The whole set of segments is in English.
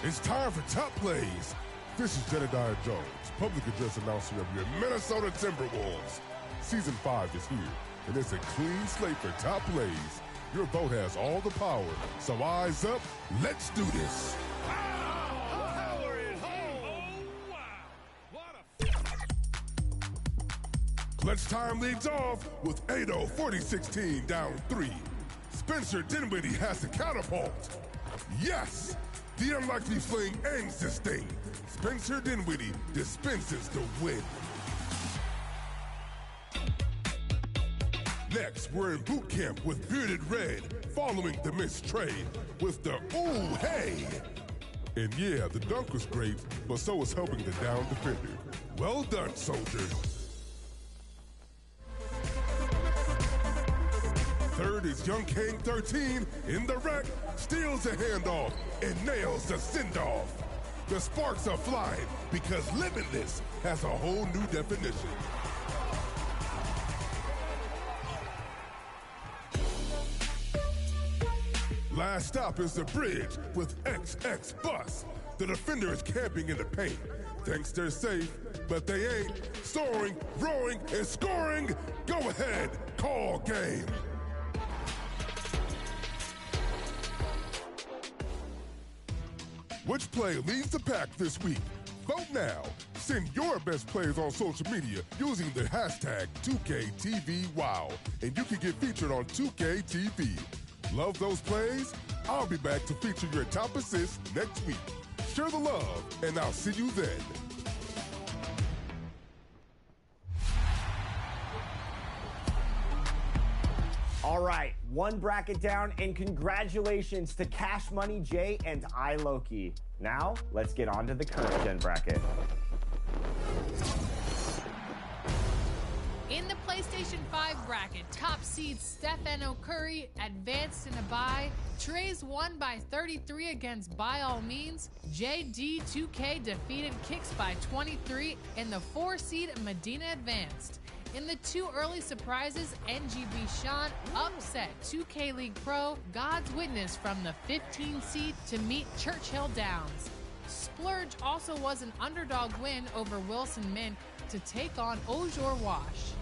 It's time for Top Plays. This is Jedediah Jones, public address announcer of your Minnesota Timberwolves. Season 5 is here, and it's a clean slate for Top Plays. Your vote has all the power, so eyes up, let's do this. Power is home. Oh, wow. What a... Clutch time leads off with Ado 40-16 down 3. Spencer Dinwiddie has the catapult. Yes! The unlikely fling ends this thing. Spencer Dinwiddie dispenses the win. Next, we're in boot camp with Bearded Red, following the missed trade with the ooh hey. And yeah, the dunk was great, but so was helping the down defender. Well done, soldier. Third is Young King 13 in the rack, steals a handoff, and nails the send-off. The sparks are flying because limitless has a whole new definition. Last stop is the bridge with XX Bus. The defender is camping in the paint. Thinks they're safe, but they ain't. Soaring, roaring, and scoring. Go ahead, call game. Which play leads the pack this week? Vote now. Send your best plays on social media using the hashtag 2KTVWOW, and you can get featured on 2KTV. Love those plays? I'll be back to feature your top assists next week. Share the love, and I'll see you then. All right, one bracket down, and congratulations to Cash Money Jay and iLoki. Now, let's get on to the current gen bracket. In the PlayStation 5 bracket, top seed Stephen Curry advanced in a bye. Trey's won by 33 against By All Means. JD2K defeated Kicks by 23, and the 4 seed Medina advanced. In the 2 early surprises, NGB Sean upset 2K League Pro God's Witness from the 15 seed to meet Churchill Downs. Splurge also was an underdog win over Wilson Mint to take on Ojor Wash.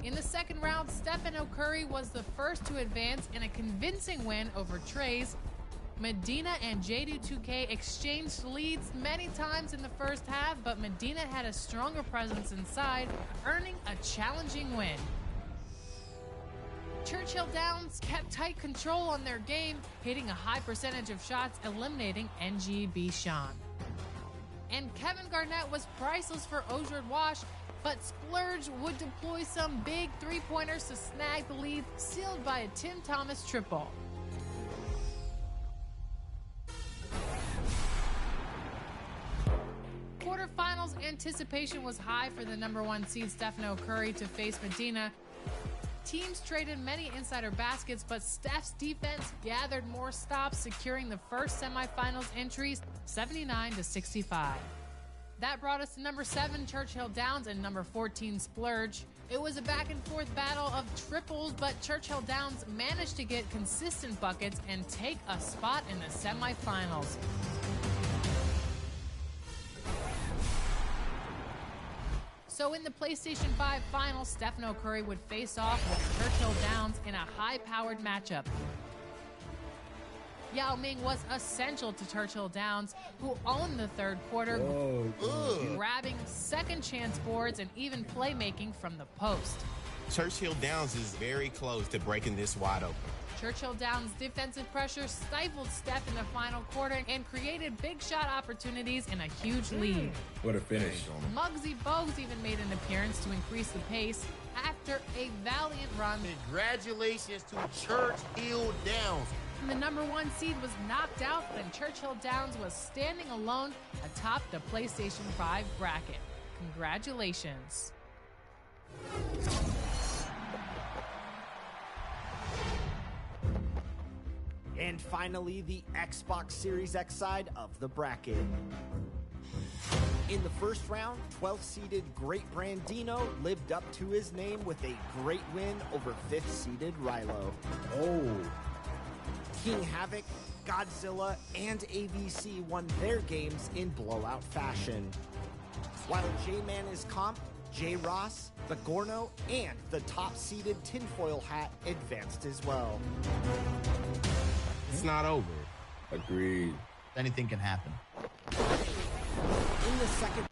In the second round, Stephen Curry was the first to advance in a convincing win over Trey's. Medina and JD2K exchanged leads many times in the first half, but Medina had a stronger presence inside, earning a challenging win. Churchill Downs kept tight control on their game, hitting a high percentage of shots, eliminating NGB Sean. And Kevin Garnett was priceless for Ojord Wash, but Splurge would deploy some big three-pointers to snag the lead, sealed by a Tim Thomas triple. Quarterfinals anticipation was high for the number 1 seed Stephen Curry to face Medina. Teams traded many insider baskets, but Steph's defense gathered more stops, securing the first semifinals entries 79-65. That brought us to number 7 Churchill Downs and number 14 Splurge. It was a back and forth battle of triples, but Churchill Downs managed to get consistent buckets and take a spot in the semifinals. So in the PlayStation 5 final, Stephen Curry would face off with Churchill Downs in a high-powered matchup. Yao Ming was essential to Churchill Downs, who owned the third quarter, grabbing second-chance boards and even playmaking from the post. Churchill Downs is very close to breaking this wide open. Churchill Downs' defensive pressure stifled Steph in the final quarter and created big shot opportunities and a huge lead. What a finish. Muggsy Bogues even made an appearance to increase the pace after a valiant run. Congratulations to Churchill Downs. The number 1 seed was knocked out, and Churchill Downs was standing alone atop the PlayStation 5 bracket. Congratulations. And finally, the Xbox Series X side of the bracket. In the first round, 12th-seeded Great Brandino lived up to his name with a great win over 5th-seeded Rilo. Oh. King Havoc, Godzilla, and AVC won their games in blowout fashion. While J-Man is comp, J. Ross, the Gorno, and the top-seeded Tinfoil Hat advanced as well. It's not over. Agreed. Anything can happen. In the second...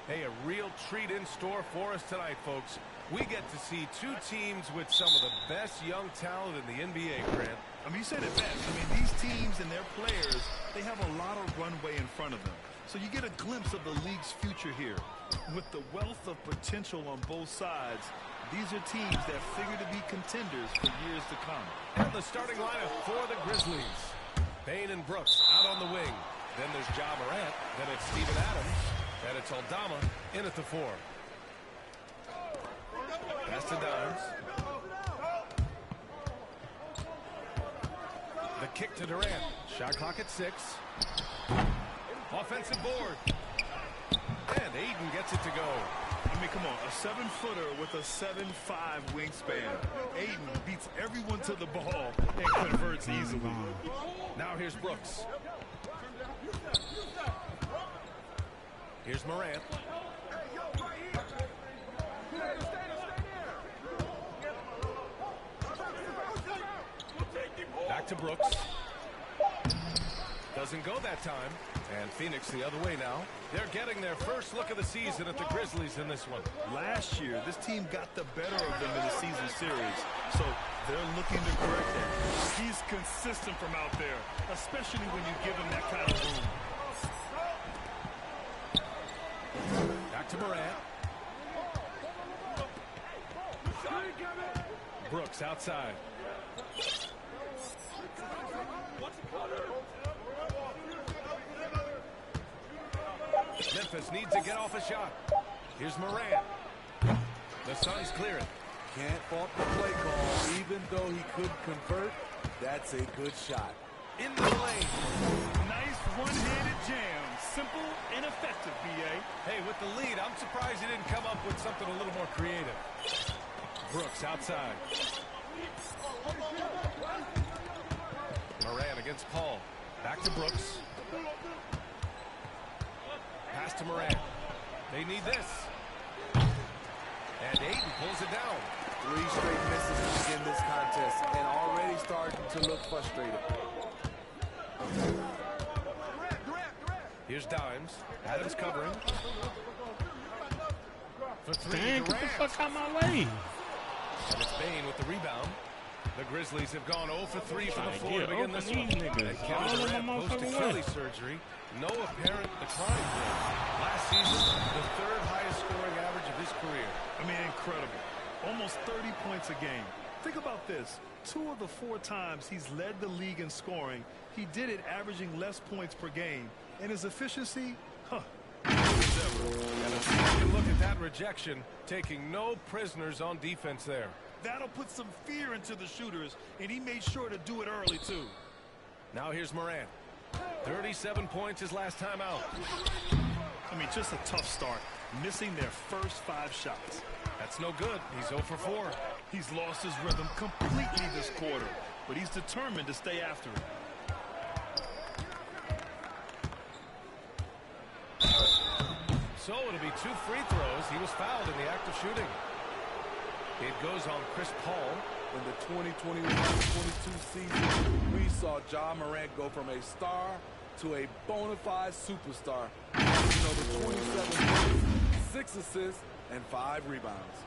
Hey, a real treat in store for us tonight, folks. We get to see two teams with some of the best young talent in the NBA, Grant. I mean, you said it best. I mean, these teams and their players, they have a lot of runway in front of them. So you get a glimpse of the league's future here. With the wealth of potential on both sides, these are teams that figure to be contenders for years to come. And the starting lineup for the Grizzlies. Payne and Brooks out on the wing. Then there's Ja Morant. Then it's Steven Adams. And it's Aldama in at the 4. Pass to Dimes. The kick to Durant. Shot clock at 6. Offensive board. And Aiden gets it to go. I mean, come on, a 7-footer with a 7'5" wingspan. Aiden beats everyone to the ball and converts easily. Now here's Brooks. Here's Morant. Back to Brooks. Doesn't go that time. And Phoenix the other way now. They're getting their first look of the season at the Grizzlies in this one. Last year, this team got the better of them in the season series. So they're looking to correct that. He's consistent from out there, especially when you give him that kind of room. Back to Morant. Brooks outside. Memphis needs to get off a shot. Here's Morant. The Suns clear it. Can't fault the play call. Even though he couldn't convert, that's a good shot. In the lane. Nice one-handed jam. Simple and effective, B.A. Hey, with the lead, I'm surprised he didn't come up with something a little more creative. Brooks outside. Morant against Paul. Back to Brooks. Pass to Morant. They need this. And Aiden pulls it down. 3 straight misses to begin this contest and already starting to look frustrated. Here's Dimes. Adams covering. For 3, Dang, get the fuck out my way. And it's Bane with the rebound. The Grizzlies have gone 0 for 3 from the floor to Get begin this open one. these niggas. And Kevin All of Durant them post motherfucking Achilles way. surgery. No apparent decline for him. Last season, the 3rd highest scoring average of his career. I mean, incredible. Almost 30 points a game. Think about this. 2 of the 4 times he's led the league in scoring, he did it averaging less points per game. And his efficiency, And a look at that rejection, taking no prisoners on defense there. that'll put some fear into the shooters, and he made sure to do it early, too. Now here's Morant. 37 points his last time out. I mean, just a tough start, missing their first 5 shots. That's no good. He's 0 for 4. He's lost his rhythm completely this quarter, but he's determined to stay after it. So it'll be 2 free throws. He was fouled in the act of shooting. It goes on Chris Paul. In the 2021-22 season, we saw Ja Morant go from a star to a bona fide superstar. Over 27 points, 6 assists, and 5 rebounds.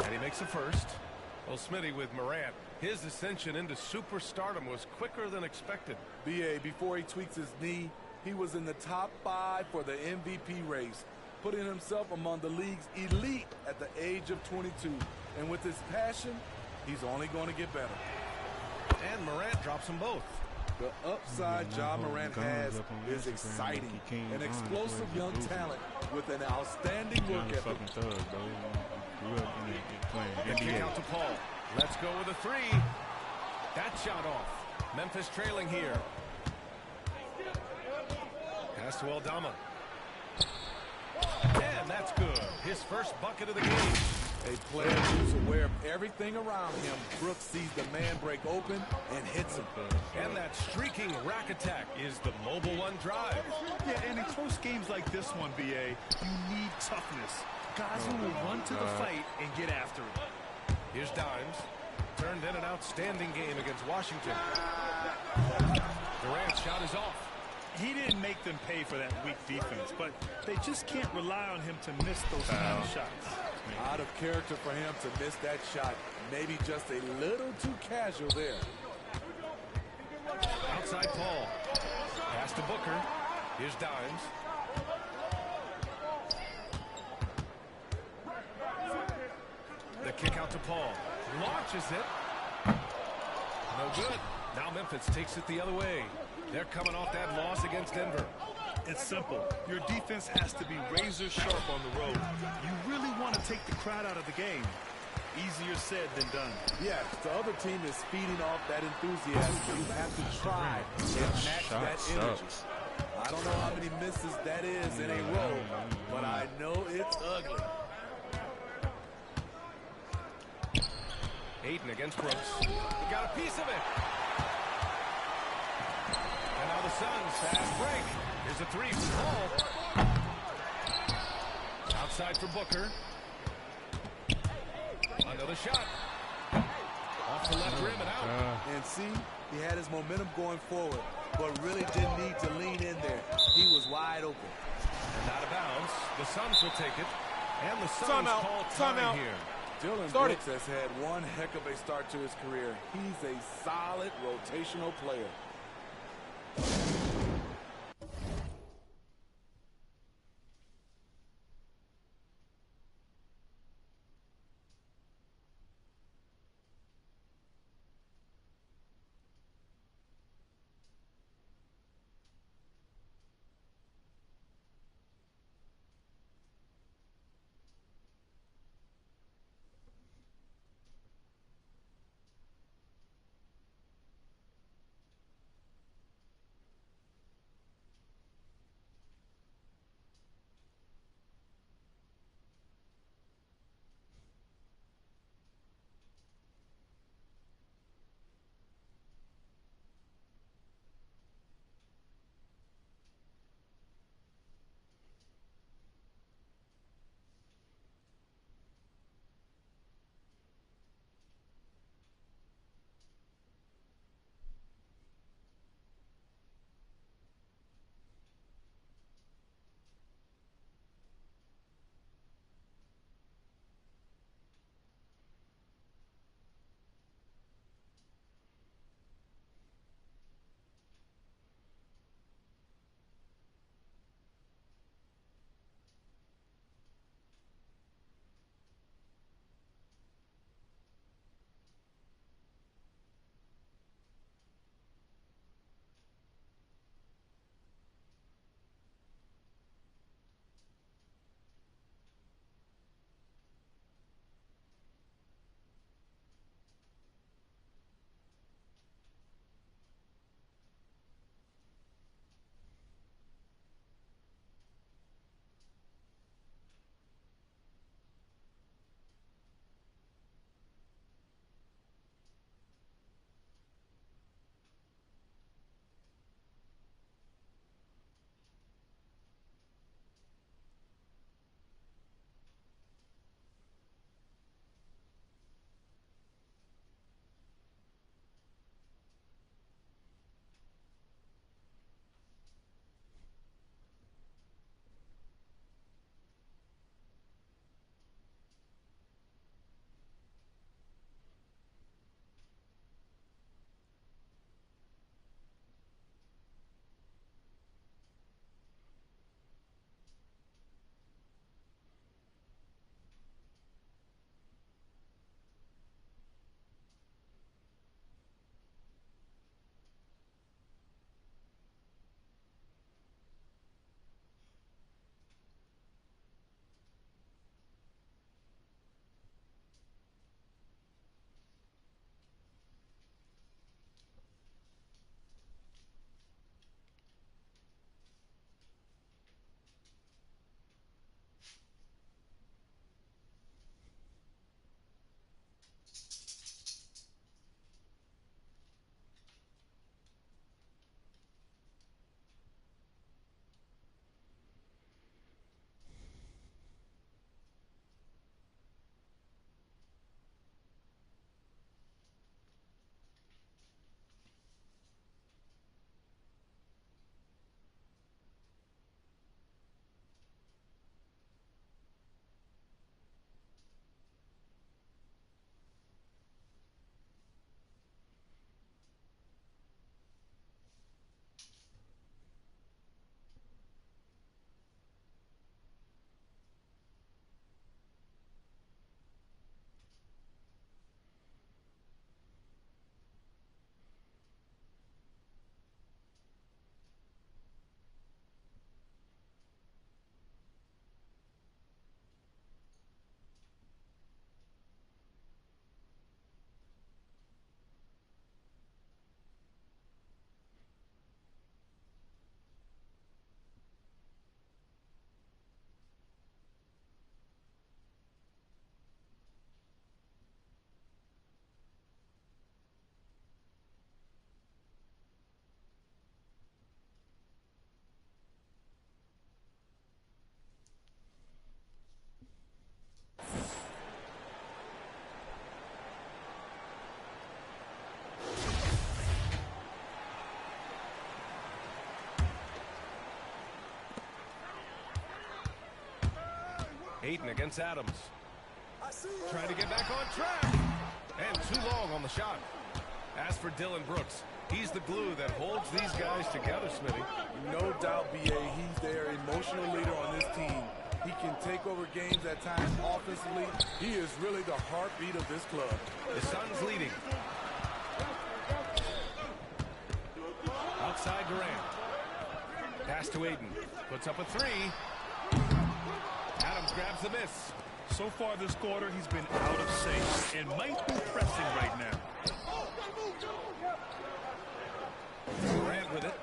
And he makes a first. Well, Smitty, with Morant, his ascension into superstardom was quicker than expected. BA, before he tweaks his knee, he was in the top 5 for the MVP race, putting himself among the league's elite at the age of 22. And with his passion, he's only going to get better. And Morant drops them both. The upside Ja Morant has is exciting. An explosive young talent with an outstanding work ethic. The kick out to Paul. Let's go with a 3. That shot off. Memphis trailing here. Pass to Aldama. And that's good. His first bucket of the game. A player who's aware of everything around him. Brooks sees the man break open and hits him. And that streaking rack attack is the Mobile One drive. Yeah, and in close games like this one, BA, you need toughness. Guys who will run to the fight and get after it. Here's Dimes. Turned in an outstanding game against Washington. Durant's shot is off. He didn't make them pay for that weak defense, but they just can't rely on him to miss those kind of shots. Out of character for him to miss that shot. Maybe just a little too casual there. Outside Paul. Pass to Booker. Here's Dimes. The kick out to Paul. Launches it. No good. Now Memphis takes it the other way. They're coming off that loss against Denver. It's simple. Your defense has to be razor sharp on the road. You really want to take the crowd out of the game. Easier said than done. Yes, the other team is feeding off that enthusiasm. You have to try and match that energy. I don't know how many misses that is in a row, but I know it's ugly. Ayton against Brooks. He got a piece of it. And now the Suns fast break. Here's a 3 from Paul. Outside for Booker. Another shot. Off the left rim and out. And see, he had his momentum going forward, but really didn't need to lean in there. He was wide open. And out of bounds. The Suns will take it. And the Suns call time here. Dylan Brooks has had one heck of a start to his career. He's a solid rotational player. Ayton against Adams. Trying to get back on track. And too long on the shot. As for Dylan Brooks, he's the glue that holds these guys together, Smitty. No doubt, B.A., he's their emotional leader on this team. He can take over games at times offensively. He is really the heartbeat of this club. The Suns leading. Outside Durant. Pass to Ayton. Puts up a three. Adams grabs the miss. So far this quarter, he's been out of sync and might be pressing right now. Durant with it.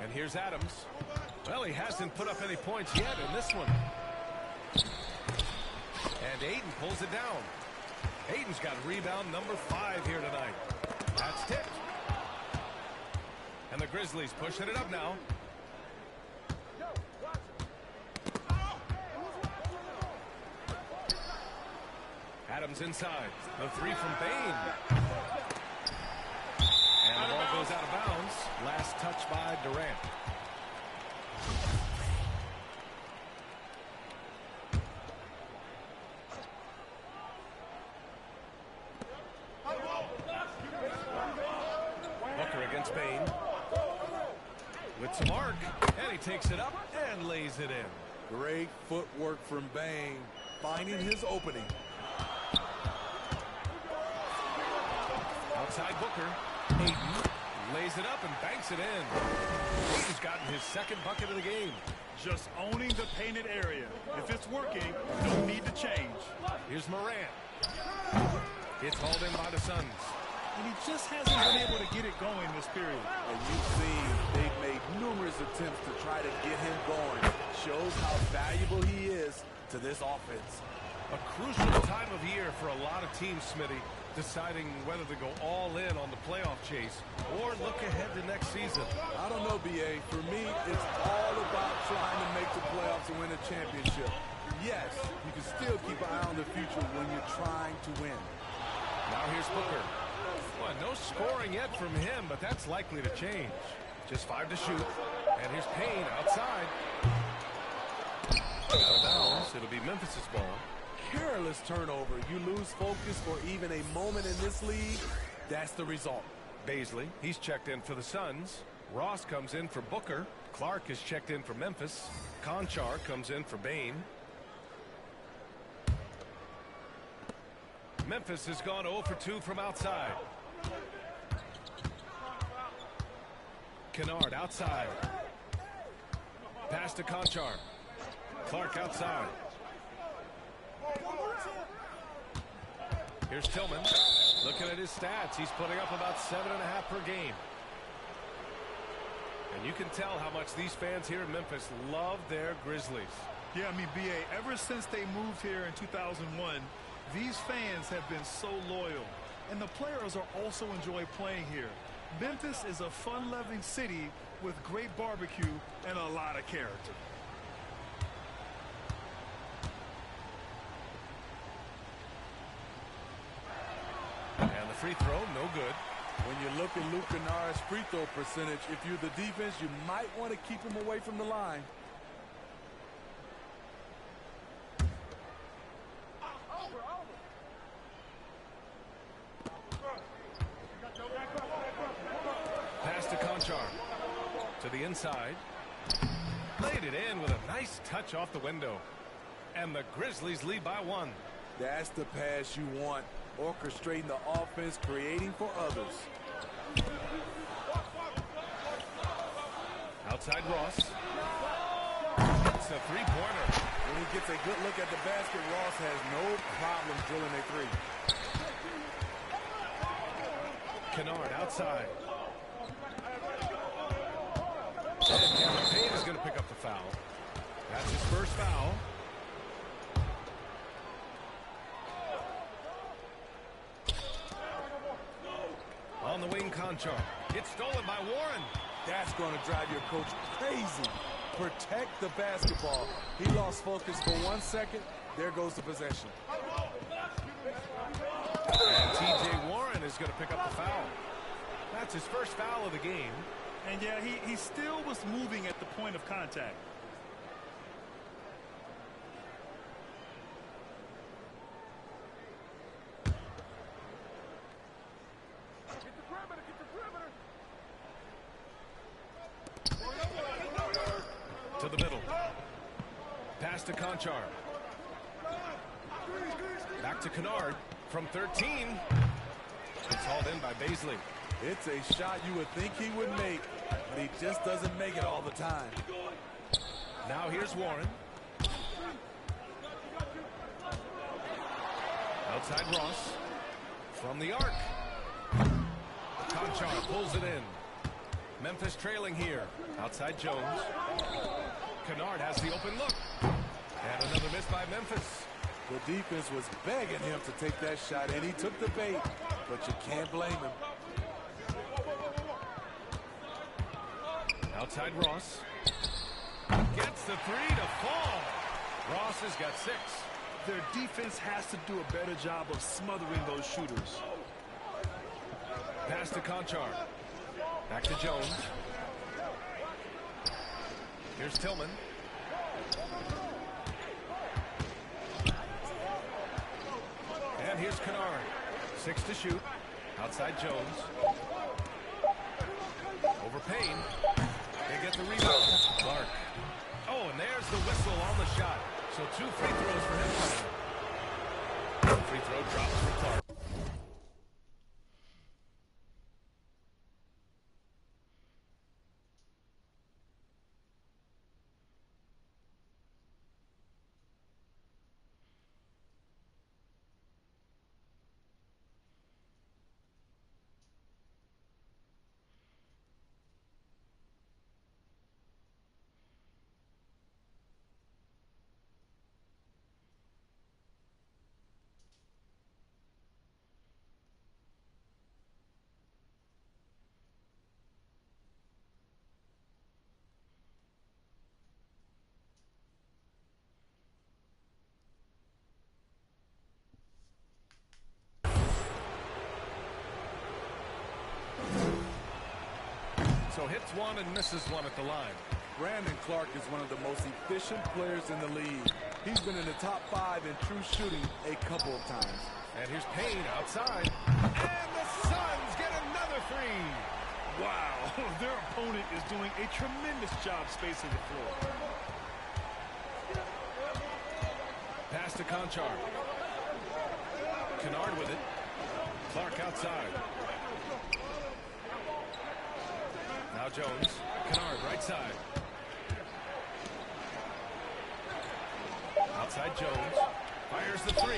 And here's Adams. Well, he hasn't put up any points yet in this one. And Ayton pulls it down. Ayton's got rebound number 5 here tonight. That's tipped. And the Grizzlies pushing it up now. Adams inside. The three from Bane. And the ball goes out of bounds. Last touch by Durant. Booker against Bane. With some arc. And he takes it up and lays it in. Great footwork from Bane, finding his opening. Outside Booker. Ayton lays it up and banks it in. Ayton's gotten his second bucket of the game. Just owning the painted area. If it's working, no need to change. Here's Morant. It's hauled in by the Suns. And he just hasn't been able to get it going this period. And you've seen they've made numerous attempts to try to get him going. Shows how valuable he is to this offense. A crucial time of year for a lot of teams, Smitty, deciding whether to go all in on the playoff chase or look ahead to next season. I don't know, B.A. For me, it's all about trying to make the playoffs and win a championship. Yes, you can still keep an eye on the future when you're trying to win. Now here's Booker. Well, no scoring yet from him, but that's likely to change. Just 5 to shoot. And here's Payne outside. Out of bounds. It'll be Memphis' ball. Careless turnover. You lose focus for even a moment in this league. That's the result. Baisley, he's checked in for the Suns. Ross comes in for Booker. Clark is checked in for Memphis. Conchar comes in for Bane. Memphis has gone 0 for 2 from outside. Kennard outside. Pass to Conchar. Clark outside. Here's Tillman. Looking at his stats, he's putting up about 7.5 per game. And you can tell how much these fans here in Memphis love their Grizzlies. Yeah, I mean, B.A., ever since they moved here in 2001, these fans have been so loyal. And the players are also enjoy playing here. Memphis is a fun-loving city with great barbecue and a lot of character. And the free throw, no good. When you look at Luke Kennard's free throw percentage, if you're the defense, you might want to keep him away from the line. Pass to Conchar. To the inside. Laid it in with a nice touch off the window. And the Grizzlies lead by 1. That's the pass you want. Orchestrating the offense, creating for others. Outside Ross. It's a three-pointer. When he gets a good look at the basket, Ross has no problem drilling a three. Kennard outside. And Cameron Payne is going to pick up the foul. That's his first foul. On the wing, Conchar. It's stolen by Warren. That's going to drive your coach crazy. Protect the basketball. He lost focus for 1 second. There goes the possession. And T.J. Warren is going to pick up the foul. That's his first foul of the game. And yeah, he still was moving at the point of contact. To the middle. Pass to Conchar. Back to Kennard from 13. It's hauled in by Baisley. It's a shot you would think he would make, but he just doesn't make it all the time. Now here's Warren. Outside Ross. From the arc. Conchar pulls it in. Memphis trailing here. Outside Jones. Kennard has the open look. And another miss by Memphis. The defense was begging him to take that shot, and he took the bait, but you can't blame him. Outside Ross. Gets the three to fall. Ross has got 6. Their defense has to do a better job of smothering those shooters. Pass to Conchar. Back to Jones. Here's Tillman. And here's Kennard. 6 to shoot. Outside Jones. Over Payne. They get the rebound. Clark. Oh, and there's the whistle on the shot. So 2 free throws for him. Free throw drops for Clark. So hits one and misses one at the line. Brandon Clark is one of the most efficient players in the league. He's been in the top 5 in true shooting a couple of times. And here's Payne outside. And the Suns get another 3. Wow, their opponent is doing a tremendous job spacing the floor. Pass to Conchar. Kennard with it. Clark outside. Now Jones. Kennard right side. Outside Jones. Fires the 3.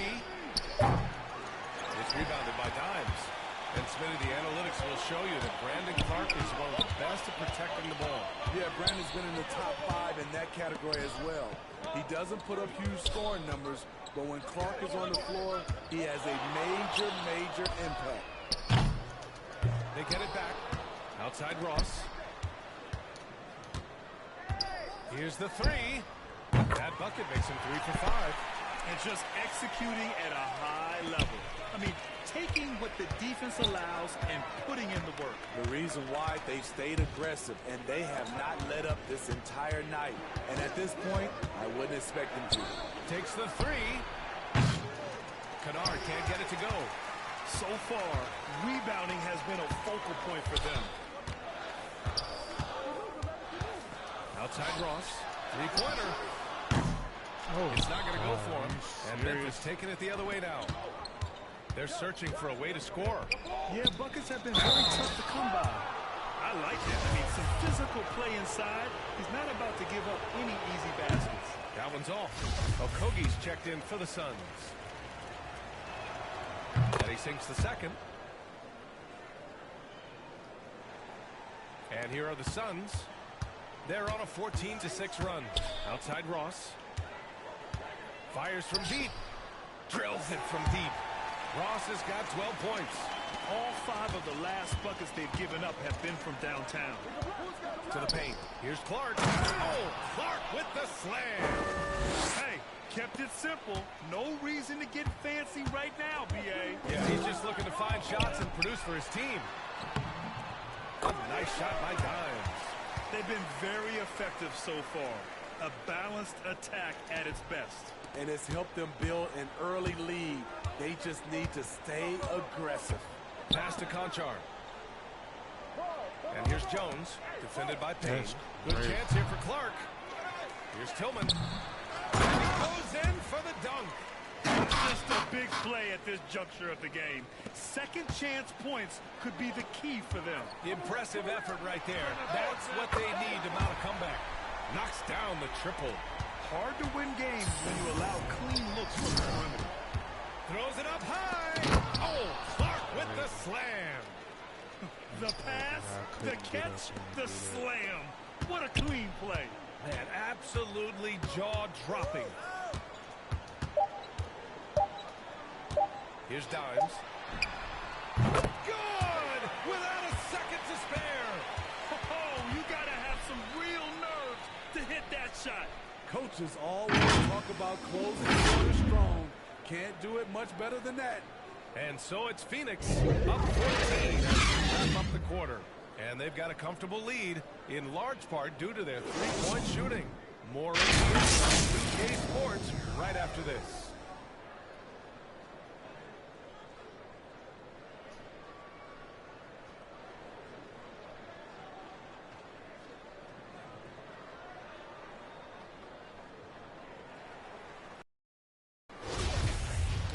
It's rebounded by Dimes. And Smitty, the analytics will show you that Brandon Clark is one of the best at protecting the ball. Yeah, Brandon's been in the top 5 in that category as well. He doesn't put up huge scoring numbers, but when Clark is on the floor, he has a major, major impact. They get it back. Outside Ross. Here's the 3. That bucket makes him 3 for 5. And just executing at a high level. I mean, taking what the defense allows and putting in the work. The reason why they've stayed aggressive, and they have not let up this entire night. And at this point, I wouldn't expect them to. Takes the 3. Kennard can't get it to go. So far, rebounding has been a focal point for them. Outside Ross. 3-pointer. Oh, it's not going to go for him. And serious? Memphis taking it the other way now. They're searching for a way to score. Yeah, buckets have been very tough to come by. I like it. I mean, some physical play inside. He's not about to give up any easy baskets. That one's off. Okogie's checked in for the Suns. And he sinks the second. And here are the Suns. They're on a 14-6 run. Outside Ross. Fires from deep. Drills it from deep. Ross has got 12 points. All 5 of the last buckets they've given up have been from downtown. To the paint. Here's Clark. Oh, Clark with the slam. Hey, kept it simple. No reason to get fancy right now, B.A. Yeah, he's just looking to find shots and produce for his team. Oh, nice shot by Dimes. They've been very effective so far. A balanced attack at its best. And it's helped them build an early lead. They just need to stay aggressive. Pass to Conchar. And here's Jones, defended by Payne. Good chance here for Clark. Here's Tillman. And he goes in for the dunk. Just a big play at this juncture of the game. Second chance points could be the key for them. Impressive effort right there. That's what they need to mount a comeback. Knocks down the triple. Hard to win games when you allow clean looks from the perimeter. Throws it up high. Oh, Clark with the slam. The pass, the catch, the slam. What a clean play. Man, absolutely jaw-dropping. Here's Dimes. Good! Without a second to spare. Oh, you got to have some real nerve to hit that shot. Coaches always talk about closing the quarter strong. Can't do it much better than that. And so it's Phoenix up 14 as we wrap up the quarter. And they've got a comfortable lead, in large part due to their three-point shooting. More on 2K Sports right after this.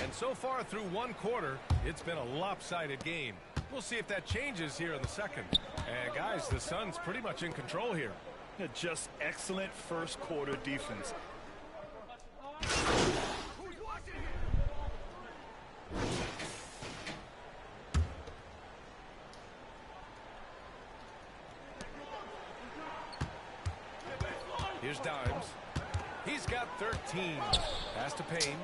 And so far through one quarter, it's been a lopsided game. We'll see if that changes here in the second. And guys, the Suns pretty much in control here. Just excellent first quarter defense. Here's Dimes. He's got 13. Pass to Payne.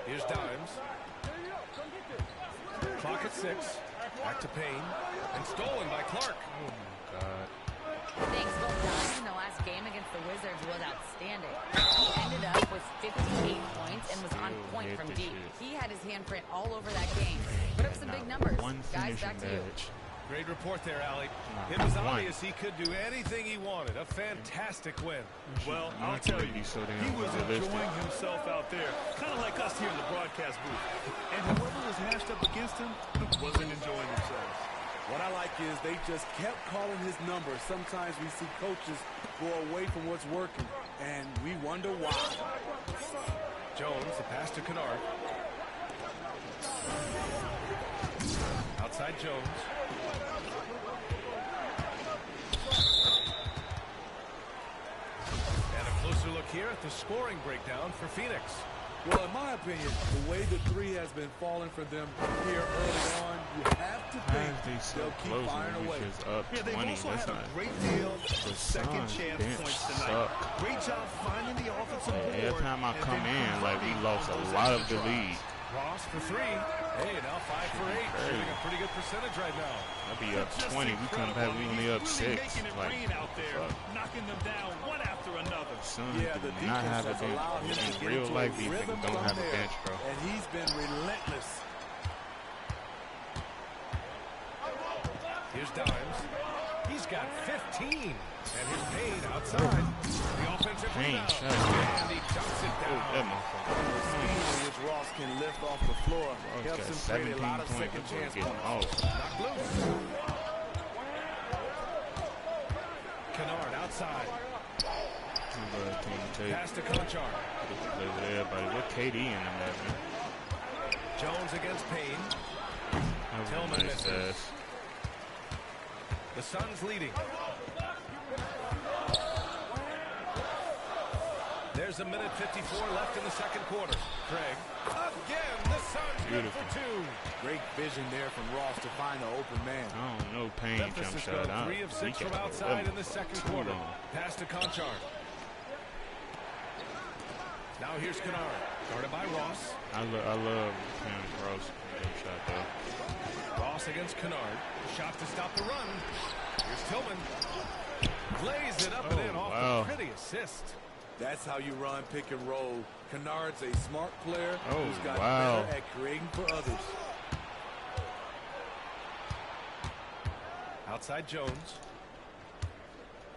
Here's Dimes. Clock at 6. Back to Payne. And stolen by Clark. Oh, my God. Thanks, well, Dimes in the last game against the Wizards was outstanding. He ended up with 58 points and was on point from deep. He had his handprint all over that game. Put up some big numbers. Guys, back to you. Great report there, Allie. It was obvious he could do anything he wanted. A fantastic win. Well, I'll tell you, he was enjoying himself out there, kind of like us here in the broadcast booth. And whoever was matched up against him wasn't enjoying themselves. What I like is they just kept calling his number. Sometimes we see coaches go away from what's working, and we wonder why. Jones, the pass to Kennard. Outside Jones. And a closer look here at the scoring breakdown for Phoenix. Well, in my opinion, the way the three has been falling for them here early on, you have to think they'll keep firing away. Yeah, they've also had a great deal of second chance points tonight. Great job finding the offensive board. Every time I come in, like, we lost a lot of the lead. Ross for 3. Hey, now 5 for 8. Shooting a pretty good percentage right now. I'll be up 20. We come back, we only up 6. Like, out there, knocking them down one after another. Suns do not have a bench. In real life, we don't have a bench, bro. And he's been relentless. Here's Dimes. He's got 15. And here's Payne outside. The offensive rebound. And he dumps it down. The speed in which Ross can lift off the floor helps him create a lot of second chance points. Knocked loose. Kennard outside. Pass to Conchar. What KD in him, man? Jones against Payne. Tillman misses. The Suns leading. There's a minute 54 left in the second quarter. Craig. Again, the Suns good for 2. Great vision there from Ross to find the open man. I don't know, Payne Memphis jump has shot. 3 of 6 from outside in the second quarter. Pass to Conchar. Now here's Kennard. Guarded by Ross. I love Payne Ross jump shot, though. Ross against Kennard. Shot to stop the run. Here's Tillman. Lays it up and in off a pretty assist. That's how you run pick and roll. Kennard's a smart player who's got better at creating for others. Outside Jones.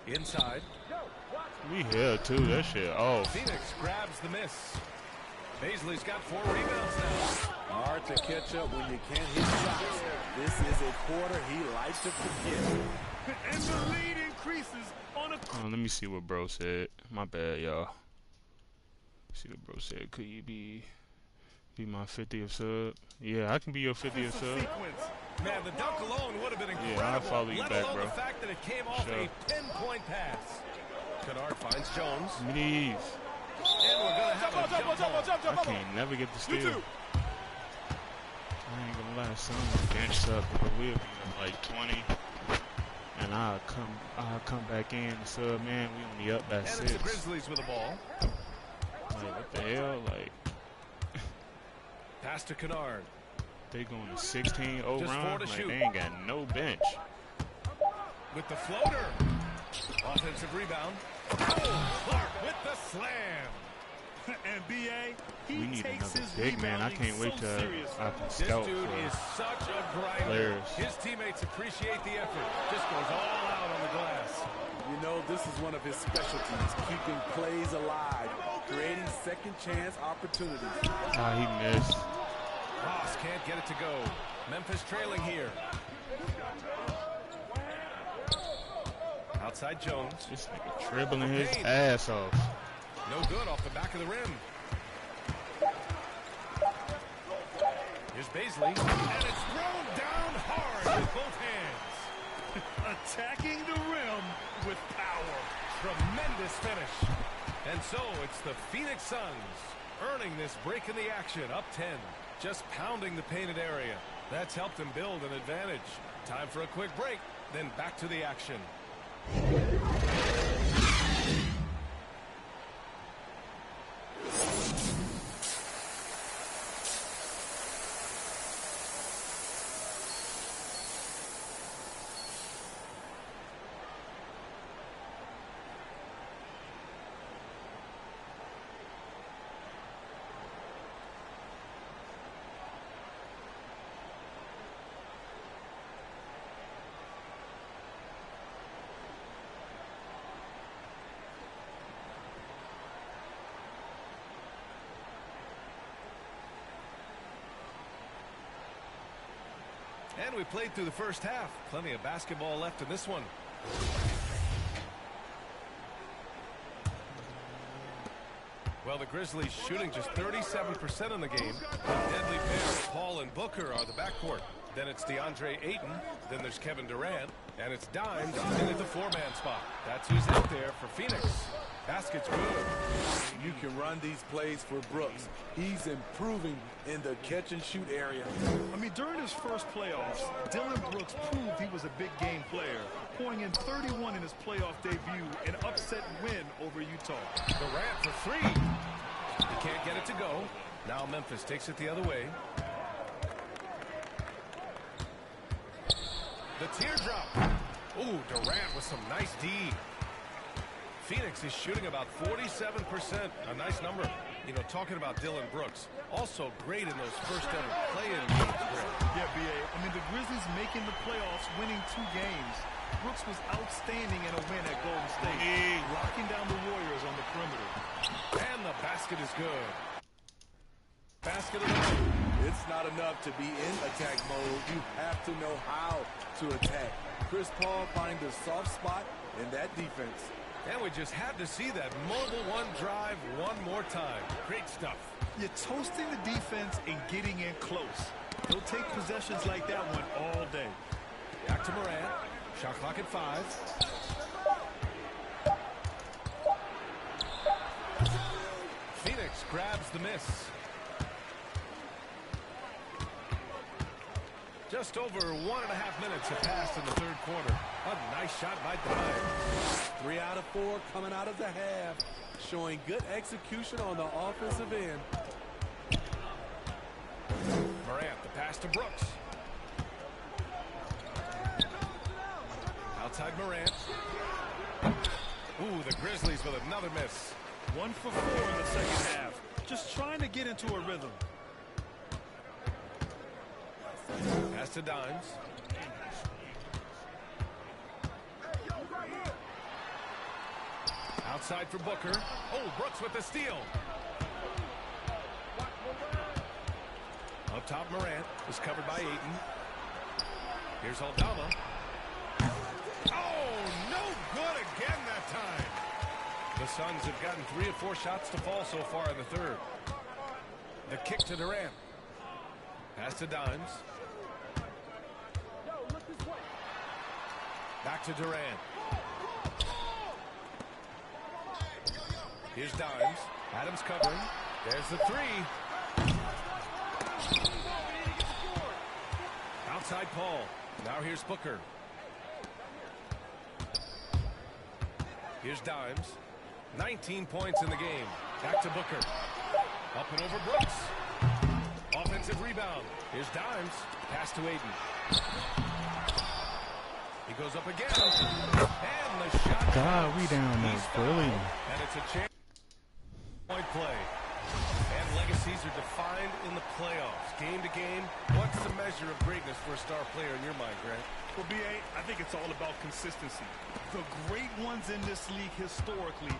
Inside. We here too. That shit off. Phoenix grabs the miss. Baisley's got 4 rebounds now. Hard to catch up when you can't hit shots. This is a quarter he likes to forget. And the lead increases on a... Let me see what bro said. My bad, y'all. See what bro said. Could you be my 50th sub? Yeah, I can be your 50th sub. Man, the dunk alone would have been incredible. Yeah, I'll follow you let back, alone bro. The fact that it came off a pinpoint pass. Kennard finds Jones. Please. And we're going to have a jump. I can't never get the steal. I ain't gonna lie, son. Bench up, but we'll be up like 20. And I'll come back in and sub, man. We only up by 6. And it's the Grizzlies with the ball. Like, what the hell? Like, pass to Kennard. They going to 16-0 Just 4 round. to Like, shoot. they ain't got no bench. With the floater. Offensive rebound. Oh, Clark with the slam. And B.A., he We need takes another his big man. I rebounding can't wait so till seriously. I can This scout dude for is such a grinder. players. His teammates appreciate the effort. Just goes all out on the glass. You know, this is one of his specialties, keeping plays alive, creating second chance opportunities. Ah, he missed. Ross can't get it to go. Memphis trailing here. Outside Jones. This nigga dribbling his ass off. No good off the back of the rim. Here's Baisley. And it's thrown down hard with both hands. Attacking the rim with power. Tremendous finish. And so it's the Phoenix Suns earning this break in the action, up 10. Just pounding the painted area. That's helped them build an advantage. Time for a quick break, then back to the action. And we played through the first half. Plenty of basketball left in this one. Well, the Grizzlies shooting just 37% in the game. The deadly pair of Paul and Booker are the backcourt. Then it's DeAndre Ayton. Then there's Kevin Durant. And it's Dimes in at the 4-man spot. That's who's out there for Phoenix. Basket's good. You can run these plays for Brooks. He's improving in the catch-and-shoot area. I mean, during his first playoffs, Dylan Brooks proved he was a big-game player, pouring in 31 in his playoff debut, an upset win over Utah. Durant for 3. He can't get it to go. Now Memphis takes it the other way. The teardrop. Ooh, Durant with some nice D. Phoenix is shooting about 47%. A nice number. You know, talking about Dylan Brooks, also great in those first ever play-in games. Yeah, B.A. I mean, the Grizzlies making the playoffs, winning 2 games. Brooks was outstanding in a win at Golden State, locking down the Warriors on the perimeter. And the basket is good. Basket of the night. It's not enough to be in attack mode. You have to know how to attack. Chris Paul finds a soft spot in that defense. And we just had to see that mobile one drive one more time. Great stuff. You're toasting the defense and getting in close. They'll take possessions like that one all day. Back to Morant. Shot clock at 5. Phoenix grabs the miss. Just over 1.5 minutes have passed in the third quarter. A nice shot by Dimes. 3 out of 4 coming out of the half, showing good execution on the offensive end. Morant, the pass to Brooks. Outside Morant. Ooh, the Grizzlies with another miss. 1 for 4 in the second half. Just trying to get into a rhythm. Pass to Dimes. Outside for Booker. Oh, Brooks with the steal. Up top, Morant is covered by Ayton. Here's Aldama. Oh, no good again that time. The Suns have gotten 3 of 4 shots to fall so far in the third. The kick to Durant. Pass to Dimes. Back to Durant. Here's Dimes. Adams covering. There's the 3. Outside Paul. Now here's Booker. Here's Dimes. 19 points in the game. Back to Booker. Up and over Brooks. Offensive rebound. Here's Dimes. Pass to Aiden. He goes up again. And the shot. God, we down there, brilliant. And it's a chance. Point play. And legacies are defined in the playoffs. Game to game, what's the measure of greatness for a star player in your mind, Grant? Well, B.A., I think it's all about consistency. The great ones in this league historically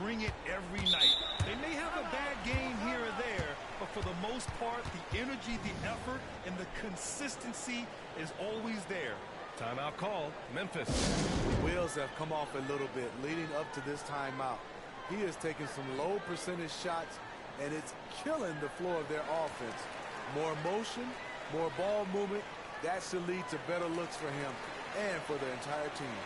bring it every night. They may have a bad game here or there, but for the most part, the energy, the effort, and the consistency is always there. Timeout call, Memphis. Wheels have come off a little bit leading up to this timeout. He is taking some low percentage shots, and it's killing the flow of their offense. More motion, more ball movement, that should lead to better looks for him and for the entire team.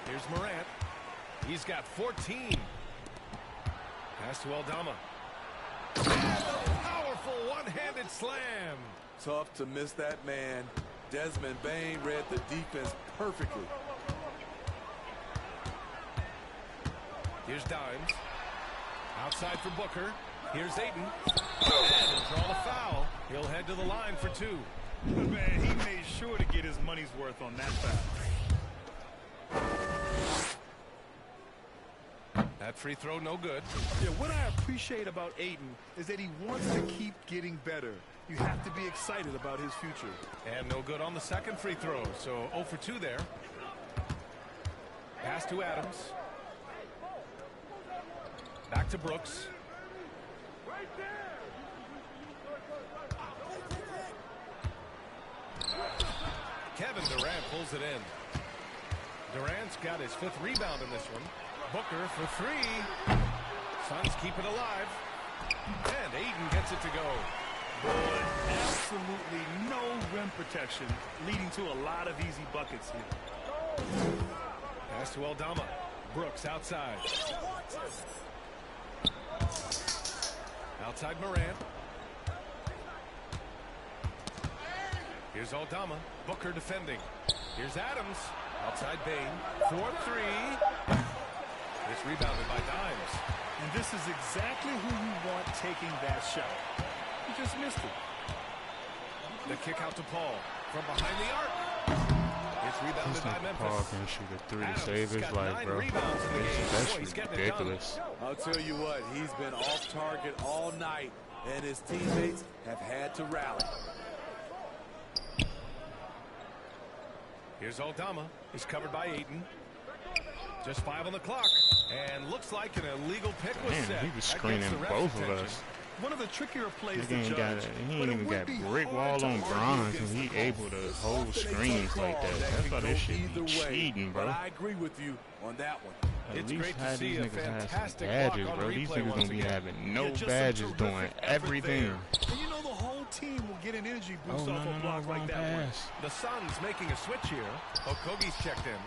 Here's Morant. He's got 14. Pass to Aldama. And a powerful one-handed slam. Tough to miss that man. Desmond Bane read the defense perfectly. Here's Dimes. Outside for Booker. Here's Ayton. And draw the foul. He'll head to the line for 2. Man, he made sure to get his money's worth on that foul. That free throw, no good. Yeah, what I appreciate about Ayton is that he wants to keep getting better. You have to be excited about his future. And no good on the second free throw, so 0 for 2 there. Pass to Adams. Back to Brooks. Kevin Durant pulls it in. Durant's got his 5th rebound in this one. Booker for 3. Suns keep it alive. And Ayton gets it to go. Boy, absolutely no rim protection, leading to a lot of easy buckets here. Pass to Aldama. Brooks outside. Outside Morant. Here's Aldama. Booker defending. Here's Adams. Outside Bane. 4-3. It's rebounded by Dimes. And this is exactly who you want taking that shot. He just missed it. The kick out to Paul from behind the arc. It's rebounded by Memphis. Paul can shoot a 3 to Adams save his got life, 9 bro. rebounds in the game. That's Boy, he's getting it done. ridiculous. I'll tell you what, he's been off target all night, and his teammates have had to rally. Here's Aldama. He's covered by Ayton. Just 5 on the clock. And looks like an illegal pick was Man, set. he was That screening gets the ref's both of attention. us. One of the trickier plays He to ain't judge. got he but ain't it even would got be brick hard wall to on argue bronze, against and he the able to hold screens like that. That's why this shit be cheating, But bro. I agree with you on that one. At It's least great to have see these a niggas have some fantastic badges, block on bro. These replay niggas once gonna be again. having Yeah, no just some badges doing terrific effort everything. there. And you know the whole team will get an energy Oh, boost no, off no, a no, block wrong like that one. pass. The Suns making a switch here. Okogi's checked in.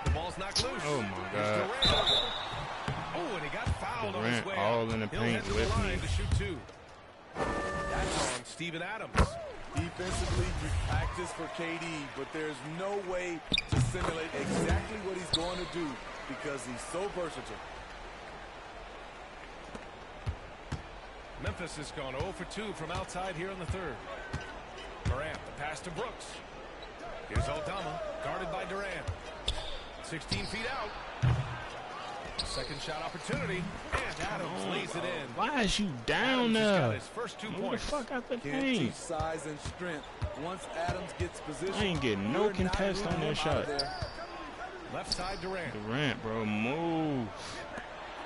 The ball's knocked loose. Oh, my Here's God. Durant. Oh, and he got fouled on his Durant way all out. in the He'll paint head to the with line me. to shoot 2. That's on Steven Adams. Defensively, you practice for KD, but there's no way to simulate exactly what he's going to do because he's so versatile. Memphis has gone 0 for 2 from outside here in the third. Morant, the pass to Brooks. Here's Aldama, guarded by Durant. 16 feet out. Second shot opportunity, and Adams lays it in. Why is you down Adams has got there? his first 2 Move points. the fuck out the Can't paint. teach size and strength. Once Adams gets position, I ain't getting no you're not contest on moving that him out of shot. there. Left side Durant. Durant, bro, move.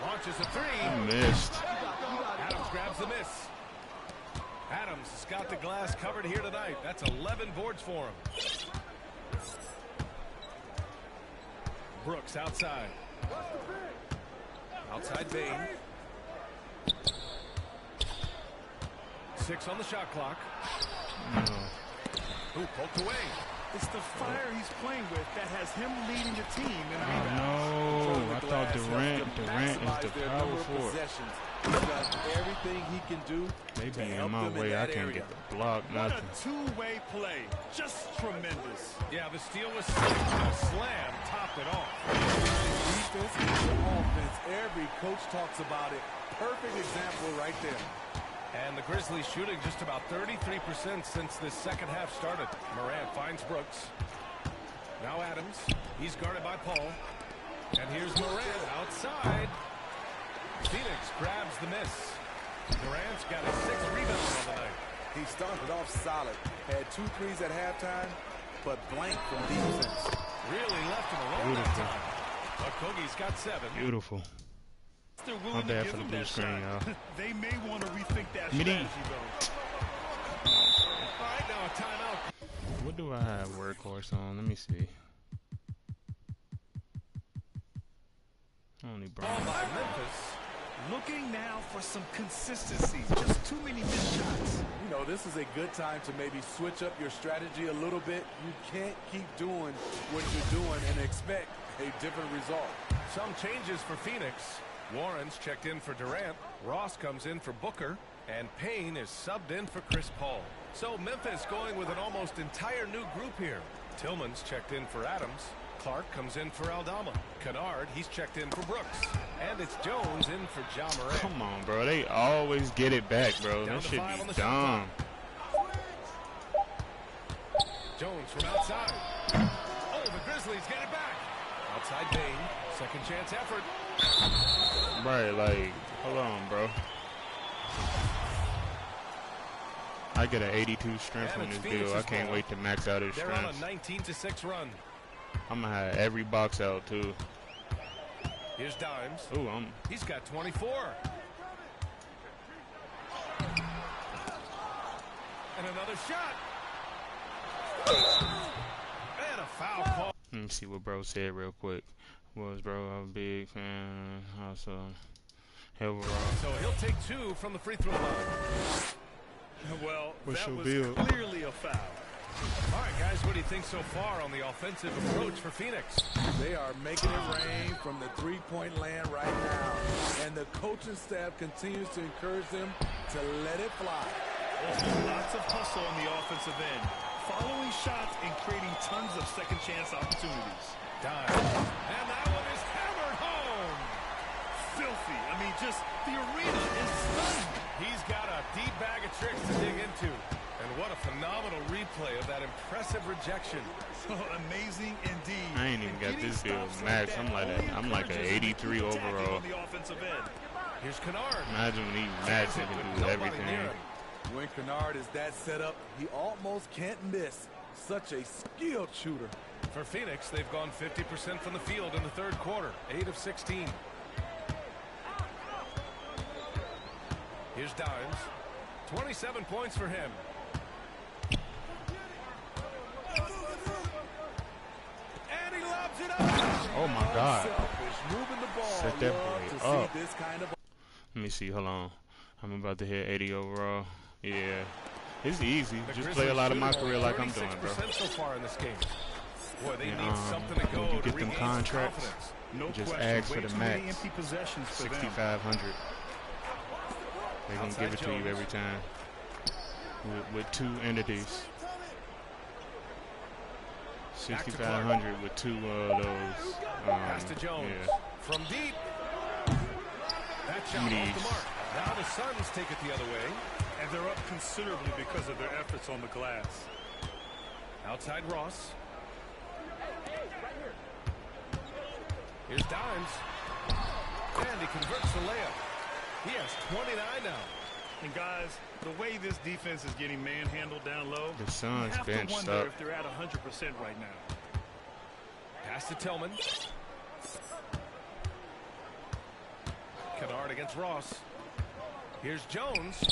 Launches a 3. You missed. Adams grabs the miss. Adams has got the glass covered here tonight. That's 11 boards for him. Brooks outside. Outside Bain. 6 on the shot clock. Who poked away? It's the fire he's playing with that has him leading the team in rebounds. No, I thought Durant is the power forward. He's done everything he can do. They to be in help my them in way. I that can't area. get the block, What a nothing. two-way play. Just tremendous. Yeah, the steal was sick. The slam topped it off. Defense is offense. Every coach talks about it. Perfect example right there. And the Grizzlies shooting just about 33% since this second half started. Morant finds Brooks. Now Adams. He's guarded by Paul. And here's Morant outside. Phoenix grabs the miss. Durant's got his 6th rebound on the night. He started off solid. Had 2 threes at halftime, but blank from deep since. Really left him alone that time. Okogie's got 7. Beautiful. They're My willing to bad give for the him blue that screen, shot. y'all. They may want to rethink that Midi. strategy, though. All right, now a timeout. What do I have workhorse on? Let me see. Only Ball Brown. by Memphis. Looking now for some consistency. Just too many missed shots. You know, this is a good time to maybe switch up your strategy a little bit. You can't keep doing what you're doing and expect a different result. Some changes for Phoenix. Warren's checked in for Durant. Ross comes in for Booker. And Payne is subbed in for Chris Paul. So Memphis going with an almost entire new group here. Tillman's checked in for Adams. Clark comes in for Aldama. Kennard, he's checked in for Brooks. And it's Jones in for Ja Morant. Come on, bro. They always get it back, bro. Down That to shit 5 on be the shot dumb. Jones from outside. Oh, the Grizzlies get it back. Outside Bain. Second chance effort. Right, like, hold on, bro. I get an 82 strength And on it's this Phoenix's deal. I can't ball. wait to max out his They're on a strength. 19-6 run. I'm gonna have every box out too. Here's Dimes. Ooh, He's got 24. And another shot. And a foul call. let me see what bro said real quick. Was bro a big fan? Also, overall. So he'll take 2 from the free throw line. Well, What's that your was bill? clearly a foul. All right, guys, what do you think so far on the offensive approach for Phoenix? They are making it rain from the three-point land right now. And the coaching staff continues to encourage them to let it fly. Also, lots of hustle on the offensive end. Following shots and creating tons of second chance opportunities. Dimes. And that one is hammered home. Filthy. I mean, just the arena is stunned. He's got a deep bag of tricks to dig into. And what a phenomenal replay of that impressive rejection. So amazing indeed. I ain't even And got getting this deal stops max. that I'm like only I'm like an encourages 83 the attacking overall. on the offensive end. Here's Kennard. Imagine when he max, he can do Nobody everything. near him. When Kennard is that set up, he almost can't miss. Such a skilled shooter. For Phoenix, they've gone 50% from the field in the third quarter, 8 of 16. Here's Dimes. 27 points for him. And he lobs it up. Oh my God. Selfish, moving the ball. Set that Love boy to up. see this kind of. Let me see. Hold on. I'm about to hit 80 overall. Yeah, it's easy. The Just Grizzlies play a lot of my shooting career only like I'm doing, bro. 36% so far in this game. Boy, they Yeah, need something to go when you to get them regain some contracts, confidence. No just question. ask for Way the too many max. empty possessions for them. 6,500. They're gonna Outside give it to you Jones. every time. With two entities. 6,500 with two of those. Pass to Jones. Yeah. From deep. That shot off Jeez. the mark. Now the Suns take it the other way. And they're up considerably because of their efforts on the glass. Outside Ross. Here's Dimes. And he converts the layup. He has 29 now. And guys, the way this defense is getting manhandled down low, The Suns you have to benched wonder up. if they're at 100% right now. Pass to Tillman. Kennard against Ross. Here's Jones.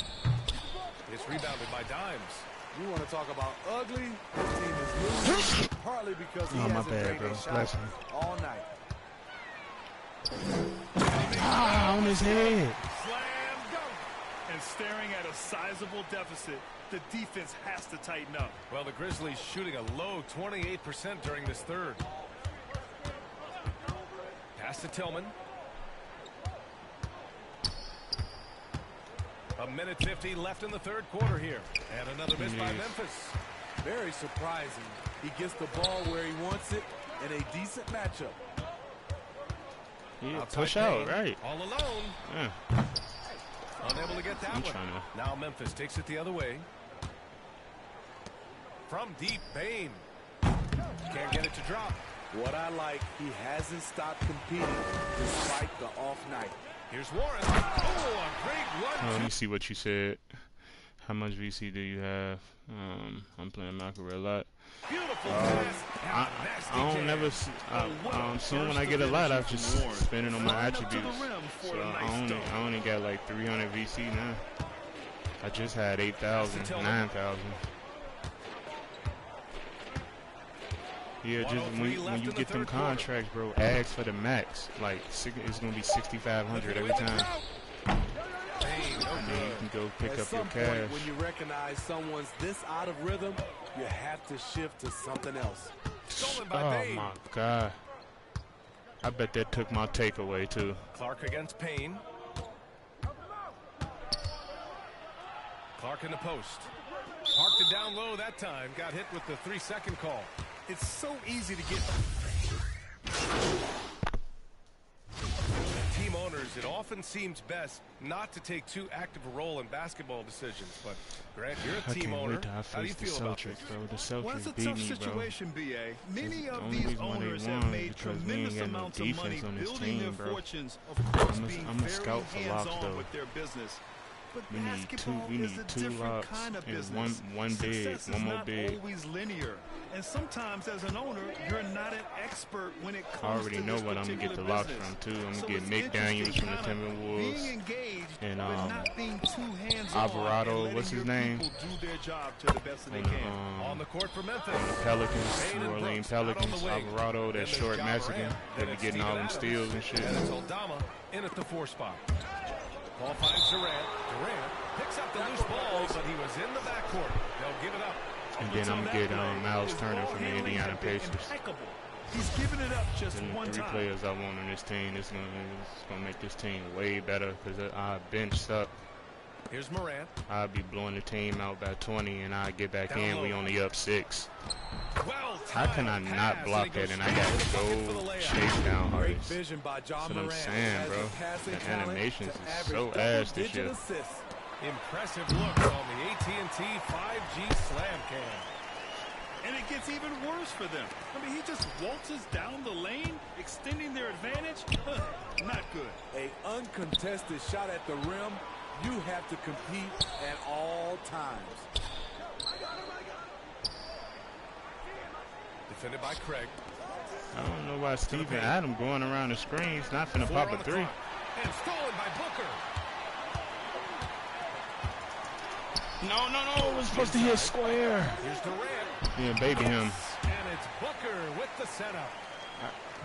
It's rebounded by Dimes. You want to talk about ugly? This team is losing partly because he hasn't made a shot all night. Ah, on his head. Slam dunk. And staring at a sizable deficit, the defense has to tighten up. Well, the Grizzlies shooting a low 28% during this third. Pass to Tillman. A minute 50 left in the third quarter here. And another miss by Memphis. Very surprising. He gets the ball where he wants it in a decent matchup. Yeah, push out, right. All alone. Yeah. Unable to get that one. Now Memphis takes it the other way. From deep, Bane. Can't get it to drop. What I like, he hasn't stopped competing despite the off night. Here's Warren. Oh, a great one. Let me see what you said. How much VC do you have? I'm playing Macro a lot. Beautiful I don't never see, soon when I get a lot, I just spend it on my attributes. So I only got like 300 VC now. I just had 8,000, 9,000. Yeah, just when you get them contracts, bro, ask for the max. Like, it's going to be 6,500 every time. And then you can go pick up your cash. When you recognize someone's this out of rhythm, you have to shift to something else. Oh, my God. I bet that took my takeaway, too. Clark against Payne. Clark in the post. Parked it down low that time. Got hit with the 3-second call. It's so easy to get. Team owners, it often seems best not to take too active a role in basketball decisions. But, Grant, you're a team owner. How do you feel about this? Bro. The Celtics Well, it's a beat tough me, situation, BA. Many the of only these reason why they owners won have made because we ain't tremendous got no amounts of defense money on this building team, their bro. fortunes, of course, I'm a being scout very for locks, though. hands-on with their business. But We need basketball is a two different locks kind of and business. one big, Success one is more not big. always linear. And sometimes as an owner, you're not an expert when it comes to I already know what I'm gonna get the locks from too. I'm gonna get Nick Daniels from the Timberwolves and Alvarado, what's his name? On the court for Memphis. On the Pelicans, New Orleans Pelicans, Alvarado, that short Mexican. They be getting all them steals and shit. And it's Aldama in at the 4 spot. Ball finds Durant. Durant picks up the loose ball, but he was in the backcourt. They'll give it up. And then I'm gonna get Miles Turner from the Indiana Pacers. He's given it up just and one the 3 time. players I want on this team. It's gonna make this team way better because I bench suck. Here's Morant. I'll be blowing the team out by 20, and I get back in. We only up 6. How can I not block that? And I got to go chase down artists. That's what I'm saying, bro. The animations is so ass this year. Impressive look on the AT&T 5G Slam Cam. And it gets even worse for them. I mean, he just waltzes down the lane, extending their advantage. Not good. A uncontested shot at the rim. You have to compete at all times. Defended by Craig. I don't know why Steven Adams going around the screens, not finna pop a 3. And stolen by Booker. No, it was supposed to hit square. Here's Durant. Yeah, baby him. And it's Booker with the setup.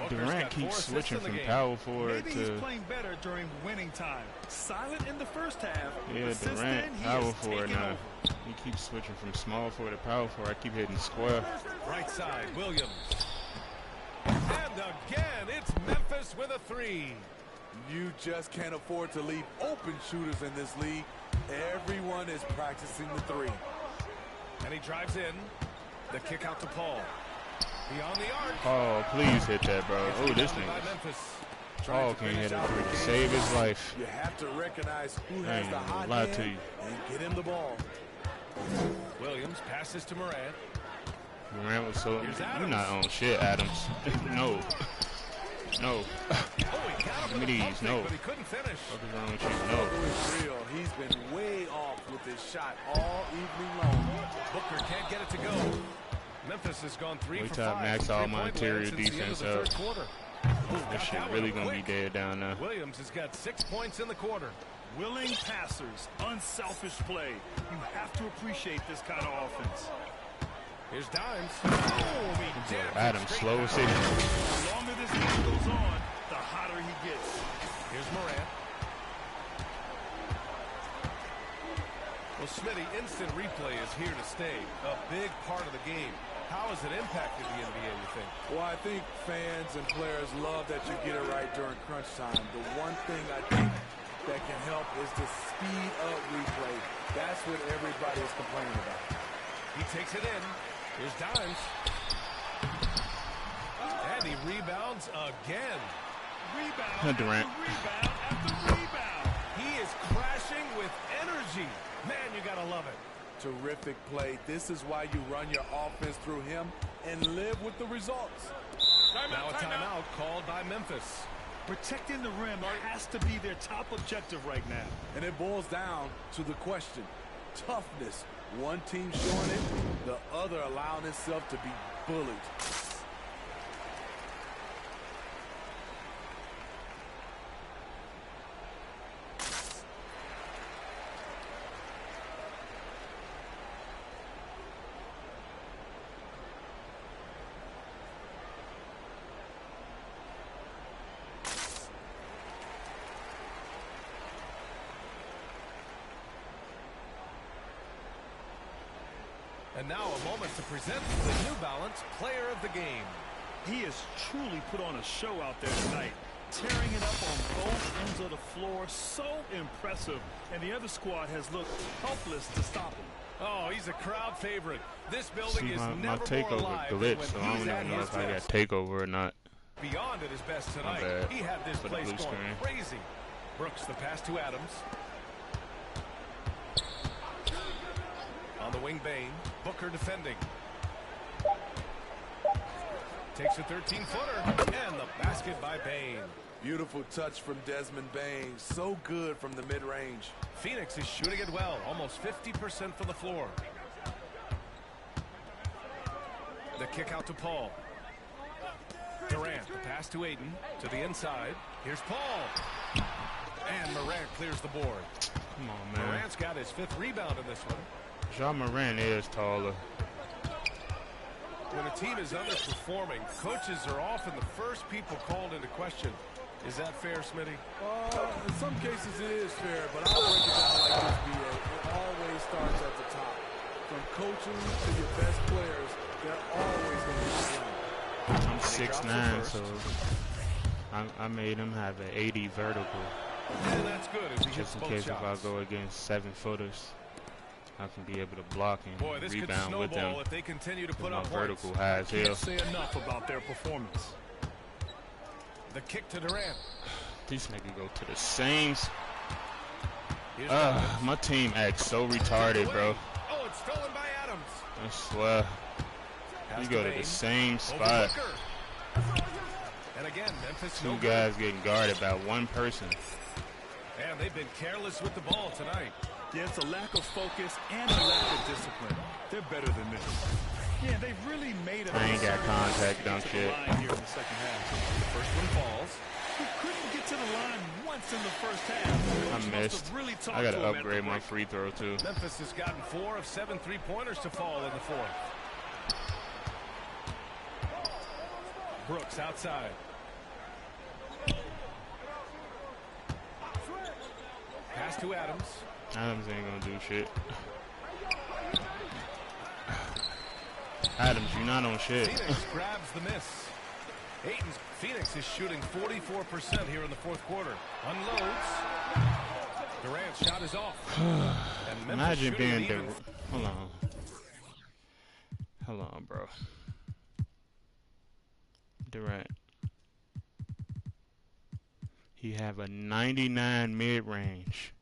Durant keeps switching from power forward Maybe to... he's playing better during winning time. Silent in the first half. Yeah, Durant, power forward now. He keeps switching from small forward to power forward. I keep hitting square. Right side, Williams. And again, it's Memphis with a 3. You just can't afford to leave open shooters in this league. Everyone is practicing the 3. And he drives in. The kick out to Paul. Beyond the arc. Oh, please hit that, bro. Oh, this nigga. Paul can't hit a 3 to save his life. You have to recognize who has the hot lie hand to you. and get him the ball. Williams passes to Morant. Morant was so... You're not on shit, Adams. No. No. Give me these. No. But he couldn't finish. What is wrong with you? No. It's real. He's been way off with his shot all evening long. Booker can't get it to go. Memphis has gone 3 Wait for till I 5. max all my interior Since the end of defense the up. third quarter. This shit really gonna be dead down there. Williams has got 6 points in the quarter. Willing passers, unselfish play. You have to appreciate this kind of offense. Here's Dimes. Oh, he jams it Adams, straight slow down. city. The longer this game goes on, the hotter he gets. Here's Morant. Well, Smitty, instant replay is here to stay. A big part of the game. How has it impacted the NBA, you think? Well, I think fans and players love that you get it right during crunch time. The one thing I think that can help is the speed up replay. That's what everybody is complaining about. He takes it in. Here's Dimes. And he rebounds again. Rebound Durant. after rebound after rebound. He is crashing with energy. Man, you gotta love it. Terrific play. This is why you run your offense through him and live with the results. Now a timeout called by Memphis. Protecting the rim has to be their top objective right now. And it boils down to the question. Toughness. One team showing it, the other allowing itself to be bullied. And now a moment to present the New Balance Player of the Game. He has truly put on a show out there tonight, tearing it up on both ends of the floor. So impressive. And the other squad has looked helpless to stop him. Oh, he's a crowd favorite. This building See, is my never more takeover alive glitched, than so when I he's don't at even know his if I got best. takeover or not. Beyond at his best tonight. bad. He had this For the place blue going screen. crazy. Brooks the pass to Adams. On the wing, Bain. Booker defending. Takes a 13-footer. And the basket by Bain. Beautiful touch from Desmond Bain. So good from the mid-range. Phoenix is shooting it well. Almost 50% from the floor. The kick out to Paul. Durant, the pass to Aiden. To the inside. Here's Paul. And Morant clears the board. Come on, man. Morant's got his 5th rebound in this one. Ja Morant is taller. When a team is underperforming, coaches are often the first people called into question. Is that fair, Smitty? In some cases it is fair, but I'll break it down like this, B.A. It always starts at the top. From coaching to your best players, they're always going to be strong. I'm 6'9", so I made him have an 80 vertical. And that's good as he hits Just in both case shots. if I go against 7-footers, I can be able to block and Boy, this could rebound with them. snowball if they continue to put My up vertical points. high as hell. Can't say enough about their performance. The kick to Durant. These niggas go to the same. Here's Adams. My team acts so retarded, bro. Oh, it's stolen by Adams. I swear. Pass You go to Bain. the same Over spot. Booker. And again, Memphis Two no good. guys getting guarded by one person. And they've been careless with the ball tonight. Yeah, it's a lack of focus and a lack of discipline. They're better than this. Yeah, they've really made it. I ain't got contact, don't to the shit. line here in the second half. First one falls. He couldn't get to the line once in the first half. Coach I missed. must have really talked I gotta to him at the upgrade my break. free throw too. Memphis has gotten 4 of 7 3-pointers to fall in the fourth. Brooks outside. Pass to Adams. Adams ain't gonna do shit. Adams, you're not on shit. Phoenix grabs the miss. Ayton's Phoenix is shooting 44% here in the fourth quarter. Unloads. Durant's shot is off. And Memphis Imagine shooting being it the. even. Hold on. Hold on, bro. Durant. He have a 99 mid-range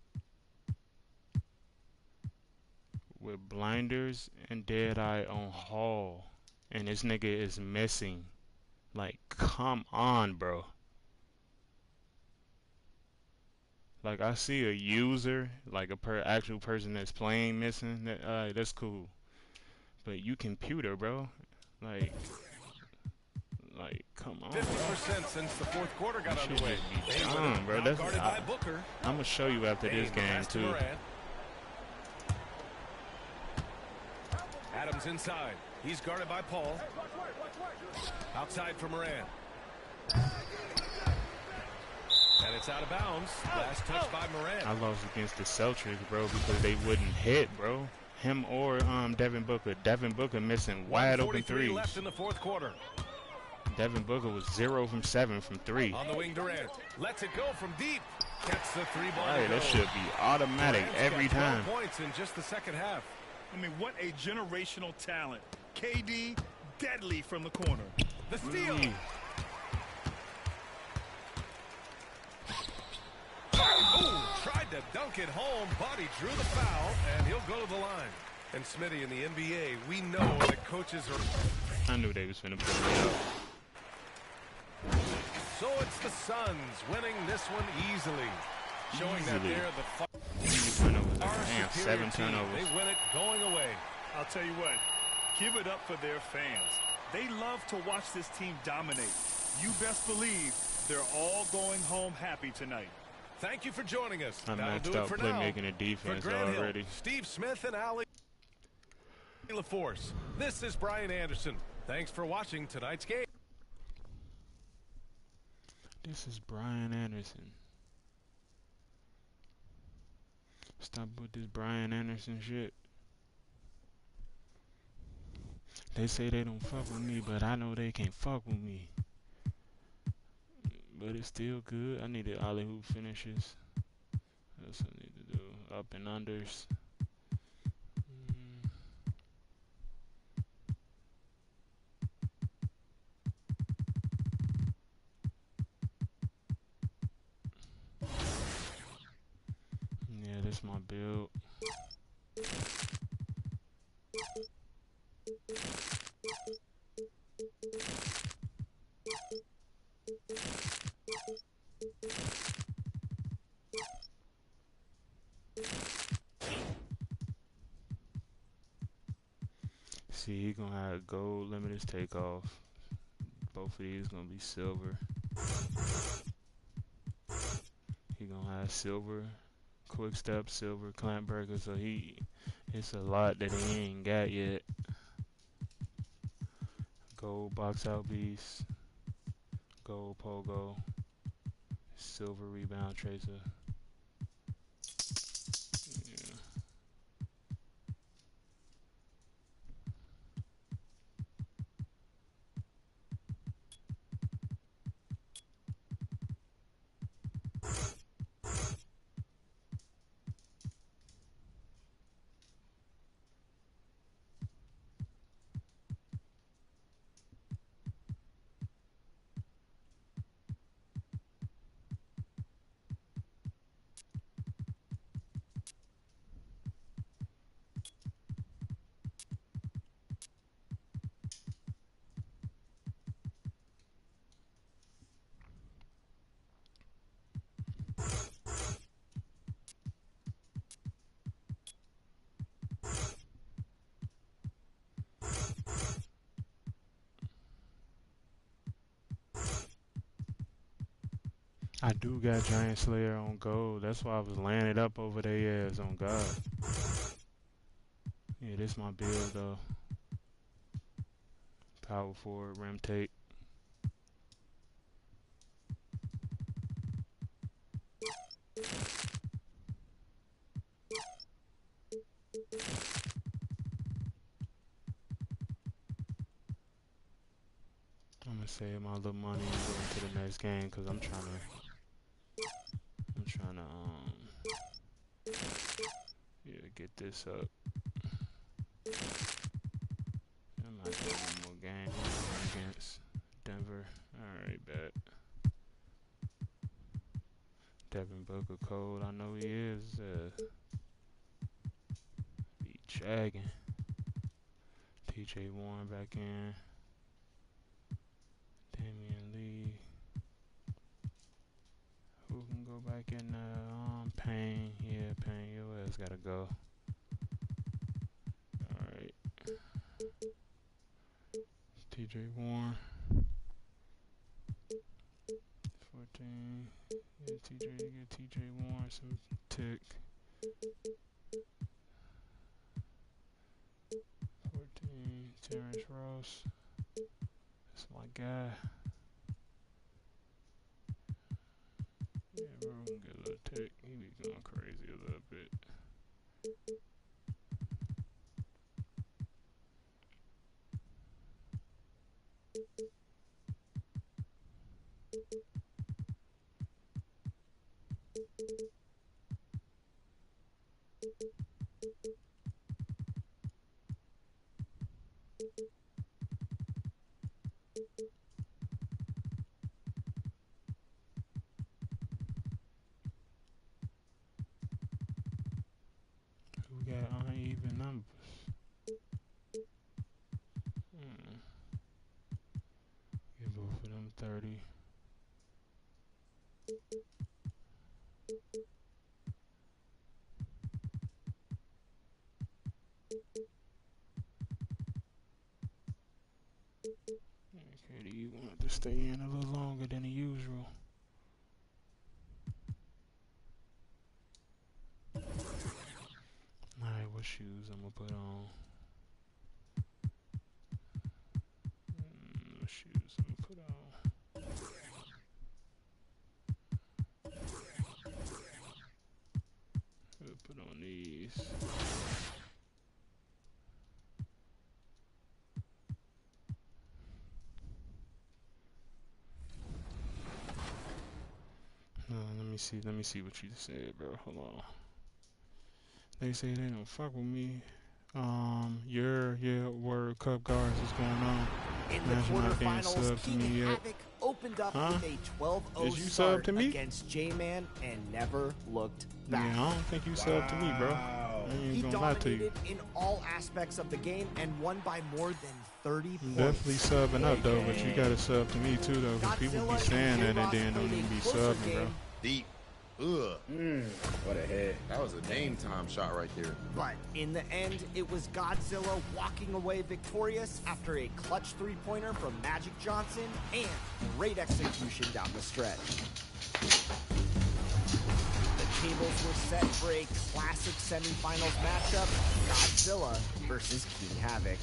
with blinders and dead eye on Hall, and this nigga is missing. Like, come on, bro. Like I see a user, like a actual person that's playing missing. That's cool. But you computer, bro. Like, come on. 50% since the fourth quarter got underway. Dumb, bro. Now guarded by Booker. I'm gonna show you after this game too. Adams inside. He's guarded by Paul. Outside for Moran. And it's out of bounds. Last touch by Moran. I lost against the Celtics, bro, because they wouldn't hit, bro. Him or Devin Booker. Devin Booker missing wide open threes. Left in the fourth quarter. Devin Booker was 0 from 7 from 3. On the wing, Durant lets it go from deep. Gets the three ball. Hey, that should be automatic every time. 12 points in just the second half. I mean, what a generational talent. KD, deadly from the corner. The steal. Ooh, tried to dunk it home. Body drew the foul, and he'll go to the line. And Smitty, in the NBA, we know that coaches are... I knew they was finna put me out. So it's the Suns winning this one easily. Showing that they're the... Damn, 7 turnovers. They win it going away. I'll tell you what, give it up for their fans. They love to watch this team dominate. You best believe they're all going home happy tonight. Thank you for joining us. I That'll maxed do it out for playmaking now. and defense For Grant already. Hill, Steve Smith and Ali LaForce. This is Brian Anderson. Thanks for watching tonight's game. This is Brian Anderson. Stop with this Brian Anderson shit. They say they don't fuck with me, but I know they can't fuck with me. But it's still good. I need the alley hoop finishes. What else I need to do? Up and unders. Yeah, this my build. See, he gonna have gold limited takeoff. Both of these gonna be silver. He gonna have silver quick step, silver clamp breaker, so it's a lot that he ain't got yet. Gold box out beast, gold pogo, silver rebound tracer. Yeah. I do got Giant Slayer on gold. That's why I was laying it up over their ass on God. Yeah, this my build though. Power forward, rim tape. I'm gonna save my little money and go into the next game because I'm trying to yeah, get this up. I might do one more game against Denver. Alright, bet. Devin Booker cold, I know he is. Be dragging. TJ Warren back in. Damian Lee. Who can go back in Payne? Yeah, Payne, your ass gotta go. Alright. TJ Warren. 14. Yeah, TJ Warren some tick. 14. Terrence Ross. That's my guy. Yeah, bro, we can get a little tick. He be going crazy a little bit. We got uneven numbers. Give both of them 30. Okay, you want to stay in a little longer than the usual. Alright, what shoes I'm gonna put on? What shoes I'm gonna put on? We'll put on these. Let me see what you said, bro. Hold on. They say they don't fuck with me. Your World Cup guards is going on. In the quarterfinals, King Havoc opened up with a 12-0 start against J-Man and never looked back. Yeah, I don't think you subbed to me, bro. He dominated in all aspects of the game and won by more than 30 points. Definitely subbing up, though, but you gotta sub to me, too, though, because people be saying that and then don't even be subbing, bro. Deep. Ugh. What a hit. That was a game time shot right there. But in the end, it was Godzilla walking away victorious after a clutch three-pointer from Magic Johnson and great execution down the stretch. The tables were set for a classic semifinals matchup, Godzilla versus King Havoc.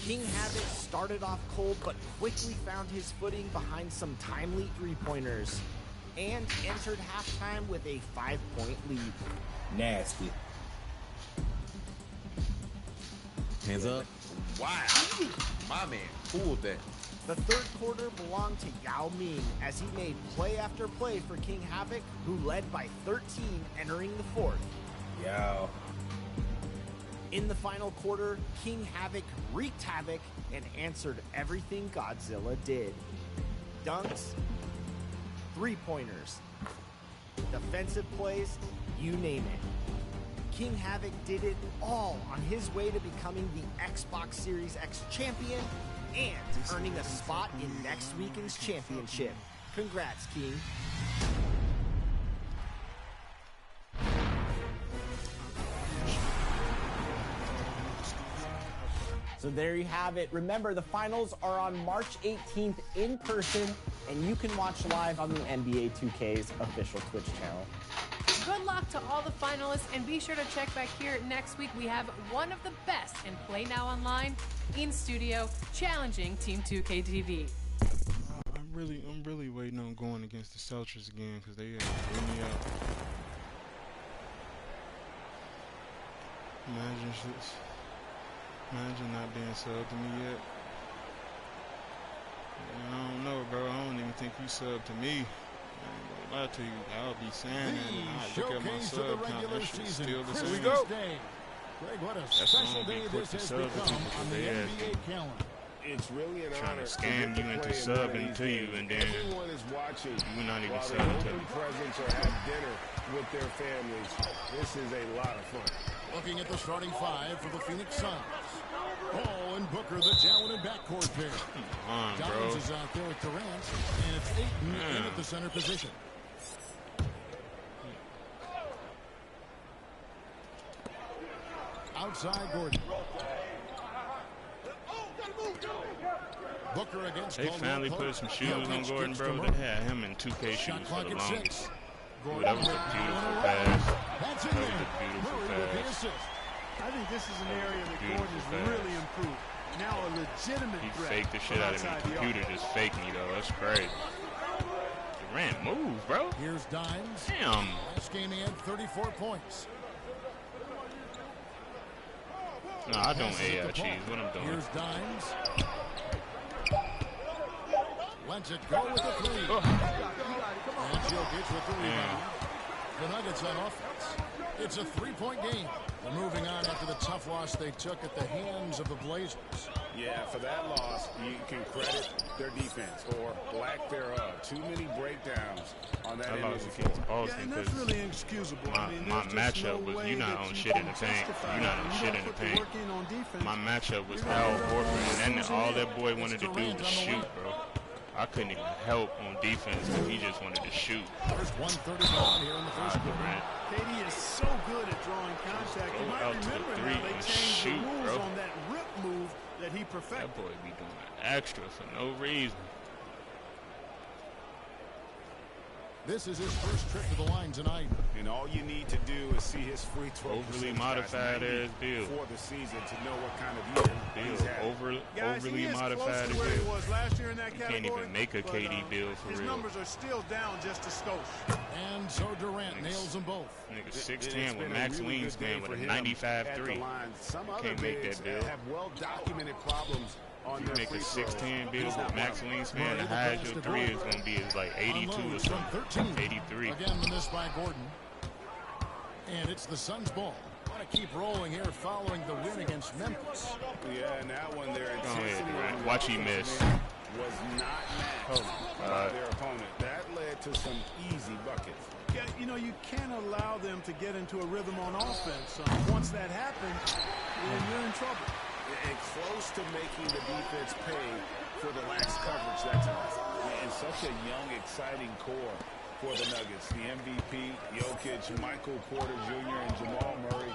King Havoc started off cold but quickly found his footing behind some timely three-pointers and entered halftime with a 5-point lead. Nasty. Hands up. Wow. My man pulled that. The third quarter belonged to Yao Ming as he made play after play for King Havoc, who led by 13 entering the fourth. Yao. In the final quarter, King Havoc wreaked havoc and answered everything Godzilla did. Dunks, three-pointers, defensive plays, you name it. King Havoc did it all on his way to becoming the Xbox Series X champion and earning a spot in next weekend's championship. Congrats, King. So there you have it. Remember, the finals are on March 18th in person, and you can watch live on the NBA 2K's official Twitch channel. Good luck to all the finalists, and be sure to check back here next week. We have one of the best in Play Now Online in studio, challenging Team 2K23. I'm really waiting on going against the Celtics again because they blew me out. Imagine not being subbed to me yet. I don't know, bro. I don't even think you subbed to me. I ain't gonna lie to you. I'll be saying that, and I look at my sub count. That shit's still the same. Here we go. Greg, what a special day this has become on the NBA calendar. It's really an trying honor to scam you into subbing to you, and then everyone is watching you're not even while they subbing to open me. presents or have dinner with their families. This is a lot of fun. Looking at the starting five for the Phoenix Suns. Oh, and Booker, the talented backcourt pair. Come on, bro. Downs is out there with Durant, and it's Ayton in at the center position. Outside Gordon. Booker against They finally put some shoes on Gordon, bro. They had him in 2K shoes for the longest. Ooh, that was a beautiful pass. That was a beautiful pass. I think this is an area that Gordon has really improved. Now a legitimate He threat. faked the shit out of me. The computer just faked me, though. That's crazy. Durant, move, bro. Here's Dimes. Damn. Last game he had 34 points. No, I don't cheese. What I'm doing. Here's Dimes. Lets it go with the three. Oh. And Jokic with the rebound. The Nuggets on offense. It's a three-point game. They're moving on after the tough loss they took at the hands of the Blazers. Yeah, for that loss, you can credit their defense or lack thereof. Too many breakdowns on that end of the floor. Yeah, and that's really inexcusable. My matchup was you're not on shit in the paint. You're not on shit in the paint. My matchup was Al Horford, and then all that boy wanted to do was shoot, bro. I couldn't even help on defense because he just wanted to shoot. First 131 here in the first quarter. KD is so good at drawing contact. You might remember how they changed the rules on that rip move that he perfected. That boy be doing extra for no reason. This is his first trip to the line tonight. And all you need to do is see his free throw. Overly modified as Bill. For the season to know what kind of year he's had. Overly modified as Bill. He was last year in that category. You can't even make a KD Bill for his real. His numbers are still down just a skosh. And so Durant nails them both. Nigga 6'10" with max wingspan with a 95-3. Can't make that Bill. Have well-documented problems. If you make a 6'10" build with max wingspan, the highest your three is going to be is like 82 or something. 83. Again, the miss by Gordon. And it's the Suns' ball. Want to keep rolling here following the win against Memphis. Yeah, and that one there. Go ahead, Durant. Watch he miss. Was not matched by their opponent. That led to some easy buckets. Yeah, you know, you can't allow them to get into a rhythm on offense. Once that happens, you're in trouble. And close to making the defense pay for the lax coverage that time. And such a young, exciting core for the Nuggets. The MVP, Jokic, Michael Porter Jr., and Jamal Murray.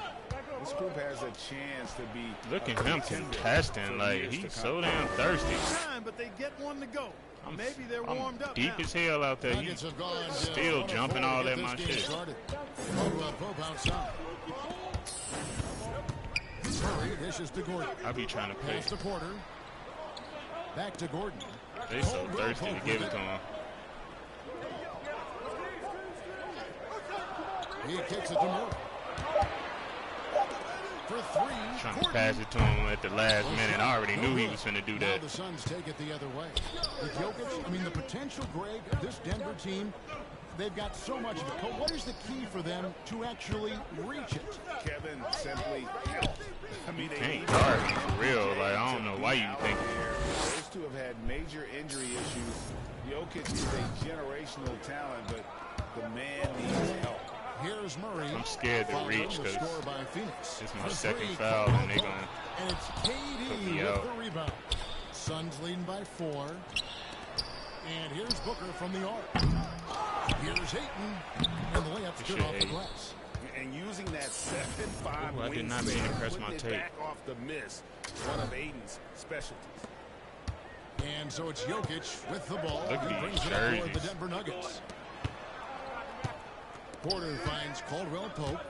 This group has a chance to be. Look at him contesting. Like, he's so damn thirsty. But they get one to go. Maybe they're warmed up deep now. as hell out there. He's still jumping all at my shit. Pope outside. Murray dishes to Gordon. I be trying to play. Pass to Porter. Back to Gordon. They so thirsty to give it to him. He kicks it to Murray. For three. Trying to pass it to him at the last minute. I already knew he was going to do that. Now the Suns take it the other way. With Jokic, I mean, the potential, Greg, of this Denver team, they've got so much of it. But what is the key for them to actually reach it? Kevin, simply health. I mean, they can't guard me for real. Like, I don't know why you think. Those two have had major injury issues. Jokic is a generational talent, but the man needs help. Here's Murray. I'm scared to reach because it's my second foul and they're going to. And it's KD with the rebound. Suns leading by 4. And here's Booker from the arc. Here's Ayton. And the layup's good off the glass. And using that 7-5 I did not mean to press my tape. Back off the miss. One of Ayton's specialties. And so it's Jokic with the ball. Look He at brings these it up jerseys. toward the Denver Nuggets. Porter finds Caldwell Pope.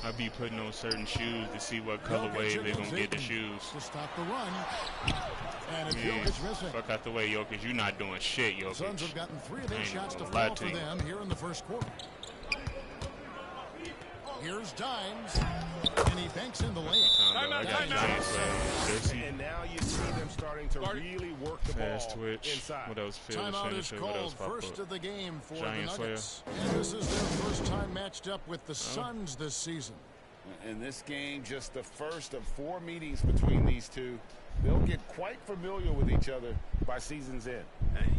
I be putting on certain shoes to see what colorway they're going to get the shoes. To stop the run. And it's Yeah, Jokic missing. fuck out the way, Jokic. You're not doing shit, Jokic. Suns have gotten 3 of their shots to gonna lie fall to for you. them here in the first quarter. Here's Dimes. And he banks in the layup. And now you see them starting to really work the Fast ball twitch. inside. What else? Timeout is called first of the game for the Nuggets. And this is their first time matched up with the Suns this season. In this game, just the first of 4 meetings between these two. They'll get quite familiar with each other by season's end.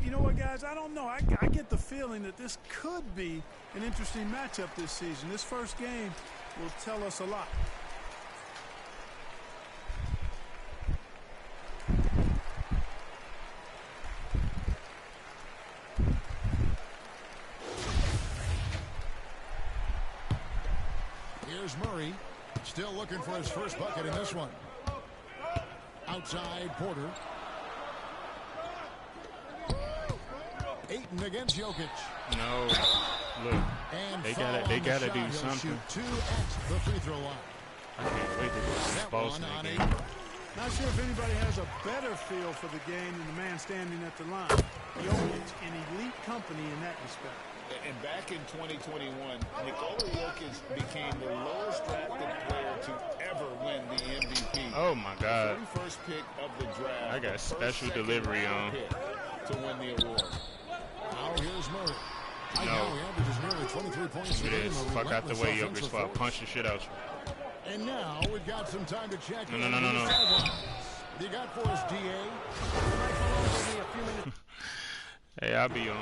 You know what, guys? I don't know. I get the feeling that this could be an interesting matchup this season. This first game will tell us a lot. Here's Murray. Still looking for his first bucket in this one. Outside Porter. Ayton against Jokic. No. Look. And they gotta do something. 2 at the free throw line. I can't wait to go to this Boston game. Not sure if anybody has a better feel for the game than the man standing at the line. Jokic in elite company in that respect. And back in 2021, Nikola Jokic became the lowest drafted player to ever win the MVP. Oh my God! The 31st pick of the draft. I got special delivery on to win the award. Now here's Murray. No. He averages nearly 23 points a game. Fuck out the way, Jokic, before I punch the shit out you. And now we've got some time to check. No. What you got for us, DA? Hey, I'll be on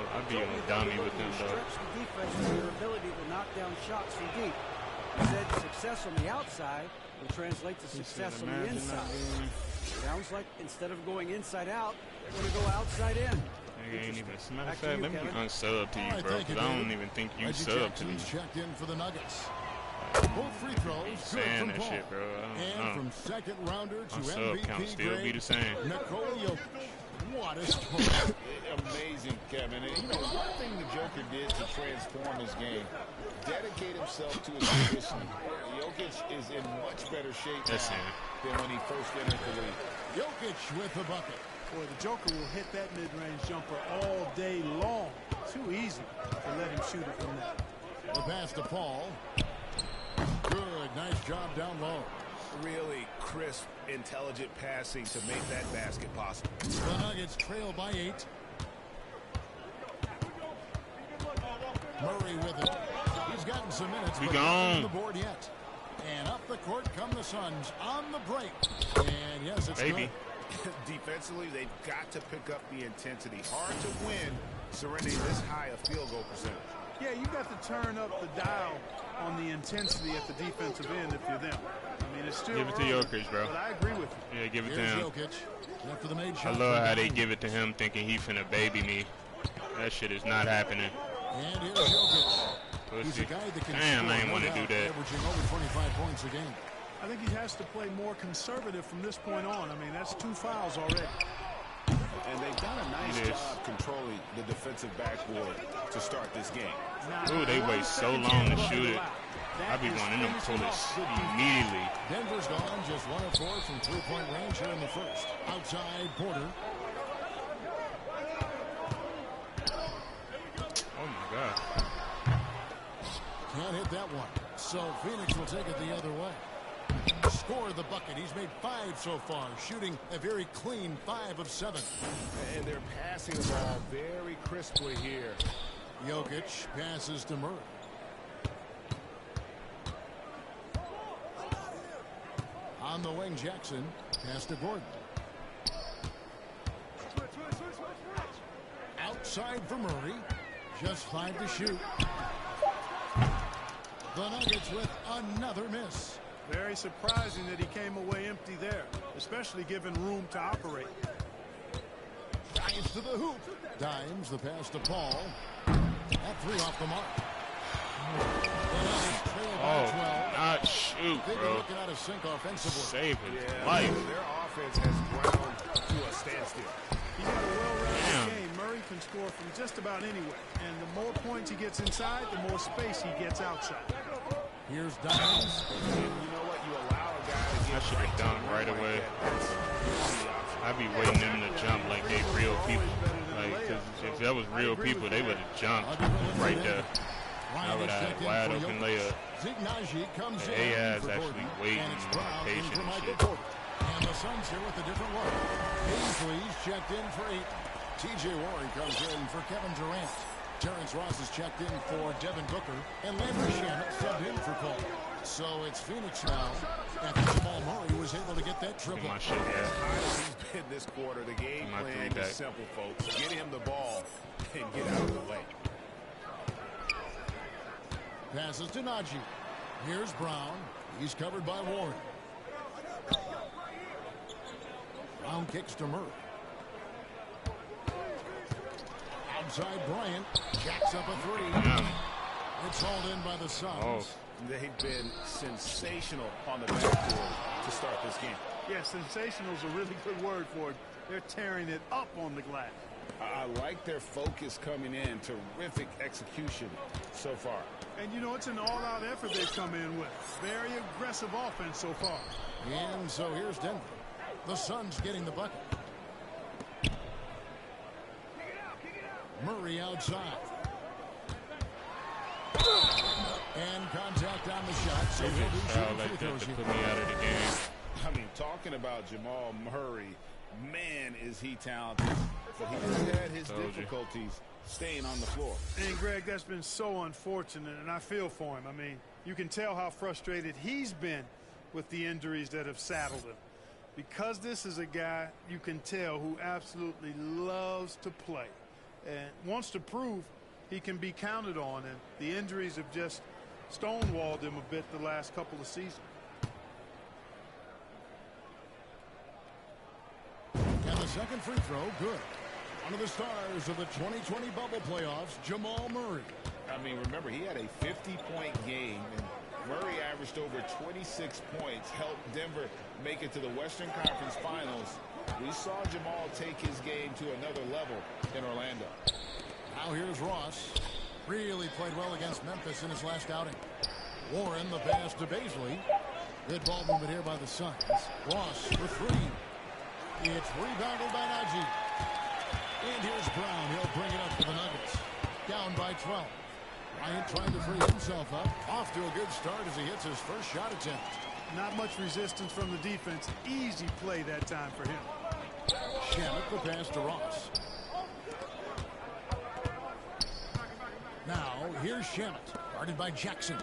dummy with them though. Stretch the defense with your ability to knock down shots from deep. He said success on the outside will translate to success on the inside. Sounds like instead of going inside out, they're going to go outside in. Ain't even. As a matter of fact, let me unsub to you, bro, because I don't even think you sub to me. Checked in for the Nuggets. Both free throws good saying from that Paul. shit, bro. And from second rounder to sub count MVP still be the same. Nikola Jokic. What a story. Amazing, Kevin. And, you know, one thing the Joker did to transform his game, dedicate himself to his position. Jokic is in much better shape now than when he first entered the league. Jokic with the bucket. Boy, the Joker will hit that mid-range jumper all day long. Too easy to let him shoot it from there. The pass to Paul. Good, nice job down low. Really crisp, intelligent passing to make that basket possible. The Nuggets trail by 8. Murray with it. He's gotten some minutes, but not on the board yet. And up the court come the Suns on the break. And yes, it's good. Defensively, they've got to pick up the intensity. Hard to win surrendering this high a field goal percentage. Yeah, you got to turn up the dial on the intensity at the defensive end if you're them. I mean, it's still give it to Jokic, bro. But I agree with you. Yeah, give it to him. After the made I love how they give it to him thinking he finna baby me. That shit is not happening. And here's Jokic. He's a guy that can Damn, I ain't want to do that. Averaging over 25 points a game. I think he has to play more conservative from this point on. I mean, that's 2 fouls already. And they've done a nice job controlling the defensive backboard to start this game. Ooh, they wait so long to shoot it. I be wanting them to pull this immediately. Denver's gone just 1 of 4 from 3-point range here in the first. Outside Porter. Oh my God. Can't hit that one. So Phoenix will take it the other way. Score the bucket. He's made 5 so far, shooting a very clean 5 of 7. And they're passing the ball very crisply here. Jokic passes to Murray. On the wing, Jackson. Pass to Gordon. Outside for Murray. Just 5 to shoot. The Nuggets with another miss. Very surprising that he came away empty there, especially given room to operate. Dimes to the hoop. Dimes the pass to Paul. That 3 off the mark. Not shoot, bro. Looking out of sync offensively. Save his life. Their offense has ground to a standstill. He's got a well-rounded game. Murray can score from just about anywhere. And the more points he gets inside, the more space he gets outside. Here's Dimes. You know what? You allow a guy to get. I should have dunked right away. I be waiting them to jump like they real people. Like, cause if that was real people, they would have jumped right there. I would have had wide open layup. They ass actually waiting and patient and shit. And the Suns here with a different look. Ainsley's checked in for 8. T.J. Warren comes in for Kevin Durant. Terrence Ross is checked in for Devin Booker. And Landry Shamet subbed in for Paul. So it's Phoenix now. After Jamal Murray was able to get that triple. My shit, As high as he's been this quarter, the game plan is simple, folks. Get him the ball and get out of the way. Passes to Najee. Here's Brown. He's covered by Warren. Brown kicks to Murray. Outside Bryant. Jacks up a 3. Yeah. It's hauled in by the Suns. Oh. They've been sensational on the backboard to start this game. Yeah, sensational is a really good word for it. They're tearing it up on the glass. I like their focus coming in. Terrific execution so far. And, you know, it's an all-out effort they've come in with. Very aggressive offense so far. And so here's Denver. The Suns getting the bucket. Murray outside. And contact on the shot. So he'll be shooting free throws here. Put me out of the game. I mean, talking about Jamal Murray, man, is he talented. But he's had his difficulties staying on the floor. And, Greg, that's been so unfortunate, and I feel for him. I mean, you can tell how frustrated he's been with the injuries that have saddled him. Because this is a guy you can tell who absolutely loves to play and wants to prove he can be counted on, and the injuries have just stonewalled him a bit the last couple of seasons. And the second free throw, good. One of the stars of the 2020 bubble playoffs, Jamal Murray. I mean, remember, he had a 50-point game, and Murray averaged over 26 points, helped Denver make it to the Western Conference Finals. We saw Jamal take his game to another level in Orlando. Now here's Ross. Really played well against Memphis in his last outing. Warren, the pass to Baisley. Good ball movement here by the Suns. Ross for three. It's rebounded by Najee. And here's Brown. He'll bring it up for the Nuggets. Down by 12. Bryant trying to free himself up. Off to a good start as he hits his first shot attempt. Not much resistance from the defense. Easy play that time for him. Shamet the pass to Ross. Now, here's Shamet, guarded by Jackson.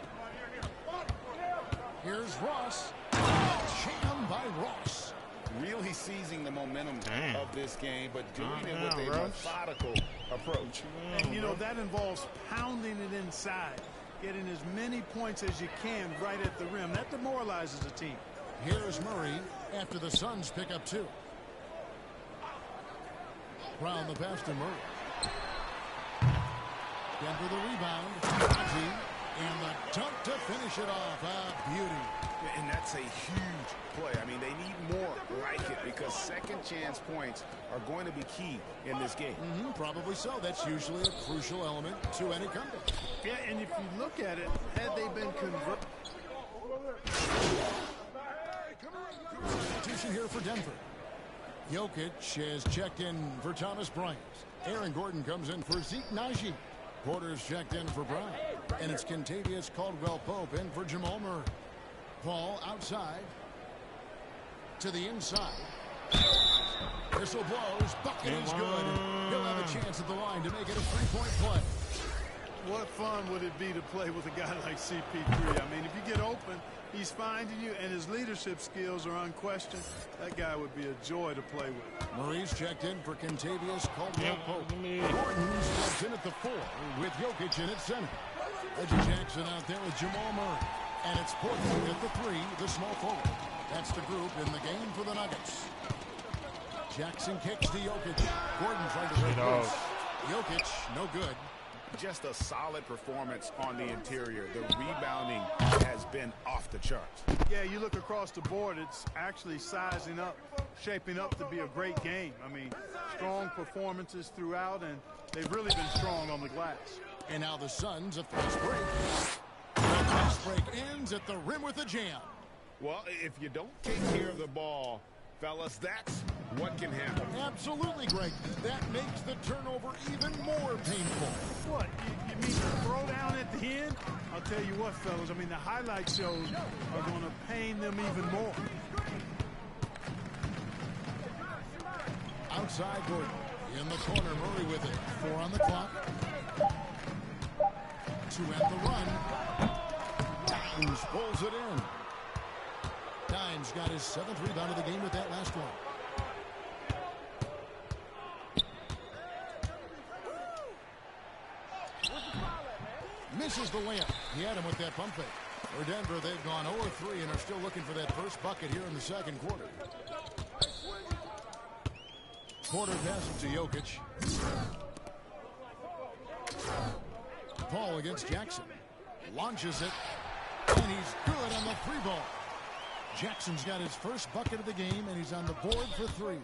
Here's Ross. Jam by Ross. Really seizing the momentum of this game, but doing it with a methodical approach. And, you know, that involves pounding it inside, getting as many points as you can right at the rim. That demoralizes a team. Here's Murray after the Suns pick up two. Brown the pass to Murray. Denver the rebound. And the dunk to finish it off. A beauty. And that's a huge play. I mean, they need more like it because second chance points are going to be key in this game. Probably so. That's usually a crucial element to any comeback. Yeah, and if you look at it, had they been converted. Substitution here for Denver. Jokic has checked in for Thomas Bryant. Aaron Gordon comes in for Zeke Najee. Porter's checked in for Bryant. And it's Kentavious Caldwell-Pope in for Jamal Murray. Paul outside to the inside. Whistle blows. Bucket is good. He'll have a chance at the line to make it a three-point play. What fun would it be to play with a guy like CP3? I mean, if you get open, he's finding you, and his leadership skills are unquestioned. That guy would be a joy to play with. Murray's checked in for Kentavious Caldwell-Pope. Gordon steps in at the 4 with Jokic in at center. Reggie Jackson out there with Jamal Murray. And it's Portland at the 3, the small forward. That's the group in the game for the Nuggets. Jackson kicks to Jokic. Gordon trying to break loose. Jokic, no good. Just a solid performance on the interior. The rebounding has been off the charts. Yeah, you look across the board, it's actually sizing up, shaping up to be a great game. I mean, strong performances throughout, and they've really been strong on the glass. And now the Suns, a fast break. The fast break ends at the rim with a jam. Well, if you don't take care of the ball, fellas, that's what can happen. Absolutely, Greg. That makes the turnover even more painful. What? You mean throw down at the end? I'll tell you what, fellas. I mean, the highlight shows are going to pain them even more. Outside Gordon. In the corner, Murray with it. 4 on the clock. To end the run. Dimes pulls it in. Dimes got his 7th rebound of the game with that last one. Misses the layup. He had him with that pump fake. For Denver, they've gone 0-3 and are still looking for that first bucket here in the second quarter. Porter passes to Jokic. Paul against Jackson. Launches it. And he's good on the 3-ball. Jackson's got his first bucket of the game, and he's on the board for 3.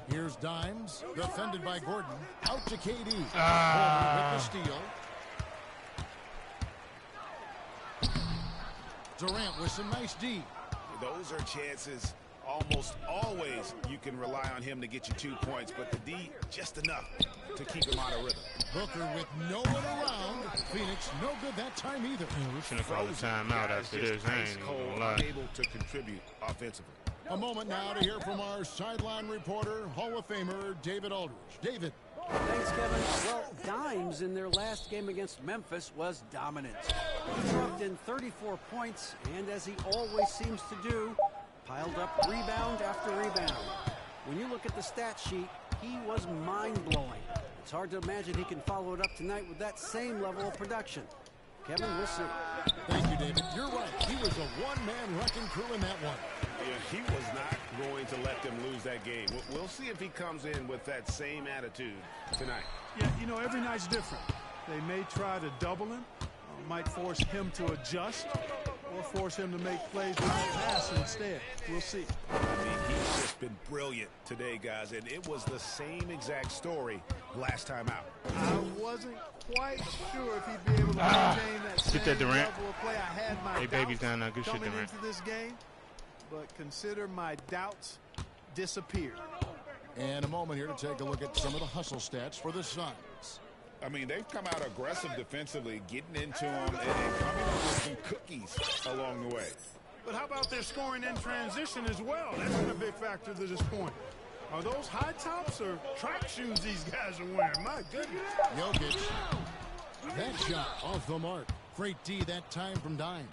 Here's Dimes, defended by Gordon. Out to KD. With the steal. Durant with some nice D. Those are chances almost always you can rely on him to get you 2 points, but the D just enough to keep him out of rhythm. Booker with no one around. Phoenix no good that time either. We finna call the timeout after this. I ain't even gonna lie. Unable to contribute offensively. A moment now to hear from our sideline reporter, Hall of Famer David Aldridge. David. Thanks, Kevin. Well, Dimes in their last game against Memphis was dominant. He dropped in 34 points, and as he always seems to do, piled up rebound after rebound. When you look at the stat sheet, he was mind-blowing. It's hard to imagine he can follow it up tonight with that same level of production. Kevin, we'll see. Thank you, David. You're right. He was a one-man wrecking crew in that one. Yeah, he was not going to let them lose that game. We'll see if he comes in with that same attitude tonight. Yeah, you know, every night's different. They may try to double him, might force him to adjust, or force him to make plays without passing instead. We'll see. I mean, he's just been brilliant today, guys, and it was the same exact story last time out. I wasn't quite sure if he'd be able to maintain that same level of play. I had my baby's doubts down there. Good shit, coming Durant. into this game, but consider my doubts disappeared. And a moment here to take a look at some of the hustle stats for the Suns. I mean, they've come out aggressive defensively, getting into them and coming up with some cookies along the way. But how about their scoring in transition as well? That's been a big factor to this point. Are those high tops or track shoes these guys are wearing? My goodness. Jokic. That shot off the mark. Great D that time from Dimes.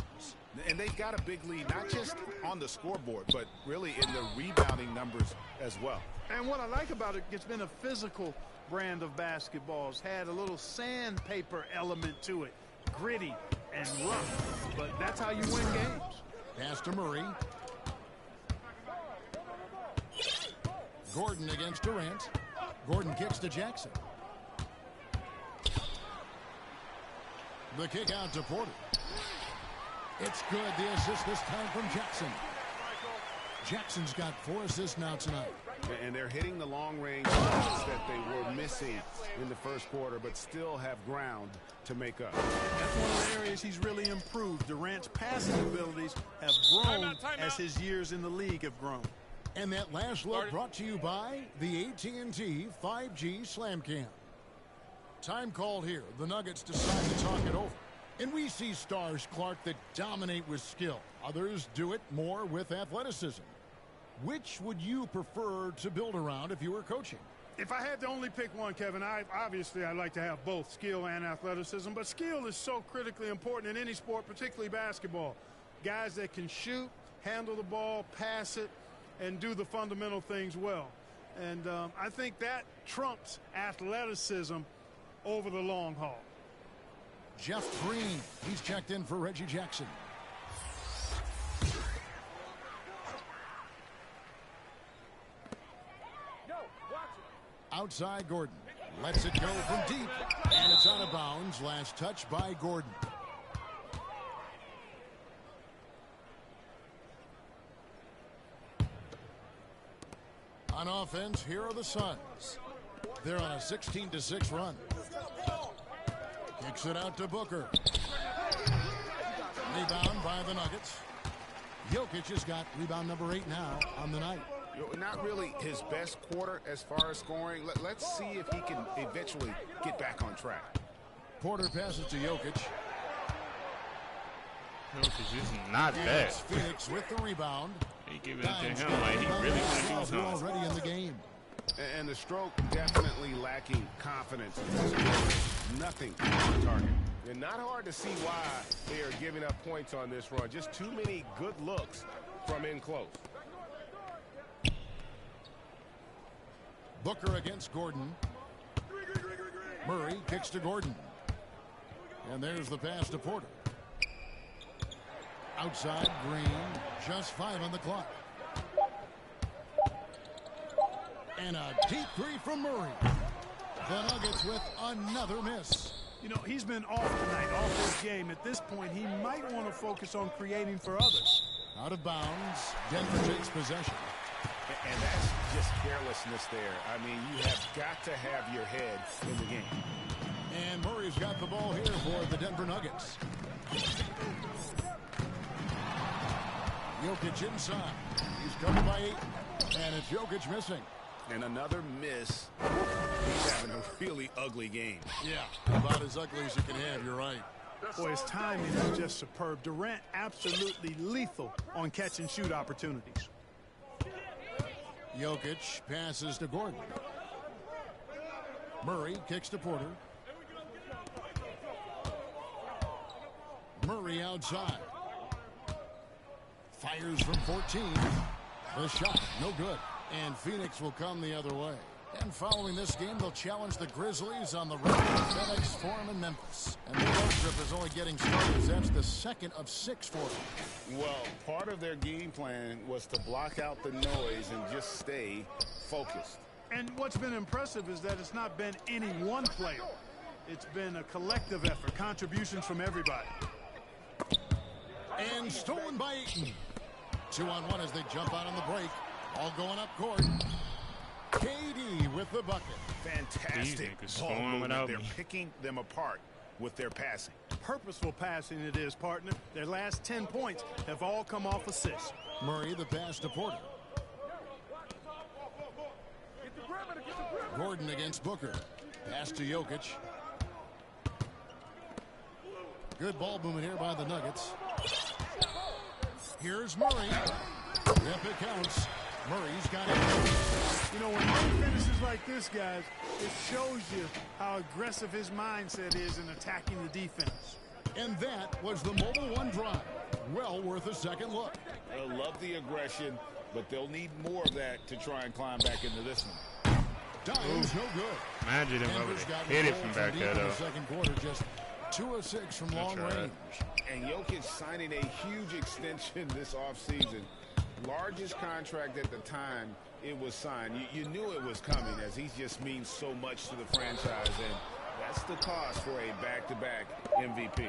And they've got a big lead, not just on the scoreboard, but really in the rebounding numbers as well. And what I like about it, it's been a physical brand of basketball. It's had a little sandpaper element to it. Gritty and rough. But that's how you win games. Pass to Murray. Gordon against Durant. Gordon kicks to Jackson. The kick out to Porter. It's good. The assist this time from Jackson. Jackson's got 4 assists now tonight. And they're hitting the long-range shots that they were missing in the first quarter, but still have ground to make up. That's one of the areas he's really improved. Durant's passing abilities have grown as his years in the league have grown. And that last look brought to you by the AT&T 5G Slam Cam. Time called here. The Nuggets decide to talk it over. And we see stars, Clark, that dominate with skill. Others do it more with athleticism. Which would you prefer to build around if you were coaching? If I had to only pick one, Kevin, I'd like to have both skill and athleticism. But skill is so critically important in any sport, particularly basketball. Guys that can shoot, handle the ball, pass it, and do the fundamental things well. And I think that trumps athleticism over the long haul. Jeff Green, he's checked in for Reggie Jackson. Outside Gordon. Lets it go from deep. And it's out of bounds. Last touch by Gordon. On offense, here are the Suns. They're on a 16-6 run. Kicks it out to Booker. Rebound by the Nuggets. Jokic has got rebound number 8 now on the night. Not really his best quarter as far as scoring. Let's see if he can eventually get back on track. Porter passes to Jokic. Jokic is not bad. Phoenix with the rebound. He giving it to him like he really want to do something. Already in the game. And the stroke definitely lacking confidence. Nothing on target. And not hard to see why they are giving up points on this run. Just too many good looks from in close. Booker against Gordon. Murray kicks to Gordon. And there's the pass to Porter. Outside Green. Just 5 on the clock. And a deep three from Murray. The Nuggets with another miss. You know, he's been off tonight, off his game. At this point, he might want to focus on creating for others. Out of bounds. Denver takes possession. And that's just carelessness there. I mean, you have got to have your head in the game. And Murray's got the ball here for the Denver Nuggets. Jokic inside. He's covered by 8. And it's Jokic missing. And another miss. He's having a really ugly game. Yeah, about as ugly as you can have, you're right. Boy, his timing is just superb. Durant absolutely lethal on catch-and-shoot opportunities. Jokic passes to Gordon. Murray kicks to Porter. Murray outside. Fires from 14. The shot, no good. And Phoenix will come the other way. And following this game, they'll challenge the Grizzlies on the road to FedEx Forum in Memphis. And their road trip is only getting started as that's the second of 6 for them. Well, part of their game plan was to block out the noise and just stay focused. And what's been impressive is that it's not been any one player. It's been a collective effort, contributions from everybody. And stolen by Ayton. 2-on-1 as they jump out on the break. All going up court. KD with the bucket. Fantastic ball movement. They're picking them apart with their passing. Purposeful passing it is, partner. Their last 10 points have all come off assists. Murray the pass to Porter. Gordon against Booker. Pass to Jokic. Good ball movement here by the Nuggets. Here's Murray. Yep, it counts. Murray's got it. You know, when Murray finishes like this, guys, it shows you how aggressive his mindset is in attacking the defense. And that was the Mobile One drive. Well worth a second look. I love the aggression, but they'll need more of that to try and climb back into this one. Dime's no good. Imagine him over there. Hit it from back there, though. Second quarter, just 2 of 6 from long range. And Jokic signing a huge extension this offseason. Largest contract at the time it was signed. You knew it was coming, as he just means so much to the franchise, and that's the cost for a back-to-back MVP.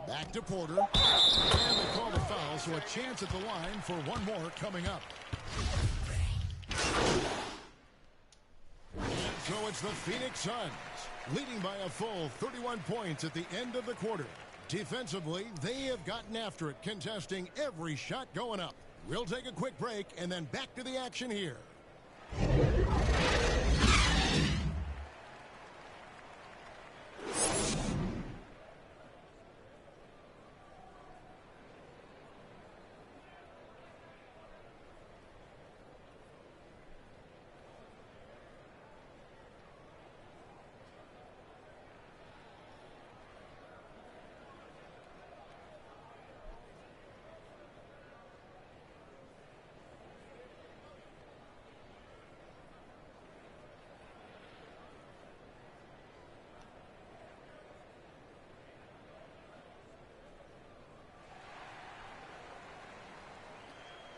Back to Porter. And they call the foul, so a chance at the line for one more coming up. And so it's the Phoenix Suns, leading by a full 31 points at the end of the quarter. Defensively, they have gotten after it, contesting every shot going up. We'll take a quick break and then back to the action here.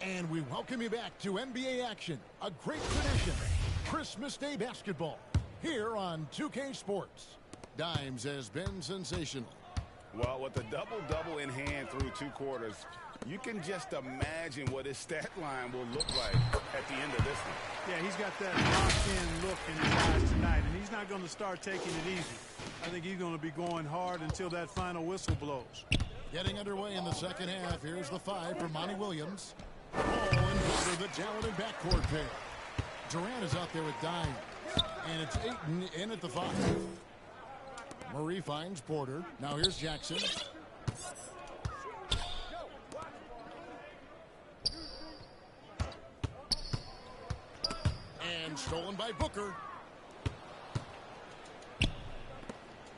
And we welcome you back to NBA action, a great tradition, Christmas Day basketball, here on 2K Sports. Dimes has been sensational. Well, with a double-double in hand through 2 quarters, you can just imagine what his stat line will look like at the end of this one. Yeah, he's got that locked-in look in his eyes tonight, and he's not going to start taking it easy. I think he's going to be going hard until that final whistle blows. Getting underway in the second half, here's the 5 for Monty Williams. Ball and Booker, the talented backcourt pair. Durant is out there with Dimes, and it's Ayton in at the 5. Murray finds Porter. Now here's Jackson. And stolen by Booker.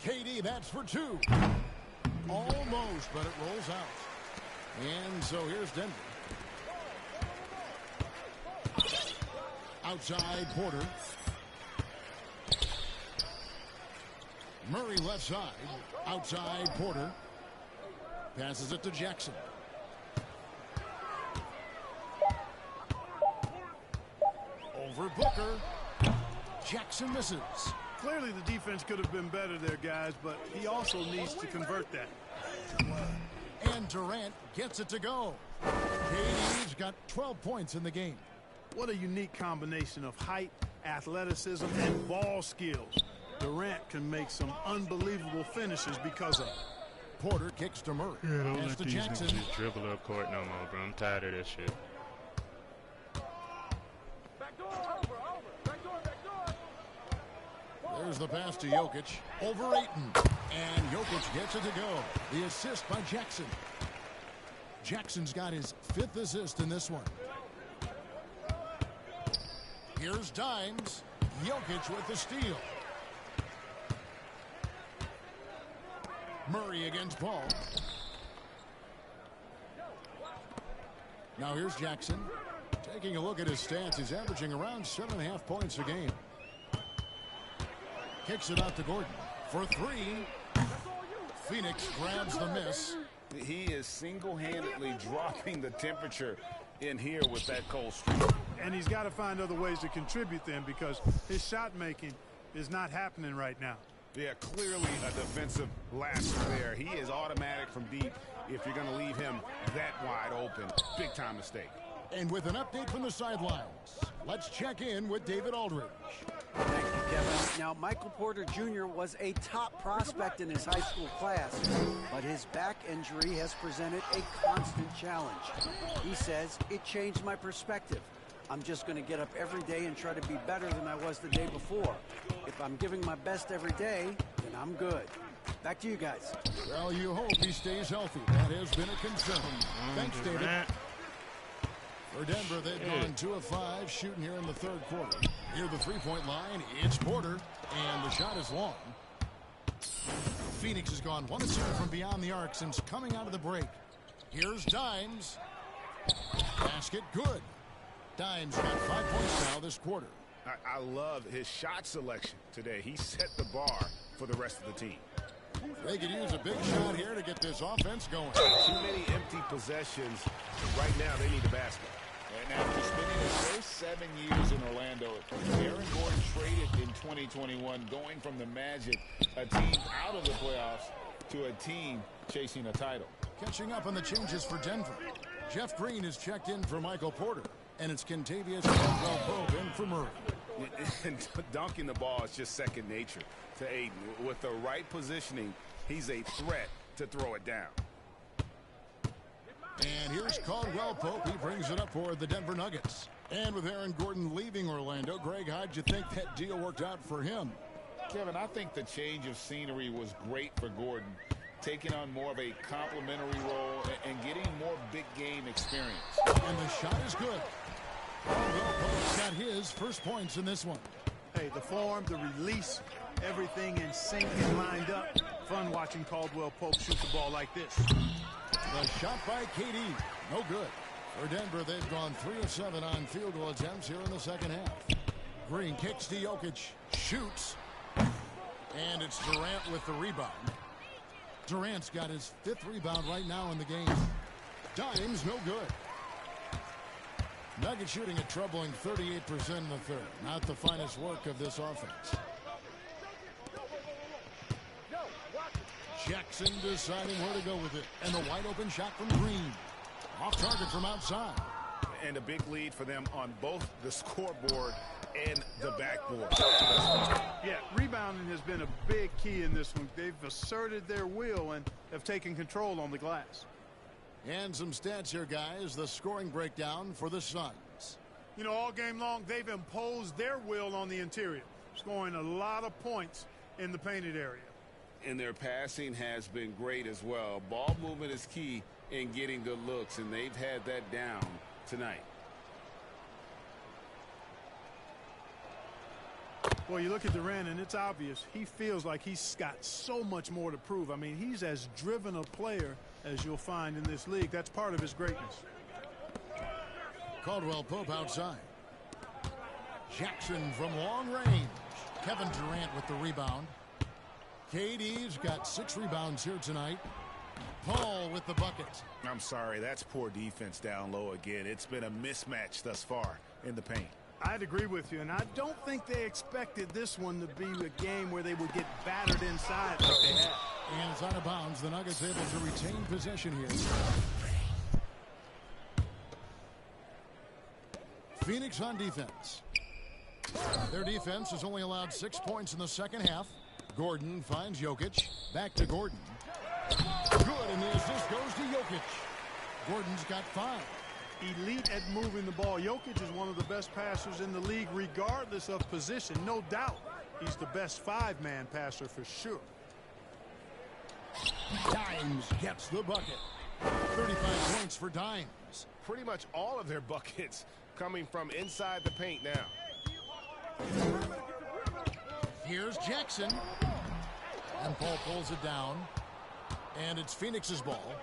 KD, that's for 2. Almost, but it rolls out. And so here's Denver. Outside Porter. Murray left side. Outside Porter. Passes it to Jackson. Over Booker. Jackson misses. Clearly, the defense could have been better there, guys, but he also needs to convert that. And Durant gets it to go. KD's got 12 points in the game. What a unique combination of height, athleticism, and ball skills. Durant can make some unbelievable finishes because of it. Porter kicks to Murray. Yeah, don't Pass let to these Jackson. niggas just dribble up court no more, bro. I'm tired of this shit. There's the pass to Jokic. Over Ayton. And Jokic gets it to go. The assist by Jackson. Jackson's got his 5th assist in this one. Here's Dimes. Jokic with the steal. Murray against Paul. Now here's Jackson. Taking a look at his stats, he's averaging around 7.5 points a game. Kicks it out to Gordon for 3. Phoenix grabs the miss. He is single-handedly dropping the temperature in here with that cold streak. And he's got to find other ways to contribute then, because his shot making is not happening right now. Yeah, clearly a defensive lapse there. He is automatic from deep if you're going to leave him that wide open. Big time mistake. And with an update from the sidelines, let's check in with David Aldridge. Thank you, Kevin. Now, Michael Porter Jr. was a top prospect in his high school class, but his back injury has presented a constant challenge. He says, it changed my perspective. I'm just going to get up every day and try to be better than I was the day before. If I'm giving my best every day, then I'm good. Back to you guys. Well, you hope he stays healthy. That has been a concern. Thanks, David. For Denver, they've gone 2 of 5 shooting here in the 3rd quarter. Near the 3-point line, it's Porter, and the shot is long. Phoenix has gone 1 of 2 from beyond the arc since coming out of the break. Here's Dimes. Basket good. Dimes got 5 points now this quarter. I love his shot selection today. He set the bar for the rest of the team. They could use a big shot here to get this offense going. Too many empty possessions. Right now, they need a basket. And after spending his first 7 years in Orlando, Aaron Gordon traded in 2021, going from the Magic, a team out of the playoffs, to a team chasing a title. Catching up on the changes for Denver. Jeff Green is checked in for Michael Porter, and it's Kentavious Caldwell-Pope in for Murray. And dunking the ball is just second nature to Aiden. With the right positioning, he's a threat to throw it down. And here's Caldwell-Pope. He brings it up for the Denver Nuggets. And with Aaron Gordon leaving Orlando, Greg, how'd you think that deal worked out for him? Kevin, I think the change of scenery was great for Gordon, taking on more of a complimentary role and getting more big game experience. And the shot is good. Caldwell-Pope's got his first points in this one. Hey, the form, the release, everything in sync and lined up. Fun watching Caldwell-Pope shoot the ball like this. The shot by KD, no good. For Denver, they've gone 3 of 7 on field goal attempts here in the second half. Green kicks to Jokic, shoots, and it's Durant with the rebound. Durant's got his 5th rebound right now in the game. Dimes, no good. Nuggets shooting a troubling 38% in the 3rd. Not the finest work of this offense. Jackson deciding where to go with it. And the wide open shot from Green. Off target from outside. And a big lead for them on both the scoreboard and the backboard. Yeah, rebounding has been a big key in this one. They've asserted their will and have taken control on the glass. And some stats here, guys. The scoring breakdown for the Suns. You know, all game long, they've imposed their will on the interior, scoring a lot of points in the painted area. And their passing has been great as well. Ball movement is key in getting good looks, and they've had that down tonight. Well, you look at Durant, and it's obvious he feels like he's got so much more to prove. I mean, he's as driven a player as you'll find in this league. That's part of his greatness. Caldwell-Pope outside. Jackson from long range. Kevin Durant with the rebound. KD's got 6 rebounds here tonight. Paul with the bucket. I'm sorry, that's poor defense down low again. It's been a mismatch thus far in the paint. I'd agree with you, and I don't think they expected this one to be a game where they would get battered inside like they have. And it's out of bounds. The Nuggets able to retain possession here. Phoenix on defense. Their defense has only allowed 6 points in the second half. Gordon finds Jokic. Back to Gordon. Good, and the assist goes to Jokic. Gordon's got 5. Elite at moving the ball. Jokic is one of the best passers in the league, regardless of position. No doubt he's the best 5-man passer for sure. Dimes gets the bucket. 35 points for Dimes. Pretty much all of their buckets coming from inside the paint now. Here's Jackson. And Paul pulls it down. And it's Phoenix's ball.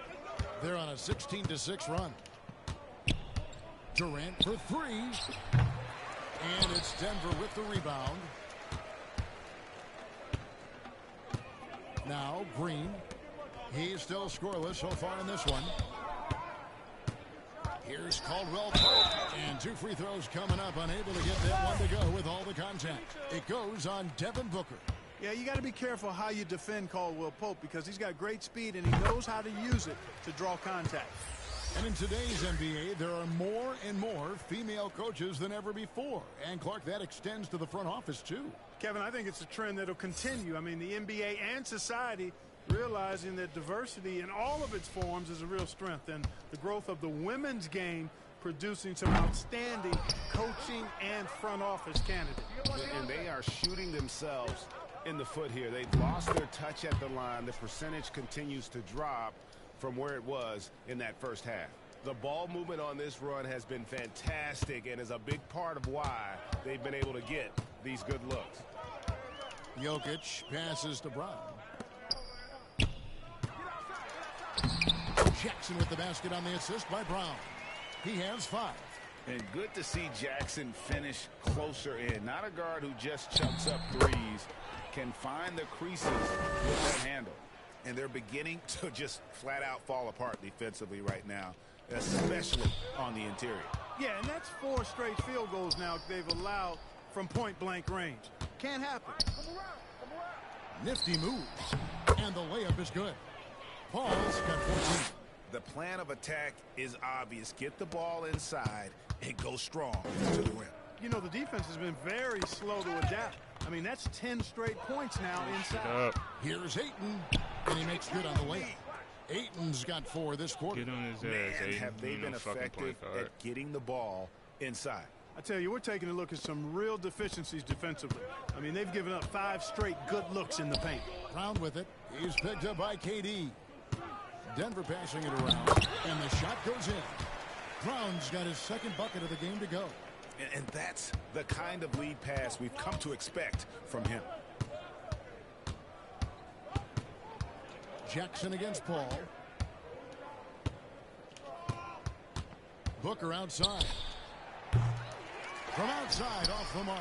They're on a 16-6 run. Durant for 3. And it's Denver with the rebound. Now Green. He's still scoreless so far in this one. Here's Caldwell Pope. And 2 free throws coming up. Unable to get that one to go with all the contact. It goes on Devin Booker. Yeah, you got to be careful how you defend Caldwell Pope because he's got great speed and he knows how to use it to draw contact. And in today's NBA, there are more and more female coaches than ever before. And, Clark, that extends to the front office, too. Kevin, I think it's a trend that will continue. I mean, the NBA and society realizing that diversity in all of its forms is a real strength. And the growth of the women's game producing some outstanding coaching and front office candidates. And they are shooting themselves in the foot here. They've lost their touch at the line. The percentage continues to drop from where it was in that first half. The ball movement on this run has been fantastic and is a big part of why they've been able to get these good looks. Jokic passes to Brown. Jackson with the basket on the assist by Brown. He has 5. And good to see Jackson finish closer in. Not a guard who just chucks up threes. Can find the creases with that handle. And they're beginning to just flat out fall apart defensively right now, especially on the interior. Yeah, and that's 4 straight field goals now they've allowed from point-blank range. Can't happen. Nifty moves. And the layup is good. Paul's got 14. The plan of attack is obvious. Get the ball inside and go strong to the rim. You know, the defense has been very slow to adapt. I mean, that's 10 straight points now inside. Here's Ayton, and he makes good on the layup. Ayton's got 4 this quarter. Get on his ass, Man, Ayton. have they been effective at getting the ball inside? I tell you, we're taking a look at some real deficiencies defensively. I mean, they've given up 5 straight good looks in the paint. Brown with it. He's picked up by KD. Denver passing it around, and the shot goes in. Brown's got his second bucket of the game to go. And that's the kind of lead pass we've come to expect from him. Jackson against Paul. Booker outside. From outside, off the mark.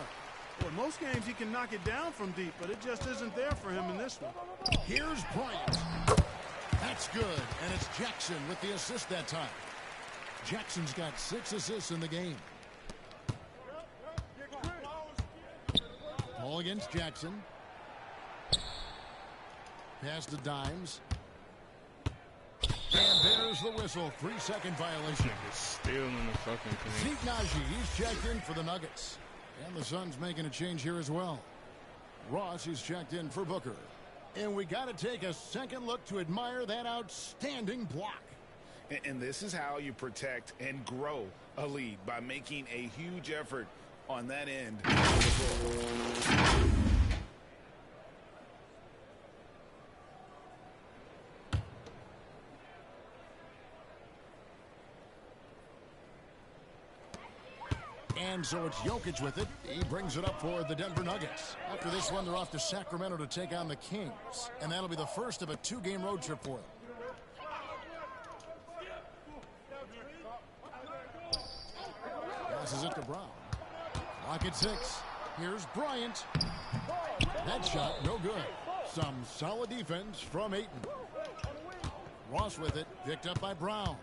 Well, most games he can knock it down from deep, but it just isn't there for him in this one. Here's Bryant. That's good, and it's Jackson with the assist that time. Jackson's got 6 assists in the game. Paul against Jackson. Pass to Dimes. And there's the whistle. 3-second violation. Still in the fucking paint. Zeke Naji, he's checked in for the Nuggets. And the Suns making a change here as well. Ross, he's checked in for Booker. And we got to take a second look to admire that outstanding block. And this is how you protect and grow a lead, by making a huge effort on that end. And so it's Jokic with it. He brings it up for the Denver Nuggets. After this one, they're off to Sacramento to take on the Kings. And that'll be the first of a 2-game road trip for them. Passes it to Brown. Clock at 6. Here's Bryant. That shot, no good. Some solid defense from Ayton. Ross with it, picked up by Brown.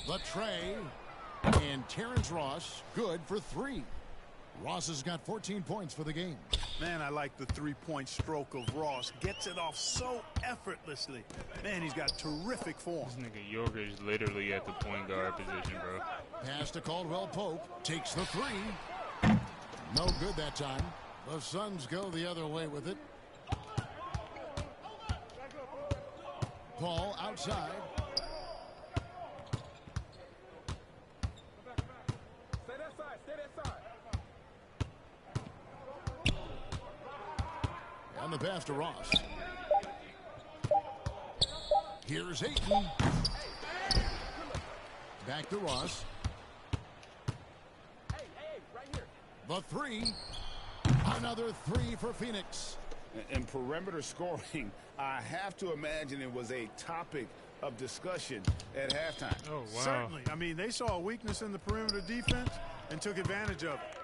The tray. And Terrence Ross, good for 3. Ross has got 14 points for the game. Man, I like the three-point stroke of Ross. Gets it off so effortlessly. Man, he's got terrific form. This nigga York is literally at the point guard position, bro. Pass to Caldwell Pope. Takes the 3. No good that time. The Suns go the other way with it. Paul outside. And the pass to Ross. Here's Ayton. Back to Ross. The 3. Another 3 for Phoenix. And perimeter scoring, I have to imagine it was a topic of discussion at halftime. Oh, wow. Certainly. I mean, they saw a weakness in the perimeter defense and took advantage of it.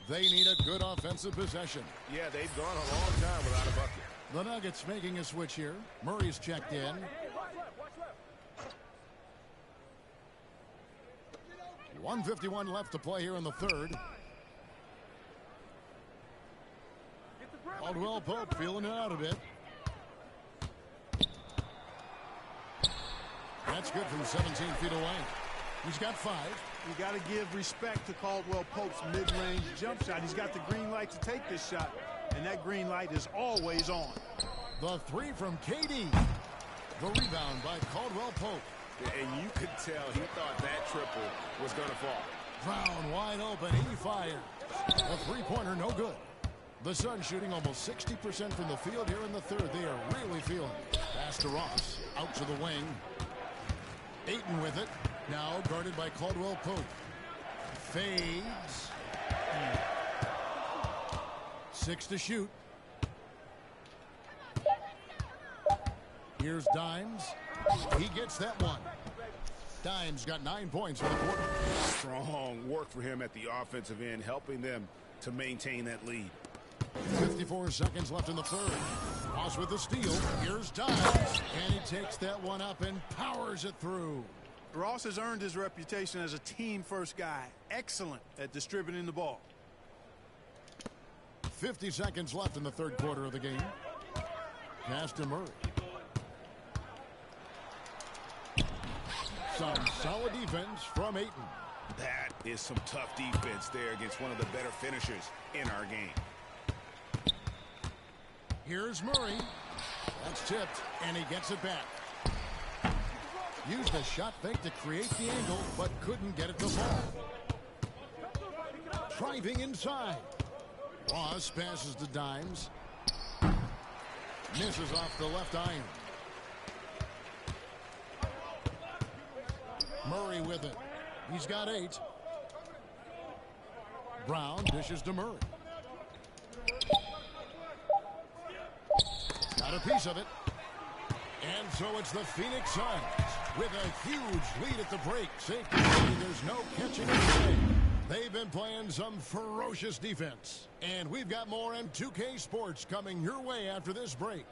They need a good offensive possession. Yeah, they've gone a long time without a bucket. The Nuggets making a switch here. Murray's checked in. .151 left to play here in the third. Caldwell Pope feeling it out a bit. That's good from 17 feet away. He's got 5. You got to give respect to Caldwell Pope's mid-range jump shot. He's got the green light to take this shot, and that green light is always on. The 3 from KD. The rebound by Caldwell Pope. And you could tell he thought that triple was going to fall. Brown wide open. He fires. A three-pointer, no good. The Suns shooting almost 60% from the field here in the third. They are really feeling it. Pass to Ross. Out to the wing. Ayton with it. Now guarded by Caldwell Pope. Fades. 6 to shoot. Here's Dimes. He gets that one. Dimes got 9 points for the quarter. Strong work for him at the offensive end, helping them to maintain that lead. 54 seconds left in the third. Ross with the steal. Here's Dimes. And he takes that one up and powers it through. Ross has earned his reputation as a team-first guy. Excellent at distributing the ball. 50 seconds left in the third quarter of the game. Pass to Murray. Some solid defense from Ayton. That is some tough defense there against one of the better finishers in our game. Here's Murray. That's tipped, and he gets it back. Used a shot fake to create the angle, but couldn't get it to fall. Driving inside. Ross passes to Dimes. Misses off the left iron. Murray with it. He's got 8. Brown dishes to Murray. Got a piece of it. And so it's the Phoenix Suns with a huge lead at the break. Safe to say there's no catching them today. They've been playing some ferocious defense. And we've got more M2K Sports coming your way after this break.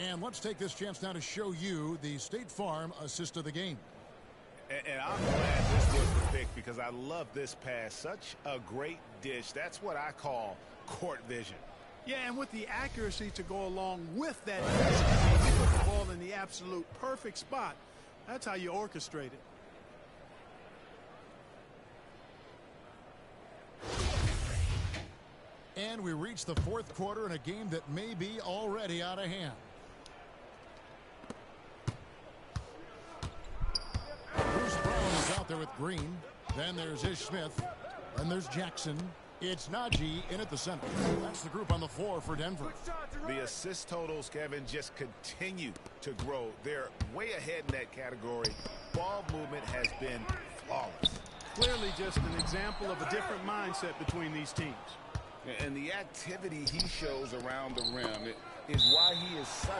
And let's take this chance now to show you the State Farm assist of the game. And I'm glad this was the pick because I love this pass. Such a great dish. That's what I call court vision. Yeah, and with the accuracy to go along with that, you put the ball in the absolute perfect spot. That's how you orchestrate it. And we reach the fourth quarter in a game that may be already out of hand. Bruce Brown is out there with Green. Then there's Ish Smith. Then there's Jackson. It's Najee in at the center. That's the group on the floor for Denver. The assist totals, Kevin, just continue to grow. They're way ahead in that category. Ball movement has been flawless. Clearly just an example of a different mindset between these teams. And the activity he shows around the rim is why he is such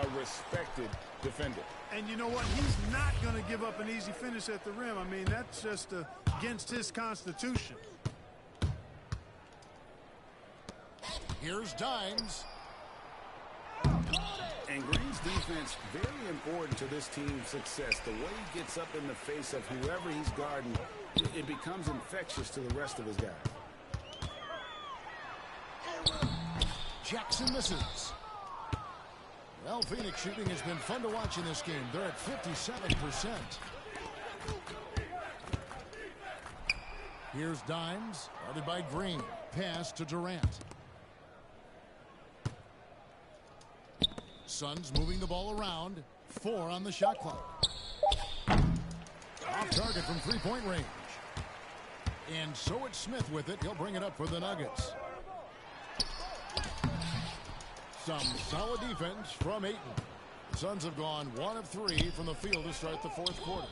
a respected defender. And you know what? He's not going to give up an easy finish at the rim. I mean, that's just against his constitution. Here's Dimes. And Green's defense, very important to this team's success. The way he gets up in the face of whoever he's guarding, it becomes infectious to the rest of his guys. Jackson misses. Well, Phoenix shooting has been fun to watch in this game. They're at 57%. Here's Dimes, guarded by Green. Pass to Durant. Suns moving the ball around. 4 on the shot clock. Off target from three-point range. And so it's Smith with it. He'll bring it up for the Nuggets. Some solid defense from Ayton. The Suns have gone 1 of 3 from the field to start the fourth quarter.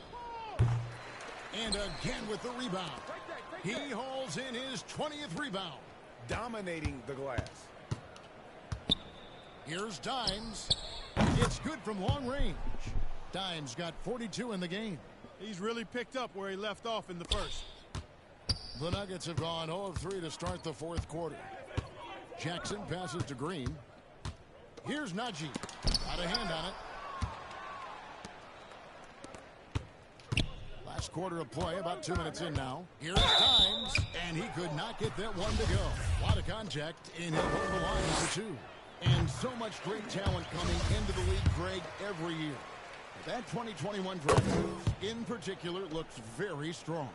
And again with the rebound. He hauls in his 20th rebound. Dominating the glass. Here's Dimes. It's good from long range. Dimes got 42 in the game. He's really picked up where he left off in the first. The Nuggets have gone 0 of 3 to start the fourth quarter. Jackson passes to Green. Here's Najee. Got a hand on it. Last quarter of play, about 2 minutes in now. Here's Dimes, and he could not get that one to go. A lot of contact, and he'll hold the line for 2. And so much great talent coming into the league, Greg, every year. That 2021 draft in particular looks very strong.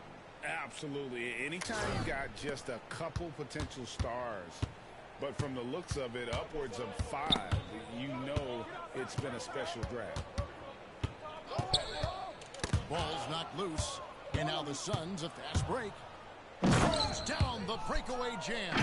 Absolutely. Anytime you got just a couple potential stars, but from the looks of it, upwards of 5, you know it's been a special draft. Ball's knocked loose, and now the Suns a fast break. Throws down the breakaway jam.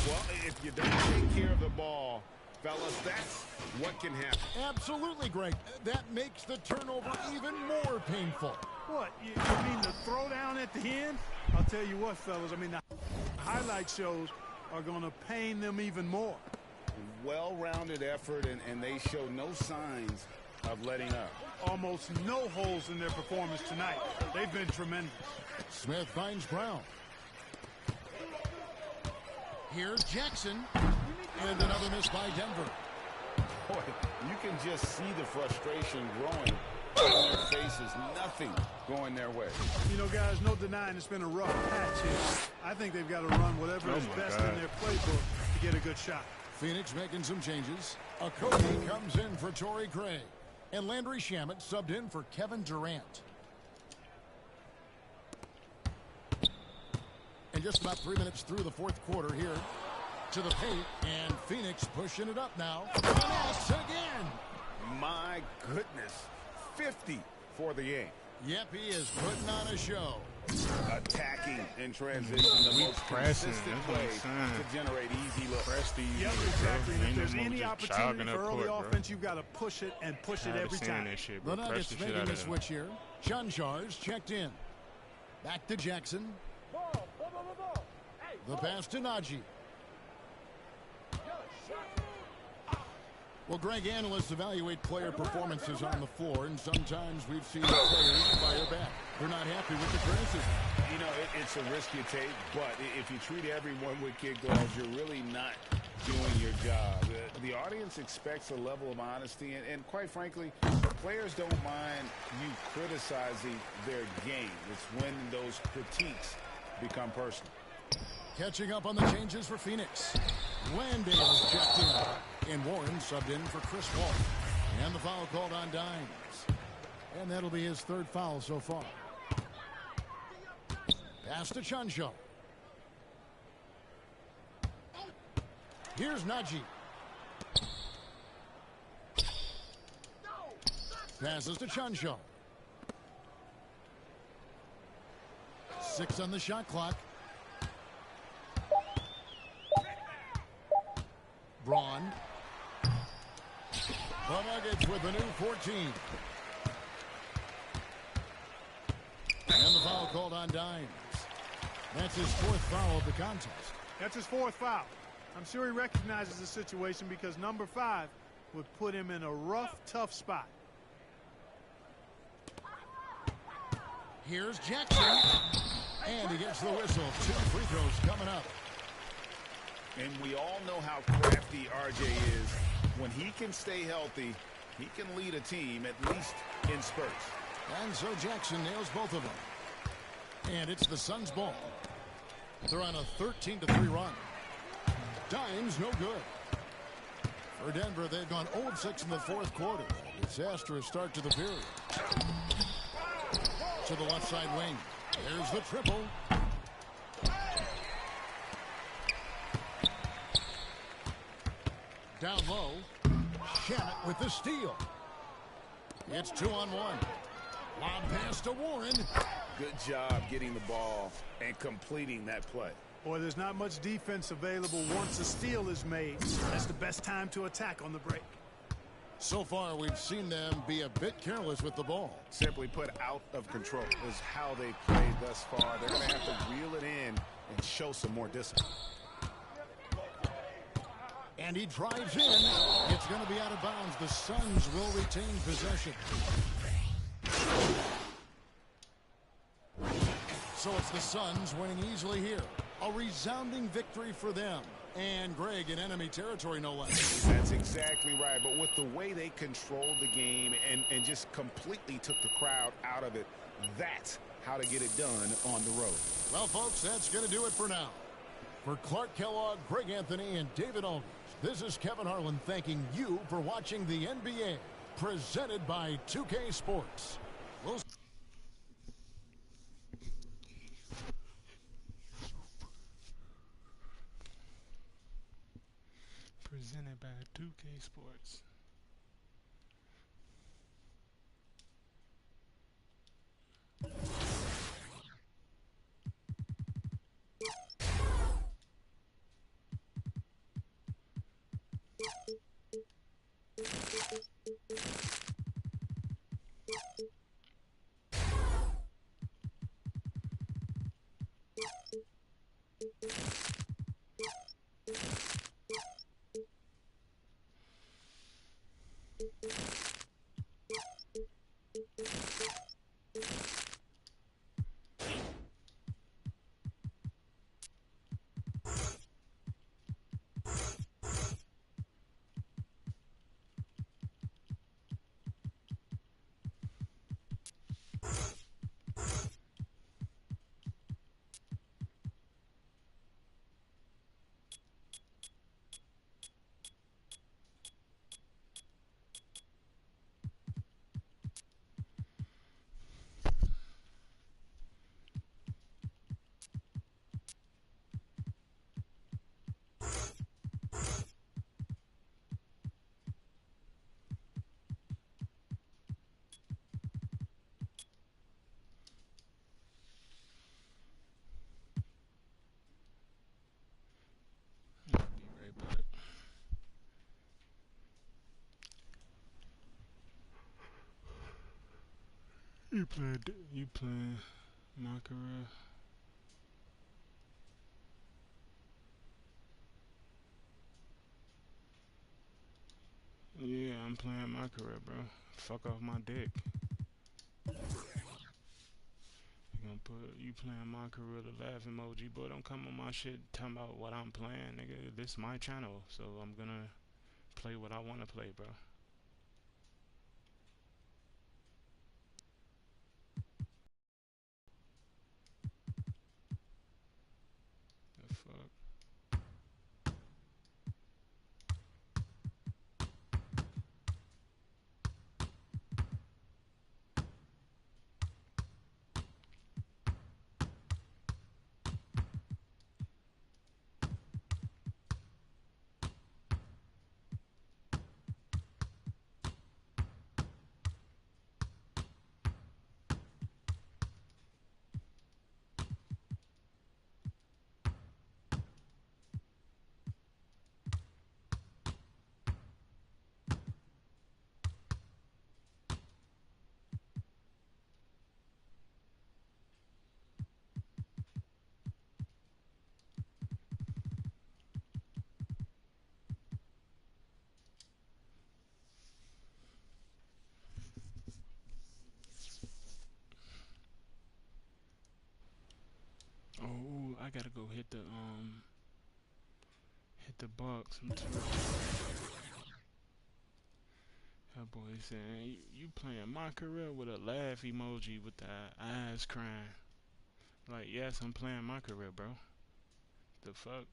Well, if you don't take care of the ball, fellas, that's what can happen. Absolutely, Greg. That makes the turnover even more painful. What? You mean the throwdown at the end? I'll tell you what, fellas. I mean, the highlight shows are going to pain them even more. Well-rounded effort, and they show no signs of letting up. Almost no holes in their performance tonight. They've been tremendous. Smith finds Brown. Here's Jackson. And another miss by Denver. Boy, you can just see the frustration growing on their faces. Nothing going their way. You know, guys, no denying it's been a rough patch here. I think they've got to run whatever is best in their playbook to get a good shot. Phoenix making some changes. Okogie comes in for Torrey Craig. And Landry Shamet subbed in for Kevin Durant. And just about 3 minutes through the fourth quarter here. To the paint, and Phoenix pushing it up now. Finesse again. My goodness. 50 for the game. Yep, he is putting on a show. Attacking in transition, the most consistent way to generate easy looks. Yep, exactly. If there's any opportunity for early offense, you've got to push it and push it every time. The Nuggets making the switch here. Chanjar's checked in. Back to Jackson. The pass to Najee. Well, Greg, analysts evaluate player performances on the floor, and sometimes we've seen players fire back. They're not happy with the criticism. You know, it's a risk you take, but if you treat everyone with kid gloves, you're really not doing your job. The audience expects a level of honesty, and quite frankly, players don't mind you criticizing their game. It's when those critiques become personal. Catching up on the changes for Phoenix. Landale's checked in. And Warren subbed in for Chris Paul. And the foul called on Dimes. And that'll be his 3rd foul so far. Pass to Chanjo. Here's Najee. Passes to Chanjo. 6 on the shot clock. Braun. The Nuggets with the new 14. And the foul called on Dimes. That's his 4th foul of the contest. That's his 4th foul. I'm sure he recognizes the situation because number 5 would put him in a rough, tough spot. Here's Jackson. And he gets the whistle. 2 free throws coming up. And we all know how crafty RJ is. When he can stay healthy, he can lead a team, at least in spurts. And so Jackson nails both of them. And it's the Suns' ball. They're on a 13-3 run. Dime's no good. For Denver, they've gone 0-6 in the fourth quarter. Disastrous start to the period. To the left side wing. There's the triple. Down low. Shamet with the steal. It's 2-on-1. Lob pass to Warren. Good job getting the ball and completing that play. Boy, there's not much defense available once a steal is made. That's the best time to attack on the break. So far, we've seen them be a bit careless with the ball. Simply put, out of control is how they played thus far. They're going to have to reel it in and show some more discipline. And he drives in. It's going to be out of bounds. The Suns will retain possession. So it's the Suns winning easily here. A resounding victory for them. And Greg in enemy territory, no less. That's exactly right. But with the way they controlled the game and just completely took the crowd out of it, that's how to get it done on the road. Well, folks, that's going to do it for now. For Clark Kellogg, Greg Anthony, and David Aldridge, this is Kevin Harlan thanking you for watching the NBA, presented by 2K Sports. We'll presented by 2K Sports. You playing my career? Yeah, I'm playing my career, bro. Fuck off my dick. You playing my career, the laugh emoji, but don't come on my shit talking about what I'm playing, nigga. This is my channel, so I'm gonna play what I wanna play, bro. The fuck? I gotta go hit the box. I'm too. That boy saying, you playing my career with a laugh emoji with the eyes crying. Like, yes, I'm playing my career, bro. The fuck?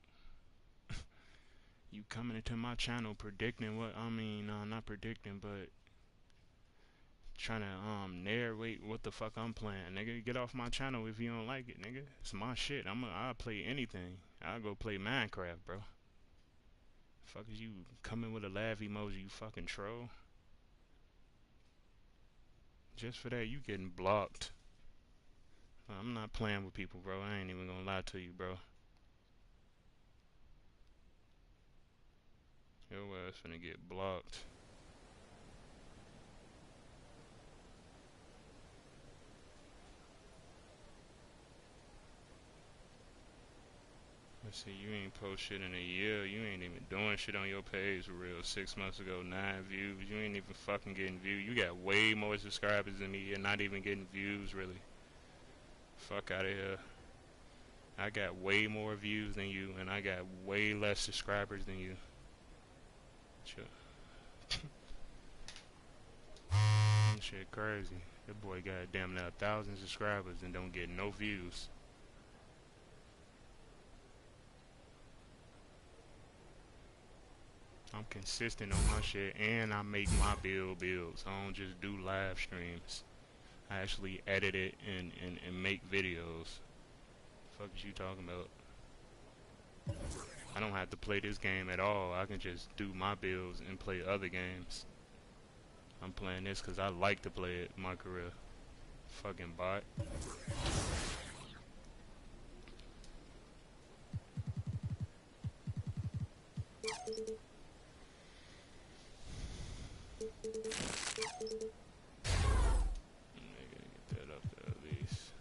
You coming into my channel predicting what, not predicting, but trying to narrate what the fuck I'm playing. Nigga, get off my channel if you don't like it, nigga. It's my shit. I'll play anything. I'll go play Minecraft, bro. Fuck is you coming with a laugh emoji, you fucking troll? Just for that, you getting blocked. I'm not playing with people, bro. I ain't even gonna lie to you, bro. Your ass finna get blocked. Let's see, you ain't post shit in a year. You ain't even doing shit on your page for real. 6 months ago, 9 views. You ain't even fucking getting views. You got way more subscribers than me. You're not even getting views, really. Fuck out of here. I got way more views than you, and I got way less subscribers than you. Sure. Shit crazy. That boy got damn near 1,000 subscribers and don't get no views. I'm consistent on my shit, and I make my builds. I don't just do live streams. I actually edit it and make videos. The fuck is you talking about? I don't have to play this game at all. I can just do my builds and play other games. I'm playing this because I like to play it in my career. Fucking bot. Get that up there at least.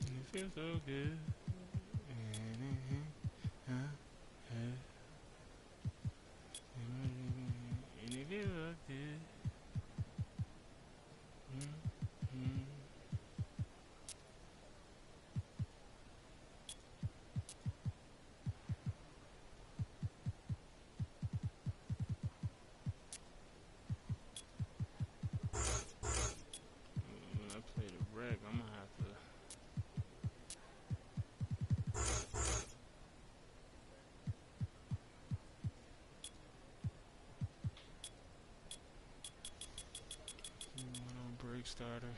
It feels so good. And it feels so good. When I play the rec, I'm gonna have to. On break starter.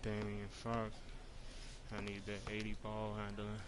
Damian, fuck. I need that 80 ball handling.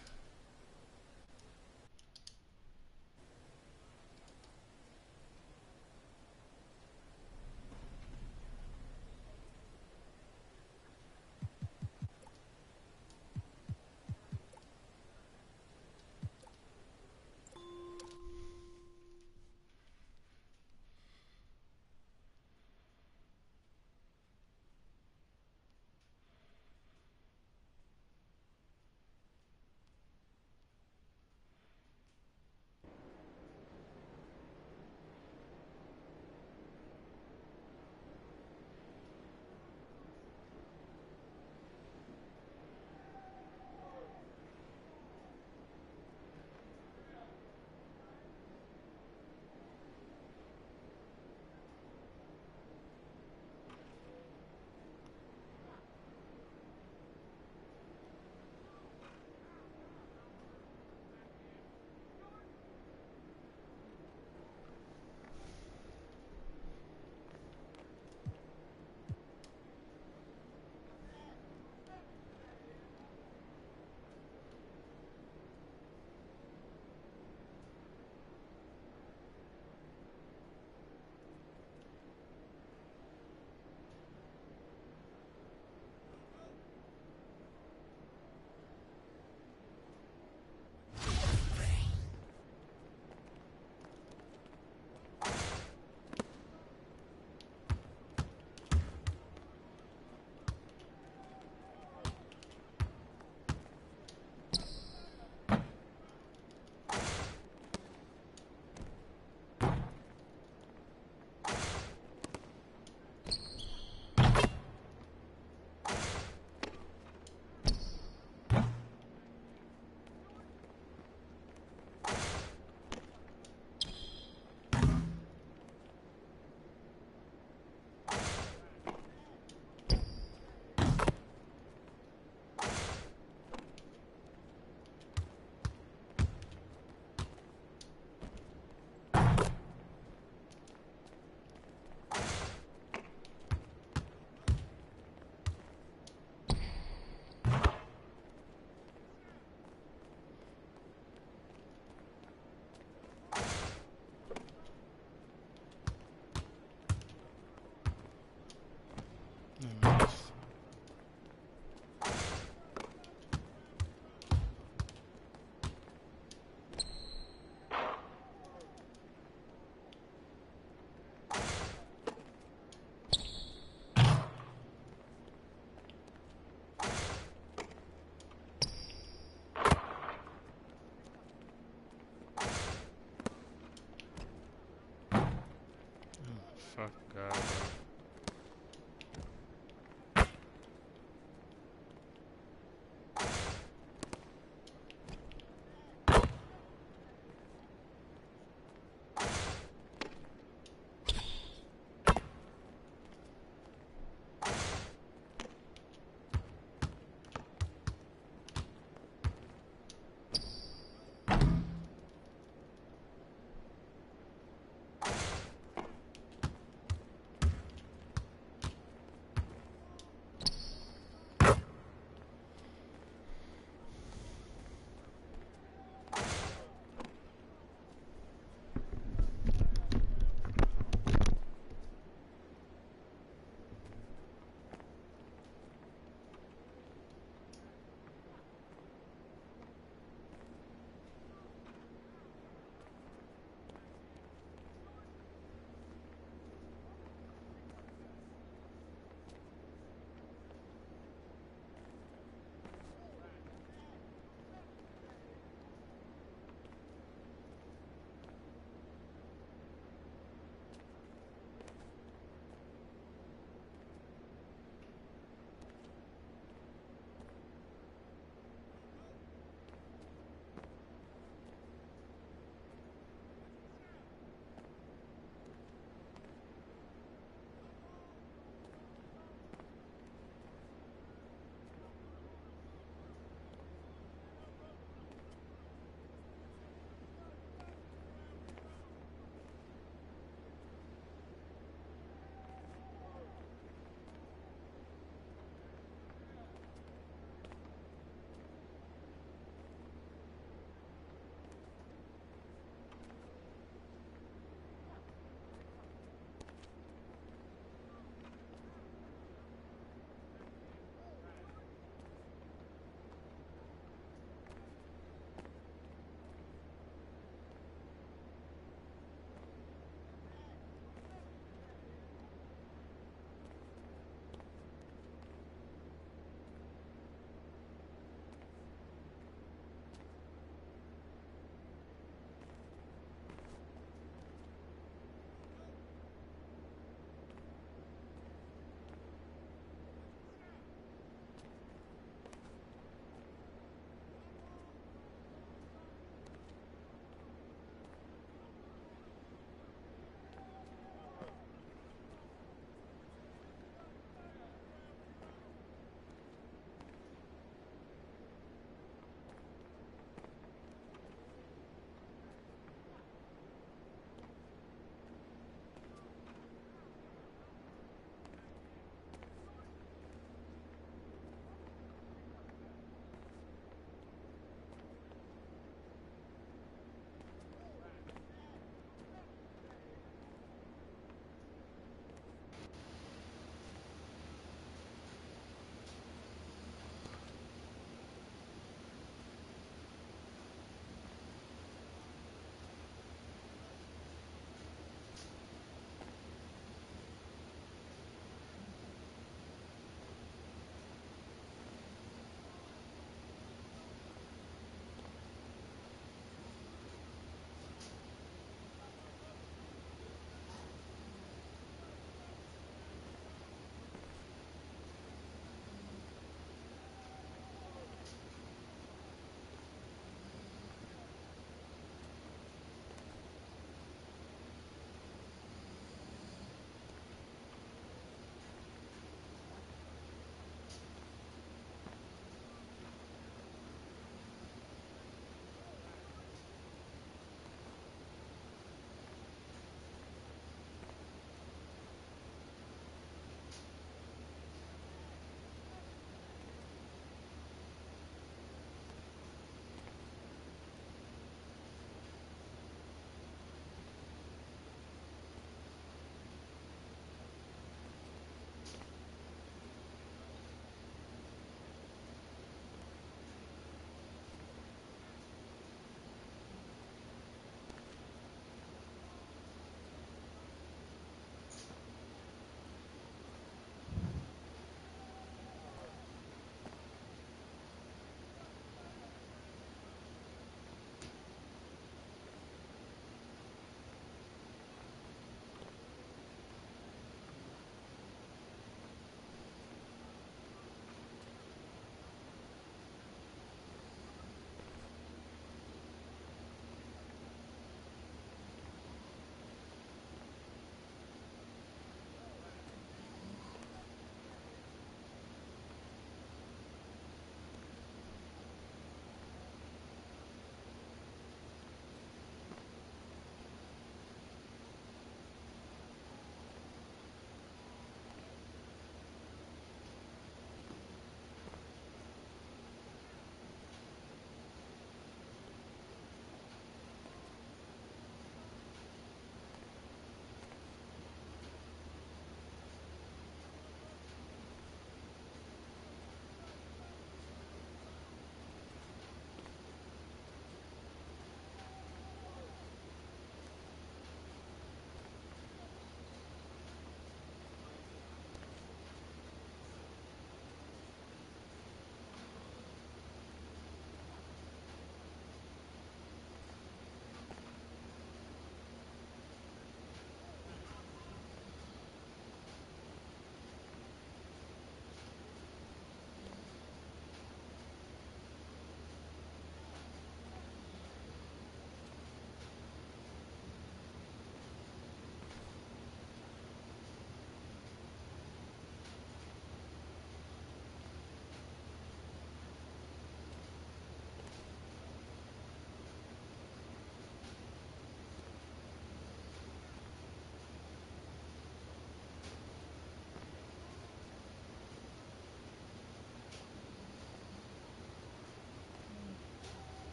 Fuck God, bro.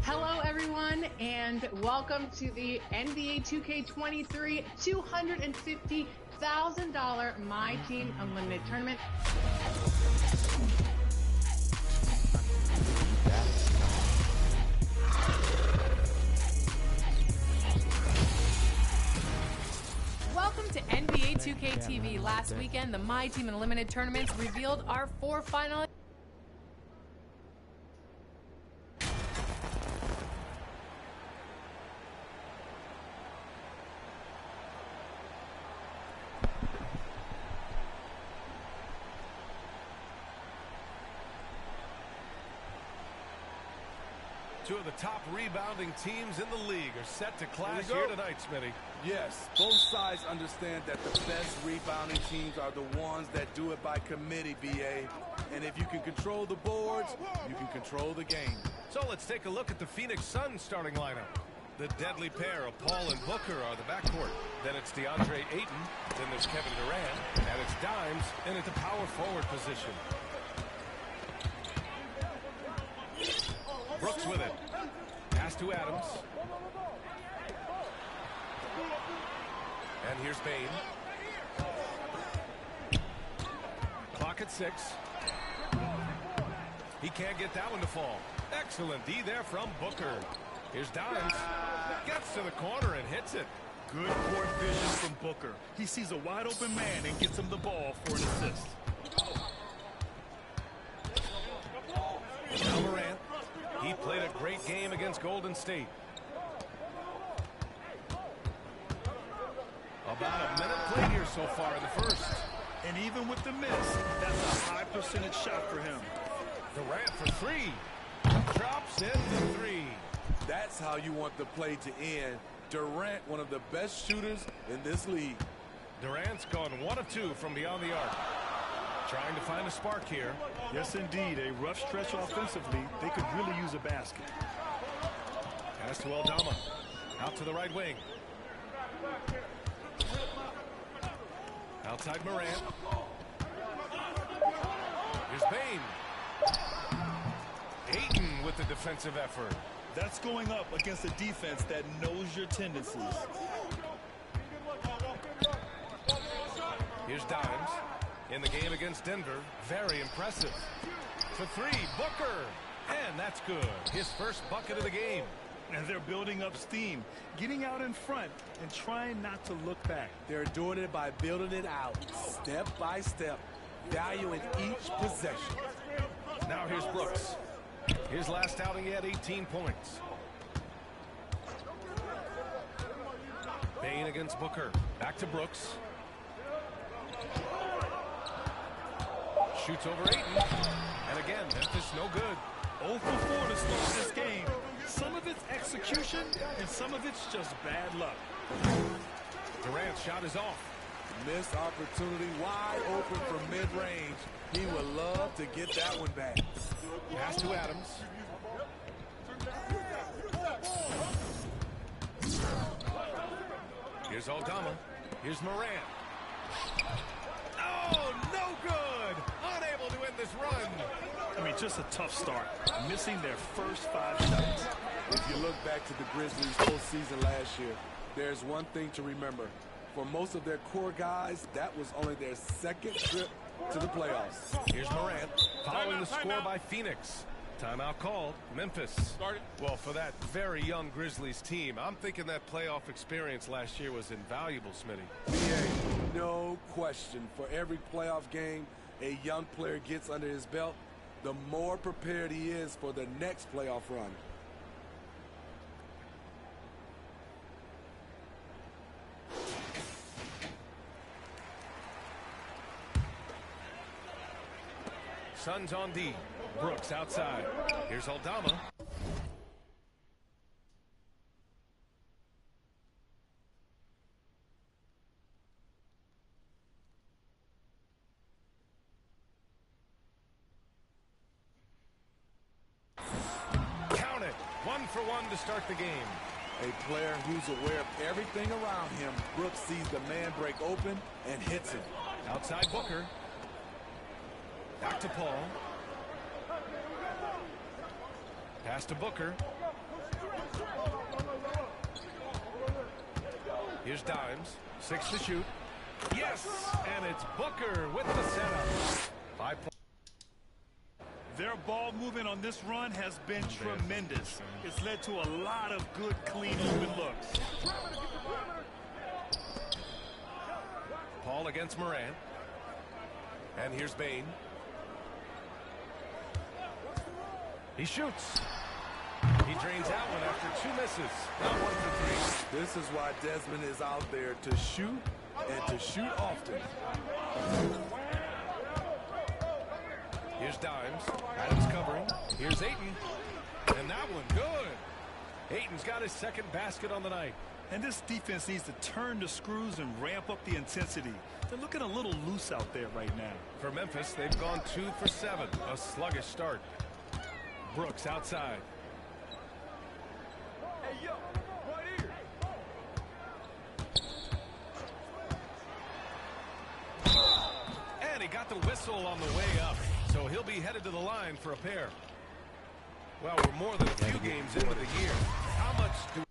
Hello, everyone, and welcome to the NBA 2K23 $250,000 My Team Unlimited Tournament. Welcome to NBA 2K TV. Last weekend, the My Team Unlimited tournaments revealed our 4 finalists. Two of the top rebounding teams in the league are set to clash here tonight, Smitty. Yes, both sides understand that the best rebounding teams are the ones that do it by committee, BA. And if you can control the boards, you can control the game. So let's take a look at the Phoenix Suns starting lineup. The deadly pair of Paul and Booker are the backcourt. Then it's DeAndre Ayton. Then there's Kevin Durant. And it's Dimes in at the power forward position. Brooks with it. Pass to Adams. And here's Bane. Clock at 6. He can't get that one to fall. Excellent D there from Booker. Here's Dimes. Gets to the corner and hits it. Good court vision from Booker. He sees a wide open man and gets him the ball for an assist. Now Morant. He played a great game against Golden State. About a minute played here so far in the first. And even with the miss, that's a high percentage shot for him. Durant for 3. Drops in the 3. That's how you want the play to end. Durant, one of the best shooters in this league. Durant's gone 1 of 2 from beyond the arc. Trying to find a spark here. Yes, indeed. A rough stretch offensively. They could really use a basket. Pass to Aldama. Out to the right wing. Outside Morant. Here's Bane. Ayton with the defensive effort. That's going up against a defense that knows your tendencies. Here's Dimes. In the game against Denver, very impressive. For 3, Booker. And that's good. His first bucket of the game. And they're building up steam, getting out in front and trying not to look back. They're doing it by building it out, step by step, valuing each possession. Now here's Brooks. His last outing, he had 18 points. Bane against Booker. Back to Brooks. Shoots over Ayton. And again, Memphis no good. 0 for 4 to start this game. Some of it's execution, and some of it's just bad luck. Durant's shot is off. Missed opportunity, wide open from mid-range. He would love to get that one back. Pass to Adams. Here's Aldama. Here's Morant. Oh, no good! Unable to end this run. I mean, just a tough start. Missing their first 5 shots. If you look back to the Grizzlies' postseason last year, there's one thing to remember. For most of their core guys, that was only their second trip to the playoffs. Here's Morant, following the score by Phoenix. Timeout called, Memphis. Well, for that very young Grizzlies team, I'm thinking that playoff experience last year was invaluable, Smitty. Yeah, no question. For every playoff game a young player gets under his belt, the more prepared he is for the next playoff run. Suns on D. Brooks outside. Here's Aldama. Count it. 1 for 1 to start the game. A player who's aware of everything around him. Brooks sees the man break open and hits him. Outside Booker. Back to Paul. Pass to Booker. Here's Dimes. 6 to shoot. Yes! And it's Booker with the setup. 5 points. Their ball movement on this run has been tremendous. It's led to a lot of good, clean, open looks. Paul against Morant. And here's Bain. He shoots. He drains that one after 2 misses. Now 1 for 3. This is why Desmond is out there to shoot and to shoot often. Here's Dimes. Adams covering. Here's Ayton. And that one good. Ayton's got his second basket on the night. And this defense needs to turn the screws and ramp up the intensity. They're looking a little loose out there right now. For Memphis, they've gone 2 for 7. A sluggish start. Brooks outside. Hey, yo, right here. And he got the whistle on the way up. So he'll be headed to the line for a pair. Well, we're more than a few games into the year. How much do...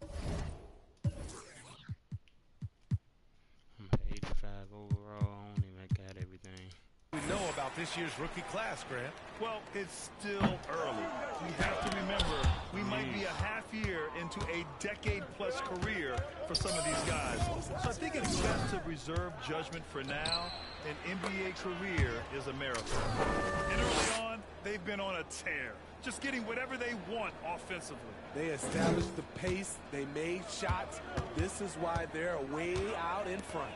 I'm 85 overall. I don't even got everything. We know about this year's rookie class, Grant. Well, it's still early. We have to remember we might be a half year into a decade-plus career for some of these guys. So I think it's best to reserve judgment for now. An NBA career is a marathon. And early on, they've been on a tear, just getting whatever they want offensively. They established the pace. They made shots. This is why they're way out in front.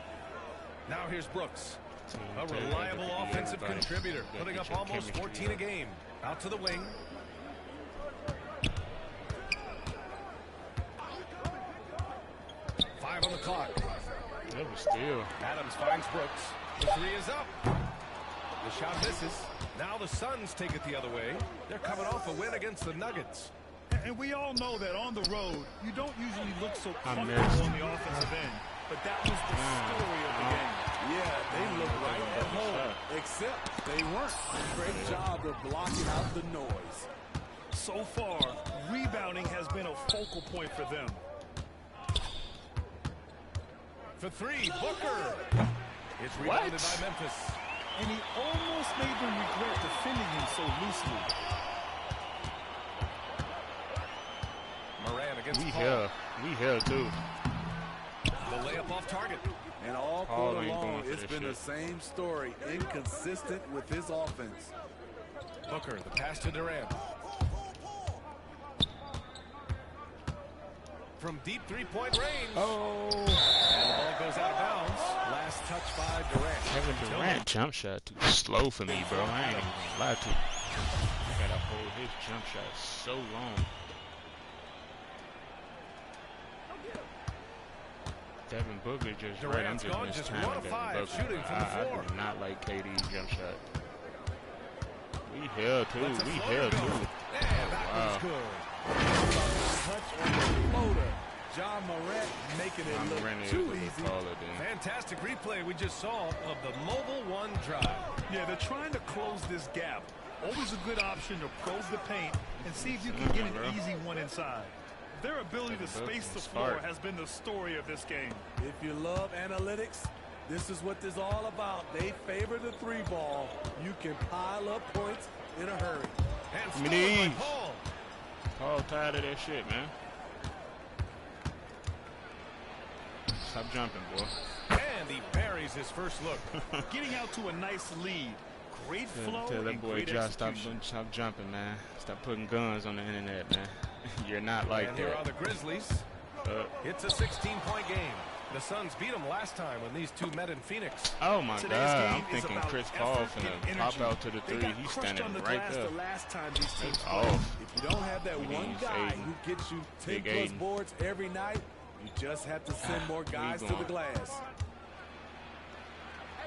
Now here's Brooks. A reliable offensive contributor, putting up almost 14 a game. Out to the wing. Five on the clock. That was still. Adams finds Brooks. The 3 is up. The shot misses. Now the Suns take it the other way. They're coming off a win against the Nuggets. And we all know that on the road, you don't usually look so comfortable on the offensive end. But that was the story of the game. Yeah, they looked right at home, except they weren't. Great job of blocking out the noise. So far, rebounding has been a focal point for them. For 3, Booker. It's rebounded by Memphis. And he almost made them regret defending him so loosely. Moran against Paul. We here too. The layup off target. And all quarter long, it's been the same story. Inconsistent with his offense. Booker, the pass to Durant. From deep 3-point range. Oh. And the ball goes out of bounds. Last touch by Durant. Kevin Durant jump shot too slow for me, bro. I ain't even gonna lie to you. I gotta hold his jump shot so long. Devin Booker just right. I'm just mistiming Devin Booker. Shooting from the floor. I do not like KD's jump shot. We here too. We here too. Yeah, that was good. Touch on the floater. John Morant making it look too easy. Fantastic replay we just saw of the Mobile One drive. Yeah, they're trying to close this gap. Always a good option to probe the paint and see if you can get an easy one inside. Their ability to space the floor has been the story of this game. If you love analytics, this is what this is all about. They favor the 3-ball. You can pile up points in a hurry. And Paul. Paul tired of that shit, man. Stop jumping, boy. And he buries his first look. Getting out to a nice lead. Great flow Tell that and boy great Josh stop jumping, man. Stop putting guns on the internet, man. You're not like and that. Here are the Grizzlies. It's a 16-point game. The Suns beat them last time when these two met in Phoenix. Oh my God! I'm thinking Chris Paul finna pop out to the 3. He's standing right there. Last time these teams off. If you don't have that one guy who gets you 10+ boards every night, you just have to send more guys to the glass.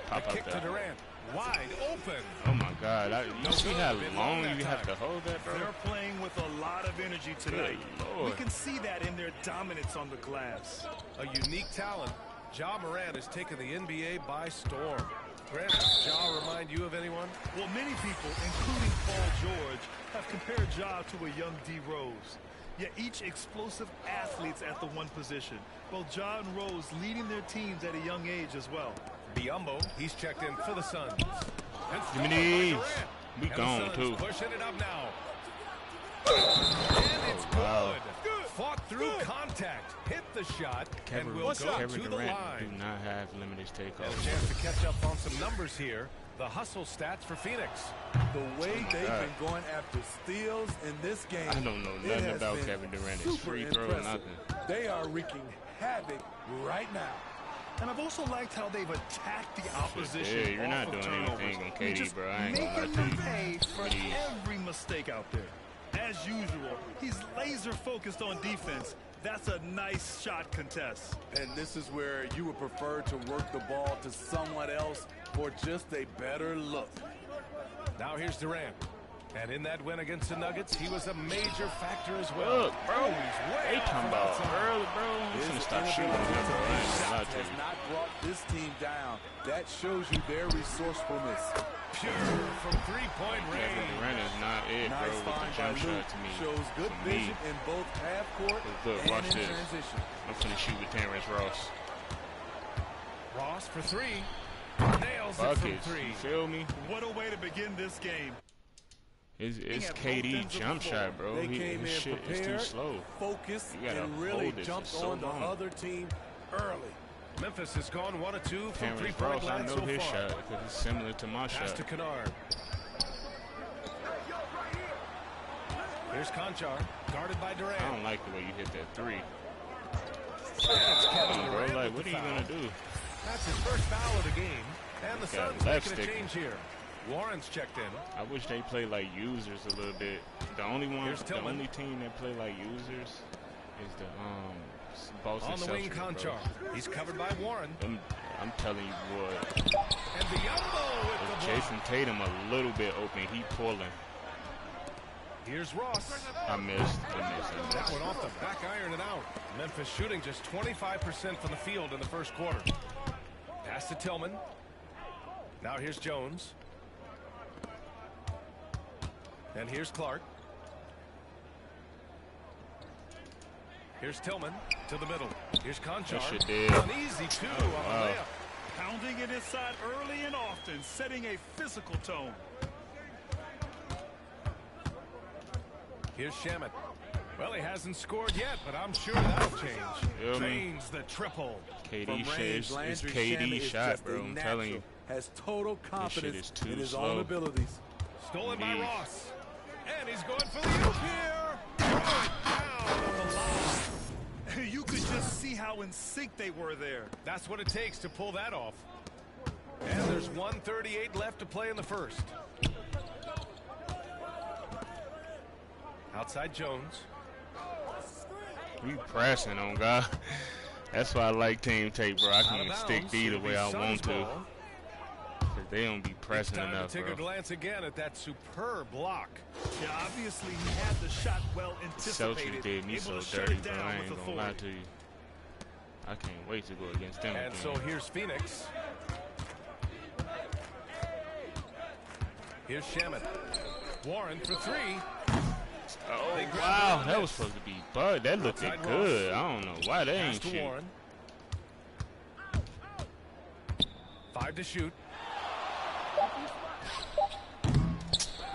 Pop the kick out to Durant. Wide open. Oh my God. You see how long you have to hold that, bro? They're playing with a lot of energy tonight. We can see that in their dominance on the glass. A unique talent. Ja Morant has taken the NBA by storm. Grant, does Ja remind you of anyone? Well, many people, including Paul George, have compared Ja to a young D. Rose. Yeah, each explosive athletes at the one position. Both Ja and Rose leading their teams at a young age as well. Biyombo, he's checked in for the Suns. Give me these. We gone, too. Pushing it up now. And it's good. Fought through contact. Hit the shot. And will go to the line. Do not have limited takeoff. And a chance to catch up on some numbers here. The hustle stats for Phoenix. The way they've been going after steals in this game. I don't know nothing about Kevin Durant. It's free throw, nothing. They are wreaking havoc right now. And I've also liked how they've attacked the opposition. Yeah, you're not doing anything on KD, bro. I ain't gonna lie to making you. them pay for every mistake out there. As usual, he's laser focused on defense. That's a nice shot contest. And this is where you would prefer to work the ball to someone else for just a better look. Now here's Durant. And in that win against the Nuggets, he was a major factor as well. Look, bro, they talking about early, bro. I'm gonna stop shooting him, bro. I ain't gonna lie to you. Has not brought this team down. That shows you their resourcefulness. Pure from three-point range. Kevin Durant is not it, bro, with the jump shot to me. Shows good vision in both half court look, and watch in this. transition. I'm finna shoot with Terrence Ross. Ross for three. Nails it from three. You feel me? What a way to begin this game. It's KD jump shot, bro. They came His in shit is too prepared, slow. focused, You gotta and really hold this jumped for so on the long. other team early. Memphis has gone 1 of 2 from Terrence three-point Ross, I land know so his far. shot because it's similar to my Pass shot. to Kennard. Here's Conchar, guarded by Durant. I don't like the way you hit that three. It's Kevin Come on, bro. Durant Like, with what the are you foul. gonna do? That's his first foul of the game. And the Got Suns left making a stick. change here. Warren's checked in. I wish they play like users a little bit. The only Tillman. team that play like users is the Boston On the wing, Celtics, bro. Conchar. He's covered by Warren. I'm telling you what. And Biyombo with the block. Jason Tatum a little bit open. He pulling. Here's Ross. I missed. That one off the back iron and out. Memphis shooting just 25% from the field in the first quarter. Pass to Tillman. Now here's Jones. And here's Clark. Here's Tillman to the middle. Here's Conchar. That shit did. An easy two on the layup. Pounding it inside early and often, setting a physical tone. Here's Shamet. Well, he hasn't scored yet, but I'm sure that'll change. Feel me? Drains the triple. KD shit is KD shot, bro. I'm telling you. Has total confidence is too in his slow. own abilities. Stolen by Ross. And he's going for the oop here. Down on the lob. You could just see how in sync they were there. That's what it takes to pull that off. And there's 1:38 left to play in the first. Outside Jones. We pressing on God. That's why I like team tape, bro. I can stick D the way I want to. Cause they don't be pressing Time enough, to take bro. a glance again at that superb block. Yeah, obviously he had the shot well anticipated. Celtics did me so able to shut dirty, it bro. down I with ain't gonna lie authority. to you. I can't wait to go against them And again. so here's Phoenix. Here's Shamet. Warren for three. Oh, They grab wow. it. That was supposed to be Bud. That looked Outside good. Ross. I don't know why they Pass ain't to shoot. Warren. 5 to shoot.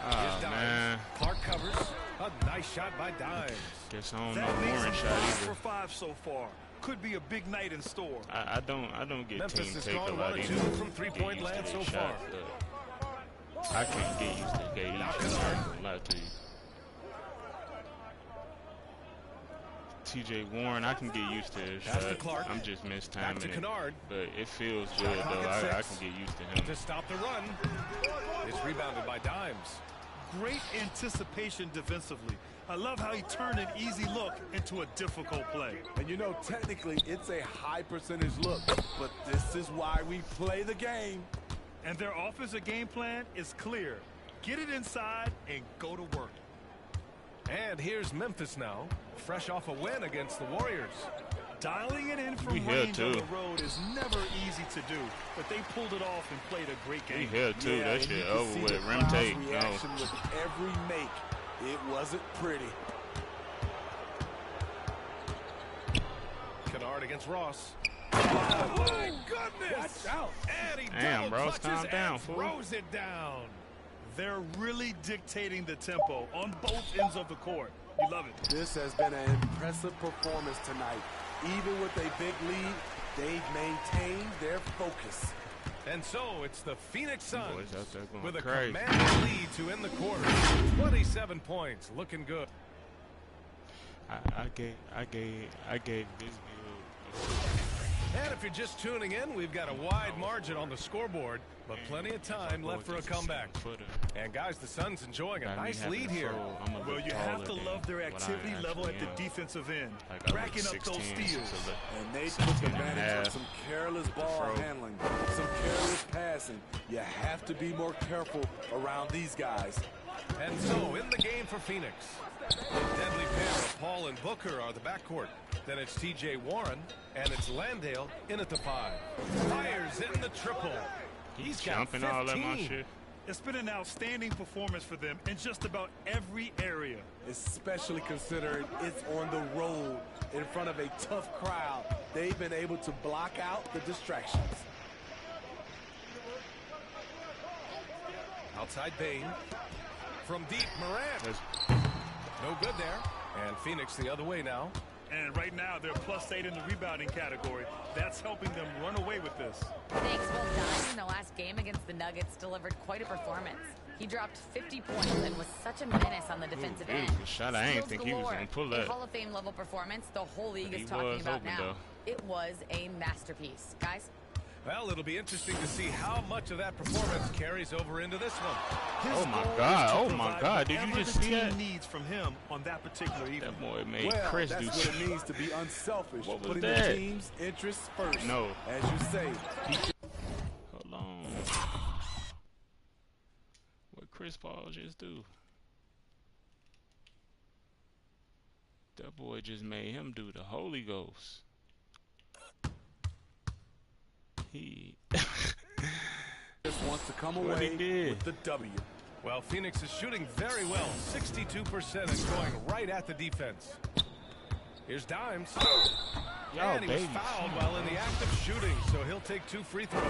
Oh, man. Clark covers. A nice shot by Dimes. Guess I don't That know makes Warren him shot 5 either. for 5 so far. Could be a big night in store. I don't get Memphis team has tape a gone lot 1 of either. 2 from three-point Get used to land so their far. shots, but I can't get used to KD shots. I ain't gonna lie to you. TJ Warren, I can get used to his Pass to shot. Clark. I'm just mistiming Back to it. Kennard. But it feels good, Shot clock though. at I 6. can get used to him. To stop the run. It's rebounded by Dimes. Great anticipation defensively. I love how he turned an easy look into a difficult play. And you know, technically, it's a high percentage look, but this is why we play the game. And their offensive game plan is clear. Get it inside and go to work. And here's Memphis now, fresh off a win against the Warriors. Dialing it in We from here, range on too. the road is never easy to do, but they pulled it off and played a great We game. here, too. Yeah, That and you shit can over see with. the Rim crowd's tape. No. reaction with every make. It wasn't pretty. against Ross. Oh, my goodness! Watch out. And he Damn, bro, calm down, fool. throws it down. They're really dictating the tempo on both ends of the court. You love it. This has been an impressive performance tonight. Even with a big lead, they've maintained their focus. And so it's the Phoenix Suns Boys out there going with a crazy. commanding lead to end the quarter. 27 points, looking good. I gave this build. And if you're just tuning in, we've got a wide margin on the scoreboard, but plenty of time left for a comeback. And guys, the Suns enjoying a nice lead here. Well, you have to love their activity level at the defensive end, racking up those steals. And they took advantage of some careless ball handling, some careless passing. You have to be more careful around these guys. And so in the game for Phoenix, the deadly pair of Paul and Booker are the backcourt. Then it's T.J. Warren, and it's Landale in at the 5. Fires in the triple. He's got 15. All that my shit. It's been an outstanding performance for them in just about every area. Especially considering it's on the road in front of a tough crowd. They've been able to block out the distractions. Outside Bain. From deep, Morant. No good there. And Phoenix the other way now. And right now, they're +8 in the rebounding category. That's helping them run away with this. Thanks. Well, Dime in the last game against the Nuggets delivered quite a performance. He dropped 50 points and was such a menace on the defensive end. Shot, I ain't think he was going to pull that. A Hall of Fame level performance the whole league is talking about now. It was a masterpiece. Guys? Well, it'll be interesting to see how much of that performance carries over into this one. Oh my God! Oh my God! Did you just see that? Needs from him on that particular evening. That boy made Chris do that's what it means to be unselfish. What was putting that? the team's interests first. No. As you say. Hold on. What Chris Paul just do? That boy just made him do the Holy Ghost. He just wants to come away with the W. Well, Phoenix is shooting very well, 62% and going right at the defense. Here's Dimes. And he was fouled while in the act of shooting, so he'll take 2 free throws.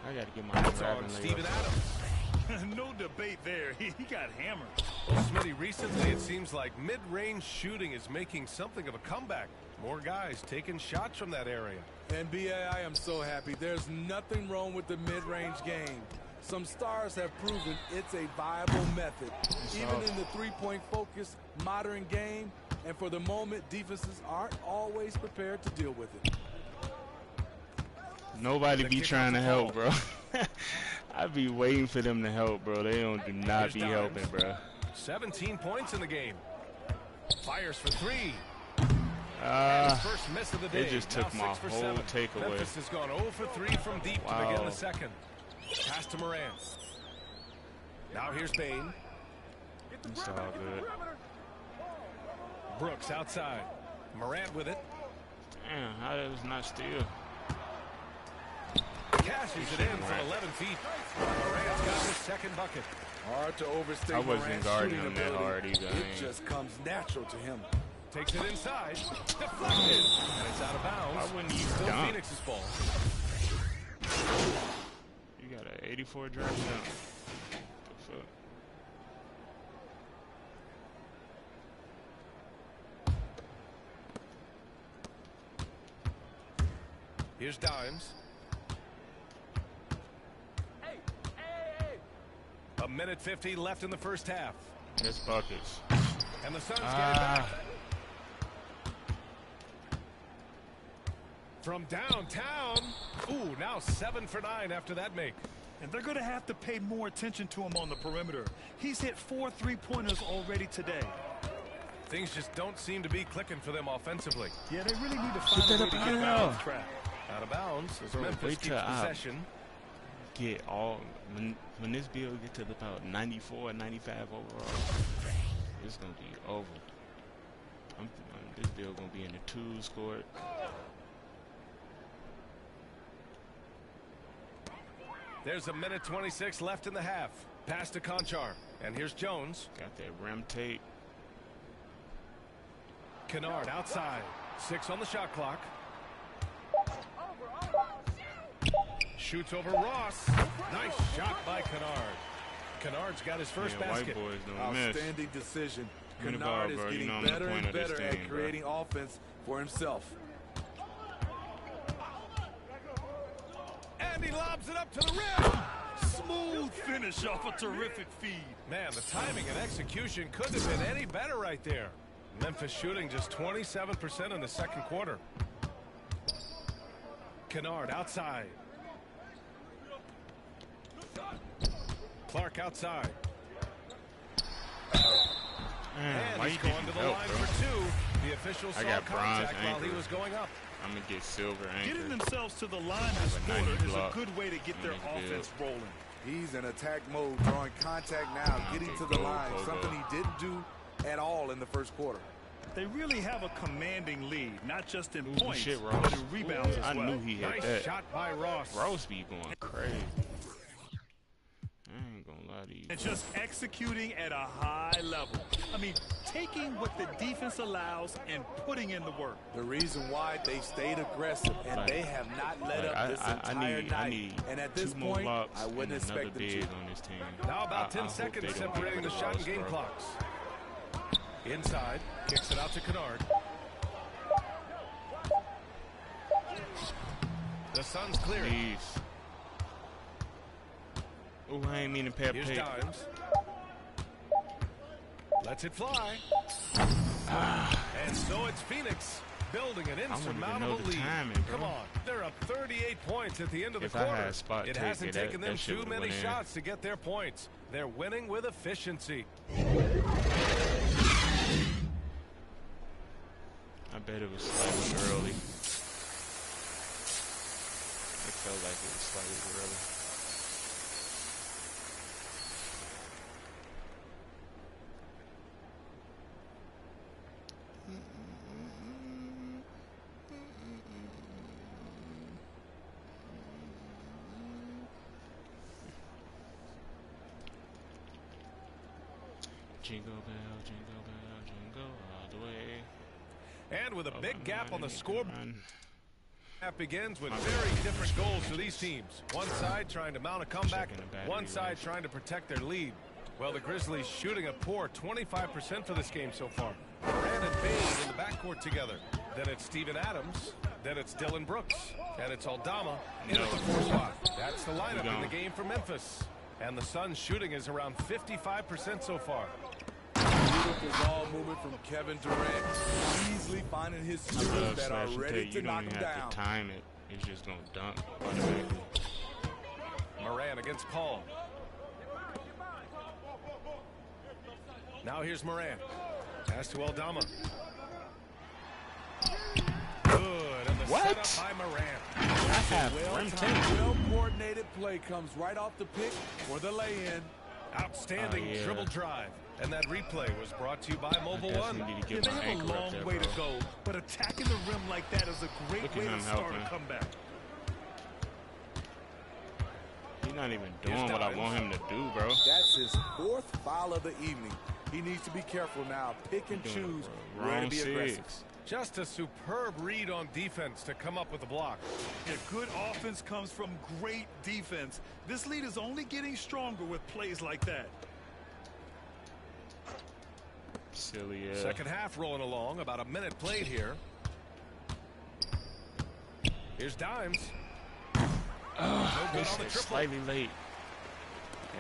I gotta get my That's on Steven Adams. No debate there. He got hammered. Well, Smitty, recently it seems like mid-range shooting is making something of a comeback. More guys taking shots from that area. NBA, I am so happy. There's nothing wrong with the mid-range game. Some stars have proven it's a viable method, even in the three-point focused modern game. And for the moment, defenses aren't always prepared to deal with it. Nobody be trying to help, bro. I be waiting for them to help, bro. They do not be helping, bro. 17 points in the game. Fires for 3. His first miss of the day. It just took my whole takeaway. Memphis has gone 0 for 3 from deep to begin the second. Pass to Morant. Now here's Bain. It's all good. Brooks outside. Morant with it. Damn, how that was not steal. Cashes it in from 11 feet. Morant's got his second bucket. Hard to overstate. I wasn't guarding him that hard either. It just comes natural to him. Takes it inside. Deflected. And it's out of bounds. Why wouldn't you Still dunk? Phoenix's ball. You got an 84 draft dunk. The fuck? Here's Dimes. A minute 50 left in the first half. It's buckets. And the Suns get it back. From downtown. Ooh, now 7 for 9 after that make. And they're going to have to pay more attention to him on the perimeter. He's hit 4 3-pointers already today. Things just don't seem to be clicking for them offensively. Yeah, they really need to find a way to get out of trap. Out of bounds as Memphis keeps possession. Get all when this build get to about 94 95 overall, it's gonna be over. This build gonna be in the 2s court. There's a minute 26 left in the half. Pass to Conchar. And here's Jones. Got that rim tape. Kennard outside. 6 on the shot clock. Shoots over Ross. Nice shot by Kennard. Kennard's got his first basket. White boys don't miss. Outstanding decision. Give me the Kennard ball, is bro. You getting know I'm the better point and of this better thing, at bro. creating offense for himself. And he lobs it up to the rim. Smooth finish off a terrific feed. Man, the timing and execution couldn't have been any better right there. Memphis shooting just 27% in the second quarter. Kennard outside. Clark outside. Man, And he's going to the line for two. The official saw contact while he was going up. I'm going to get silver anchor. Getting themselves to the line this quarter is a good way to get their offense rolling. He's in attack mode, drawing contact now, getting to the line, something he didn't do at all in the first quarter. They really have a commanding lead, not just in points, shit, but in rebounds as well. I knew he had nice that. Shot by Ross. Ross be going crazy. I ain't gonna lie to you. And just executing at a high level. I mean, taking what the defense allows and putting in the work. The reason why they stayed aggressive and they have not let up this entire night. And at this point, I wouldn't expect them to. On this team. Now about 10 seconds separating the shot and game clocks. Inside, kicks it out to Kennard. The Suns clear. Oh, I ain't mean to pay. Here's Dimes. Lets it fly. And so it's Phoenix building an insurmountable lead. Come on, they're up 38 points at the end of the quarter. It hasn't taken them too many shots to get their points. They're winning with efficiency. I bet it was slightly early. It felt like it was slightly early. Jingle bell, jingle bell, jingle all the way. And with a big gap on the scoreboard, that begins with very different goals for these teams. One side trying to mount a comeback, one side trying to protect their lead. Well, the Grizzlies shooting a poor 25% for this game so far. Moran and Bain in the backcourt together. Then it's Steven Adams. Then it's Dylan Brooks. And it's Aldama in at the 4 spot. That's the lineup in the game for Memphis. And the Suns shooting is around 55% so far. Beautiful ball movement from Kevin Durant, easily finding his shooters that are ready to knock him down. You don't even have to time it. He's just going to dunk automatically. Moran against Paul. Now here's Moran. Pass to Aldama. Good. And the setup by Moran. Well-coordinated play comes right off the pick for the lay-in. Outstanding dribble drive. And that replay was brought to you by Mobile One. They have a long way to go, but attacking the rim like that is a great way to start a comeback. He's not even doing what I want him to do, bro. That's his 4th foul of the evening. He needs to be careful now. Pick and choose where to be aggressive. Just a superb read on defense to come up with the block. Yeah, good offense comes from great defense. This lead is only getting stronger with plays like that. Silly. Second half rolling along. About a minute played here. Here's Dimes. No good on the triple. Slightly late.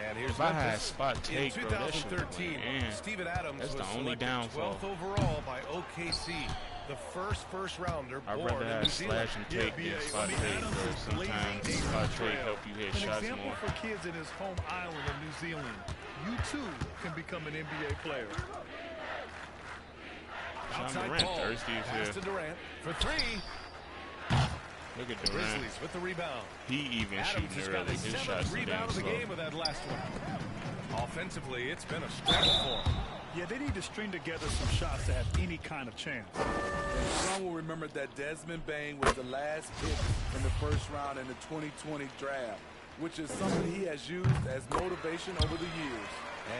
And here's if I had spot take, in bro, 2013, Steven Adams that's was the only selected downfall. 12th overall by OKC, the first rounder I'd born rather in have New Zealand. slash and take than spot take, because sometimes spot take help you hit shots more. An example for kids in his home island of New Zealand. You too can become an NBA player. Outside Durant, ball. thirsty as Pass hell. to Durant for 3. Look at The Durant. Grizzlies with the rebound. He even Adams has shooting got early. his His 7th shots are rebound damn of the slow. game with that last one. Offensively, it's been a struggle for him. Yeah, they need to string together some shots to have any kind of chance. And some will remember that Desmond Bain was the last pick in the first round in the 2020 draft, which is something he has used as motivation over the years.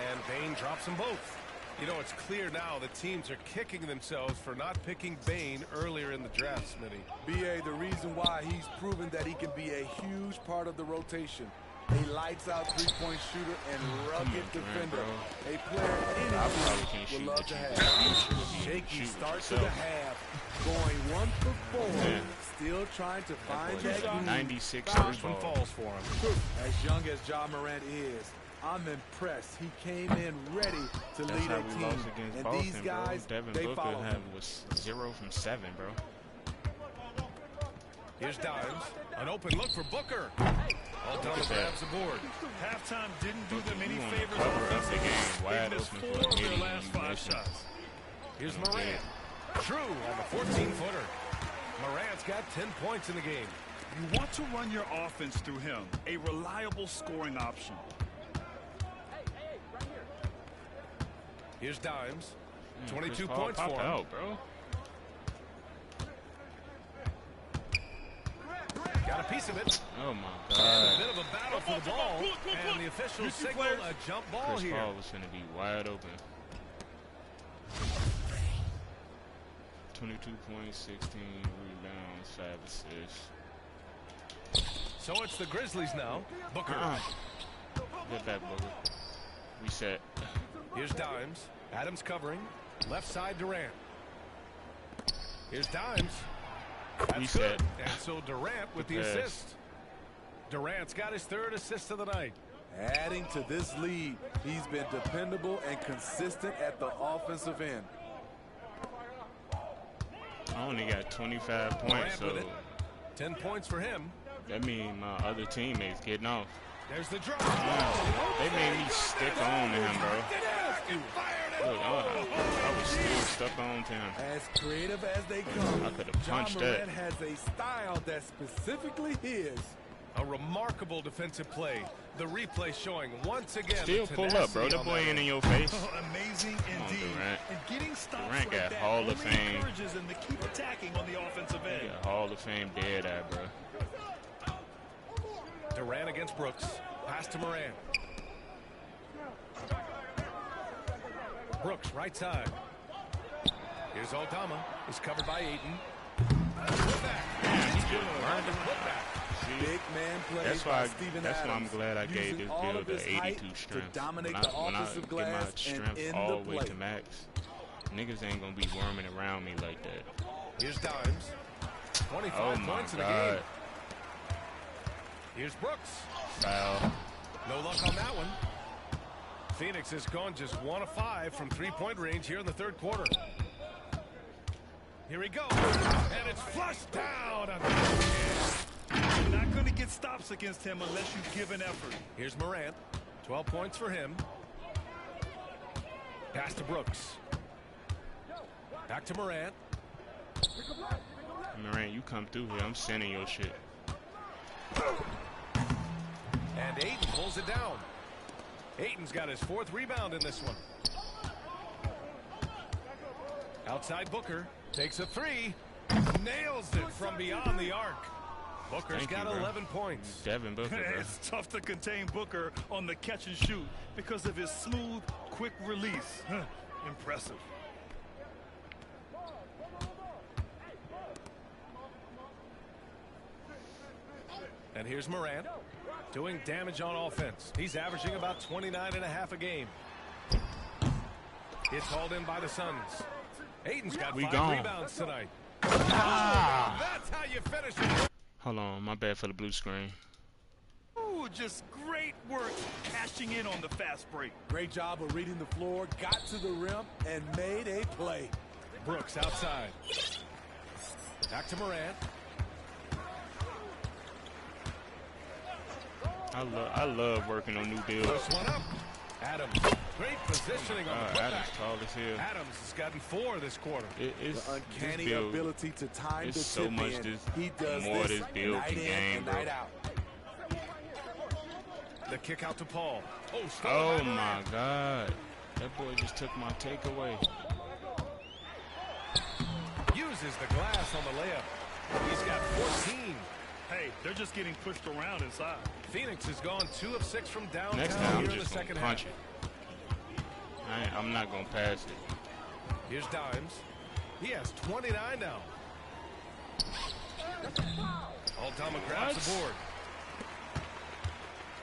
And Bain drops them both. You know, it's clear now the teams are kicking themselves for not picking Bane earlier in the draft, Smitty. B.A., the reason why he's proven that he can be a huge part of the rotation. A lights-out three-point shooter and rugged defender. A player any team would love to have. Shaky start to the half, going 1 for 4, still trying to find that 96 first one falls for him. As young as Ja Morant is, I'm impressed. He came in ready to lead a team, and Boston, these guys, Devin they Booker follow him. was 0 from 7, bro. Here's Dimes. An open look for Booker. Aldama grabs the board. Halftime didn't do them any You wanna favors cover up the offensively. game wide They missed open 4 for a of their meeting, last you 5 missing. shots. Here's Morant. True on the 14-footer. Morant's got 10 points in the game. You want to run your offense through him, a reliable scoring option. Here's Dimes. Chris 22 Paul points for pop him. out, bro. Got a piece of it. Oh my And a God. bit of a battle for the ball. And the officials signal a jump ball Chris here. Paul was going to be wide open. 22 points, 16 rebounds, 5 assists. So it's the Grizzlies now. Booker. Get back, Booker. Reset. Here's Dimes. Adams covering. Left side Durant. Here's Dimes. That's Reset. good. And so Durant with the Good pass. assist. Durant's got his 3rd assist of the night. Adding to this lead, he's been dependable and consistent at the offensive end. I only got 25 points, Durant so with it. 10 points for him. that means my other teammates getting off. There's the drop. They made me stick on to him, bro. Look, I was still stuck on to him. As creative as they come, I could have Ja punched Morant that. has a style that's specifically his. A remarkable defensive play. The replay showing once again. Still the pull up, bro. tenacity That on boy that ain't in end. your face. Amazing Come on, indeed. Durant. And getting stops Durant like got that Hall of only Fame. encourages him to keep attacking on the offensive He end. got Hall of Fame dead eye, bro. Durant against Brooks. Pass to Morant. Brooks, right side. Here's Aldama. He's covered by Ayton. Big man plays That's by why. Steven That's why I'm Adams, glad I gave using this all build of his the height 82 to strength. dominate When the I offensive get my glass and strength in all the the way play. to max, niggas ain't gonna be worming around me like that. Here's Dimes. 25 Oh my points in the God. game. Here's Brooks. Foul. No luck on that one. Phoenix has gone just 1 of 5 from 3-point range here in the 3rd quarter. Here he goes. And it's flushed down. You're not going to get stops against him unless you give an effort. Here's Morant. 12 points for him. Pass to Brooks. Back to Morant. Morant, you come through here. I'm sending your shit. And Ayton pulls it down. Ayton's got his 4th rebound in this one. Outside Booker. Takes a 3. Nails it from beyond the arc. Booker's Thank got you, bro. 11 points. Devin Booker, bro. It's tough to contain Booker on the catch and shoot because of his smooth, quick release. Impressive. And here's Morant doing damage on offense. He's averaging about 29.5 a game. It's hauled in by the Suns. Ayton's got 5 rebounds tonight. That's how you finish it. Hold on, my bad for the blue screen. Ooh, just great work cashing in on the fast break. Great job of reading the floor, got to the rim, and made a play. Brooks outside. Back to Morant. I love working on new deals. First one up. Adams. Great positioning on the Adams putback. tall as hell. Adams has gotten 4 this quarter. It's The uncanny this build, ability to time it's the so tip much in. this He does more this this build night can in game, and bro. night out. The kick out to Paul. Oh my God. That boy just took my takeaway. Uses the glass on the layup. He's got 14. Hey, they're just getting pushed around inside. Phoenix has gone 2 of 6 from downtown Next time, here I'm in the just gonna second punch half. it. I'm not gonna pass it. Here's Dimes. He has 29 now. Aldama grabs the board.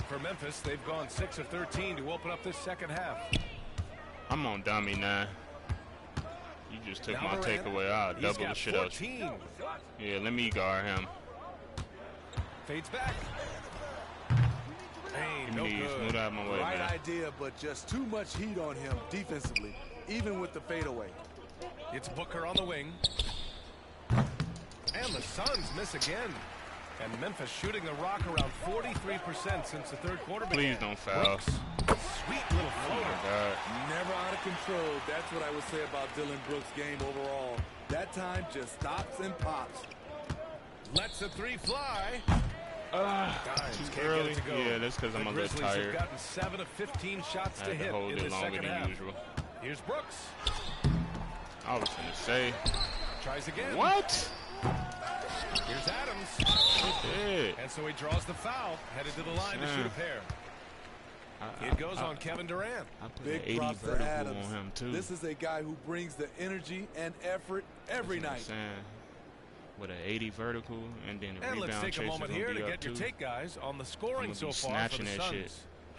For Memphis, they've gone 6 of 13 to open up this second half. I'm on dummy now. You just took Now my Morant, takeaway out. he's Double got the shit out. 14. Yeah, let me guard him. Fades back. Hey, no good. Smooth out my way, Right man. idea, but just too much heat on him defensively, even with the fadeaway. It's Booker on the wing. And the Suns miss again. And Memphis shooting the rock around 43% since the third quarter began. Please don't foul. Brooks, sweet little floater. Oh my God. Never out of control. That's what I would say about Dylan Brooks' game overall. That time just stops and pops. Lets the three fly. Dimes Too can't early? get it to go. Yeah, that's because I'm a little Grizzlies tired. have gotten 7 of 15 shots I to had to hit hold in it the longer second than half. usual. Here's Brooks. I was gonna say. Tries again. What? Here's Adams. Shit. And so he draws the foul, headed to the line to shoot a pair. It goes on Kevin Durant. I put Big an 80 props to vertical Adams. on him too. This is a guy who brings the energy and effort every That's what I'm night. saying. With an 80 vertical and then a And rebound let's take a chaser moment gonna here be to up get your too. take, guys, on the I'm scoring gonna so be far for snatching the that Suns. shit.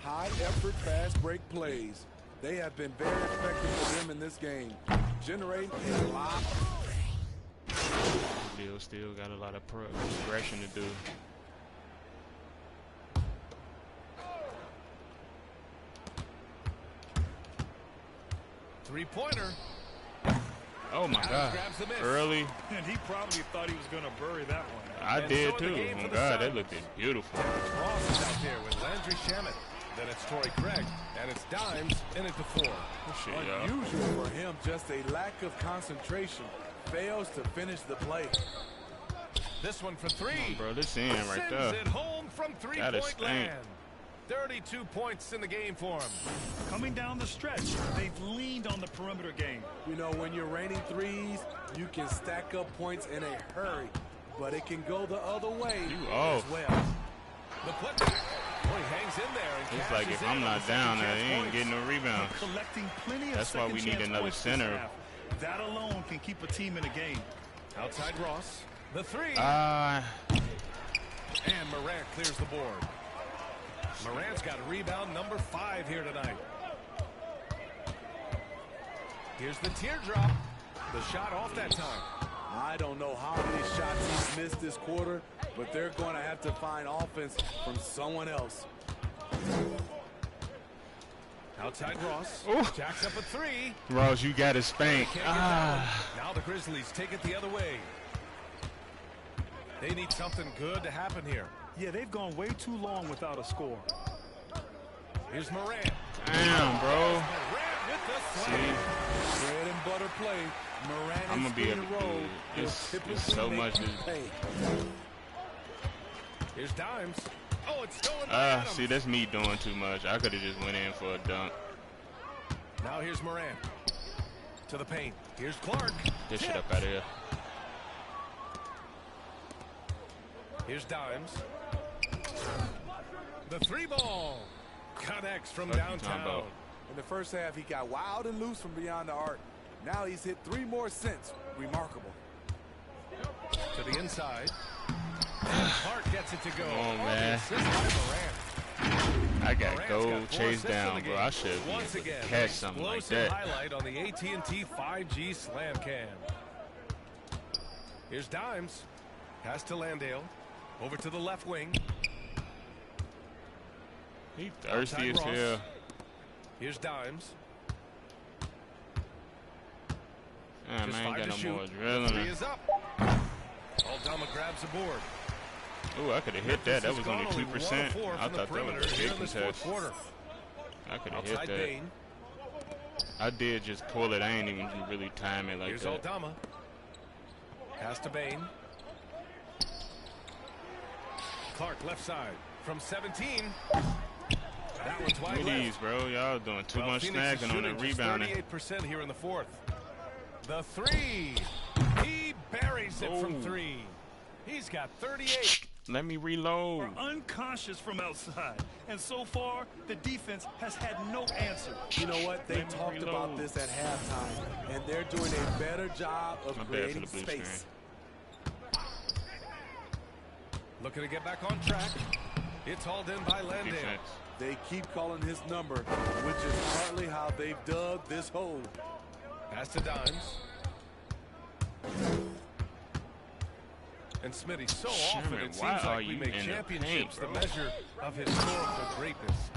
High effort, fast break plays. They have been very effective for them in this game, generating a lot. Bill still got a lot of progression to do. Three-pointer. Oh my God! Grabs the miss. Early. And he probably thought he was going to bury that one. I And did so in the too. game Oh for the God, that Suns. looked beautiful. Ross is out there with Landry Shamet. Then it's Torrey Craig. And it's Dimes in it to 4. Good shit, y'all. Unusual for him, just a lack of concentration. Fails to finish the play. This one for 3. Come on, bro, this in right Sends there. it home from Gotta three-point stink. land. 32 points in the game for him. Coming down the stretch, they've leaned on the perimeter game. You know, when you're raining threes, you can stack up points in a hurry, but it can go the other way off. as well. The putback. Boy, he hangs in there. And It's like if cashes I'm in on not the down second there, he chance ain't points. getting no rebounds. Collecting plenty of That's why we need second-chance another points this center. half. That alone can keep a team in a game. Outside Ross. The 3. Ah. And Morant clears the board. Morant's got rebound number 5 here tonight. Here's the teardrop. The shot off that time. I don't know how many shots he's missed this quarter, but they're going to have to find offense from someone else. Outside Ross. Ooh. Jacks up a 3. Ross, you got to spank. Can't get that one. Now the Grizzlies take it the other way. They need something good to happen here. Yeah, they've gone way too long without a score. Here's Morant. Damn, bro. Morant with the slam. Bread and butter play. Morant I'm gonna be and able to do roll. it. It's so much. Here's Dimes. Oh, it's stolen by Adams. See, that's me doing too much. I could have just went in for a dunk. Now here's Morant. To the paint. Here's Clark. This shit up out of here. Here's Dimes. The 3-ball. Connects from What you talking downtown. about? In the first half, he got wild and loose from beyond the arc. Now he's hit 3 more since. Remarkable. To the inside. And Clark gets it to go. Come on, the man. assist by Morant. I got Morant's go got 4 chase assists in down, the bro. game. I should be Once able to again, catch something like explosive that. highlight on the AT&T 5G Slam Cam. Here's Dimes. Pass to Landale. Over to the left wing. He thirsty as Outside hell. Ross. Here's Dimes. Damn, Just I ain't 5 got to no more shoot. drilling. 3 is up. Aldama grabs the board. Ooh, I could have hit that. That was only 2%. I One of 4 thought from the that perimeter was a here big in this fourth contest. quarter. I could have hit Outside that. Bain. I did just pull it. I ain't even really time it like Here's that. Aldama. Pass to Bain. Clark left side from 17. That one's wide left. Please, bro. Y'all doing too much Phoenix is snagging on the shooting just rebounding. 38% here in the fourth. The 3. He buries it from 3. He's got 38. Let me reload. Are unconscious from outside. And so far, the defense has had no answer. You know what? They talked about this at halftime, and they're doing a better job of creating space. Looking to get back on track. It's hauled in by Landale. They keep calling his number, which is partly how they've dug this hole. Pass to Dimes. And Smitty, so often it seems like we make championships the measure of historical greatness.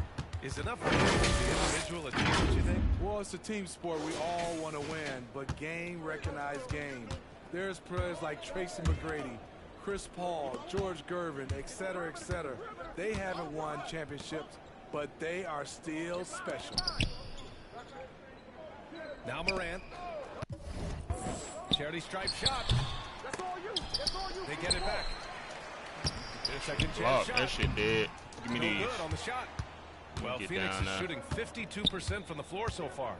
Is enough for the individual achievements, you think? Well, it's a team sport. We all want to win, but game recognized game. There's players like Tracy McGrady, Chris Paul, George Gervin, etc., etc. They haven't won championships, but they are still special. Now Morant. Charity stripe shot. They get it back. Their second chance shot. That shit dead. Give me these. Good on the shot. Well, Phoenix is shooting 52% from the floor so far.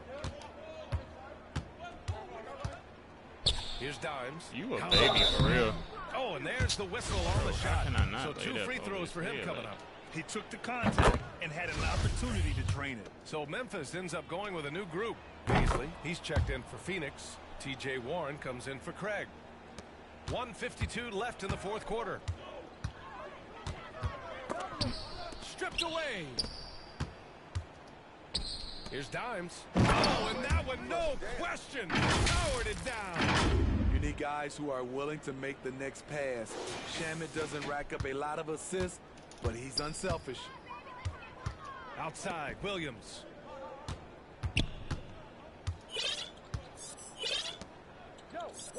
Here's Dimes. You a baby for real. Oh, and there's the whistle on the shot. So 2 free throws for him coming up. He took the contact and had an opportunity to drain it. So Memphis ends up going with a new group. Beasley, he's checked in for Phoenix. TJ Warren comes in for Craig. 1:52 left in the fourth quarter. Stripped away. Here's Dimes. Oh, and that one, no question, powered it down. You need guys who are willing to make the next pass. Shamet doesn't rack up a lot of assists, but he's unselfish. Outside, Williams.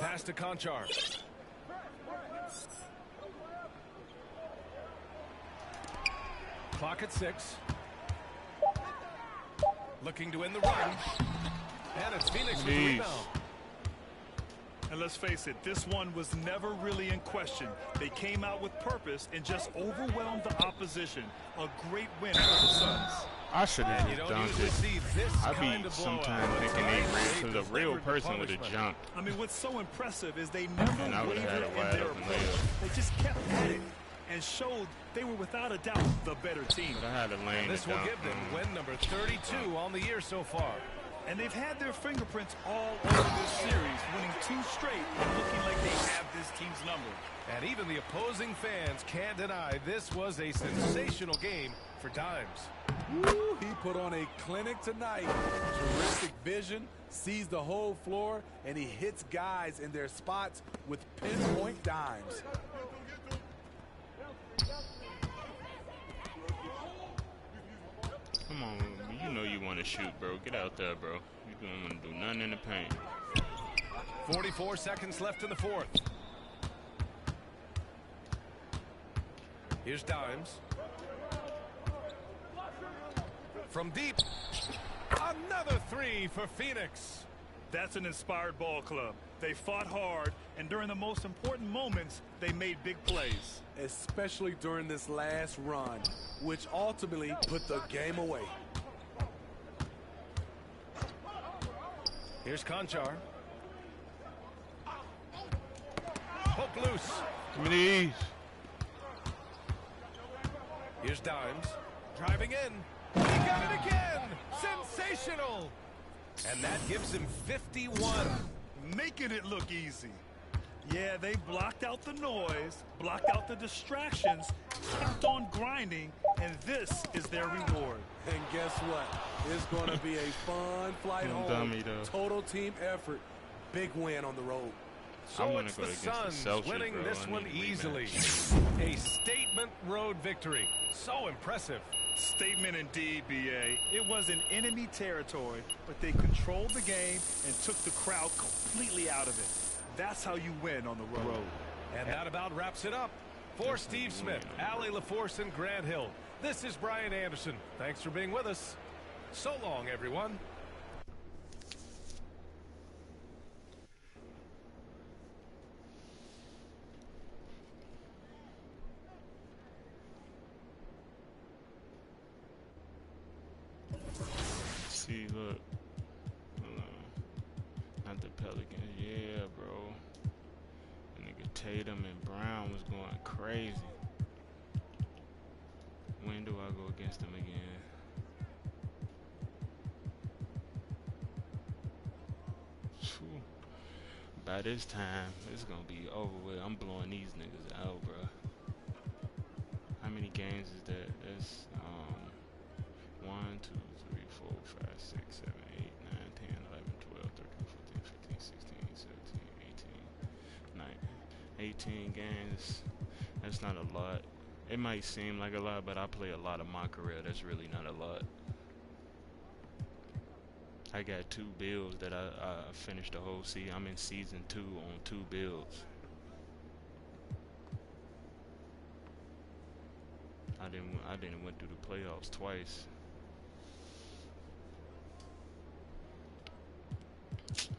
Pass to Conchar. Clock at 6. Looking to win the run. And it's Phoenix with the rebound. And let's face it, this one was never really in question. They came out with purpose and just overwhelmed the opposition. A great win for the Suns. I should have just dunked it. I be sometimes thinking they real, because a real person would have jumped. I mean, what's so impressive is they never wavered in their approach. They just kept at it and showed they were without a doubt the better team. But I had a lane. This will give them win number 32 on the year so far. And they've had their fingerprints all over this series, winning 2 straight and looking like they have this team's number. And even the opposing fans can't deny this was a sensational game for Dimes. Woo, he put on a clinic tonight. Terrific vision, sees the whole floor, and he hits guys in their spots with pinpoint dimes. Come on, you know you want to shoot, bro. Get out there, bro. You don't want to do nothing in the paint. 44 seconds left in the fourth. Here's Dimes. From deep. Another 3 for Phoenix. That's an inspired ball club. They fought hard, and during the most important moments, they made big plays. Especially during this last run, which ultimately put the game away. Here's Conchar. Hook loose. Give me these. Here's Dimes. Driving in. He got it again. Sensational. And that gives him 51. Making it look easy. Yeah, they blocked out the noise, blocked out the distractions, kept on grinding, and this is their reward. And guess what? It's going to be a fun flight home. Total team effort. Big win on the road. So it's the Suns winning this one easily. A statement road victory. So impressive. Statement indeed, B.A. It was in enemy territory, but they controlled the game and took the crowd completely out of it. That's how you win on the road. And that about wraps it up. For Steve Smith, Allie LaForce, and Grant Hill, this is Brian Anderson. Thanks for being with us. So long, everyone. See, look. Not the Pelicans. Yeah, bro. That nigga Tatum and Brown was going crazy. When do I go against them again? Whew. By this time, it's gonna be over with. I'm blowing these niggas out, bro. How many games is that? That's 1, 2, 3, 4, 5, 6, 7, 8, 9, 10, 11, 12, 13, 14, 15, 16, 17, 18 games. That's not a lot. It might seem like a lot, but I play a lot of my career. That's really not a lot. I got 2 builds that I finished the whole season. I'm in season 2 on 2 builds. I didn't went through the playoffs twice.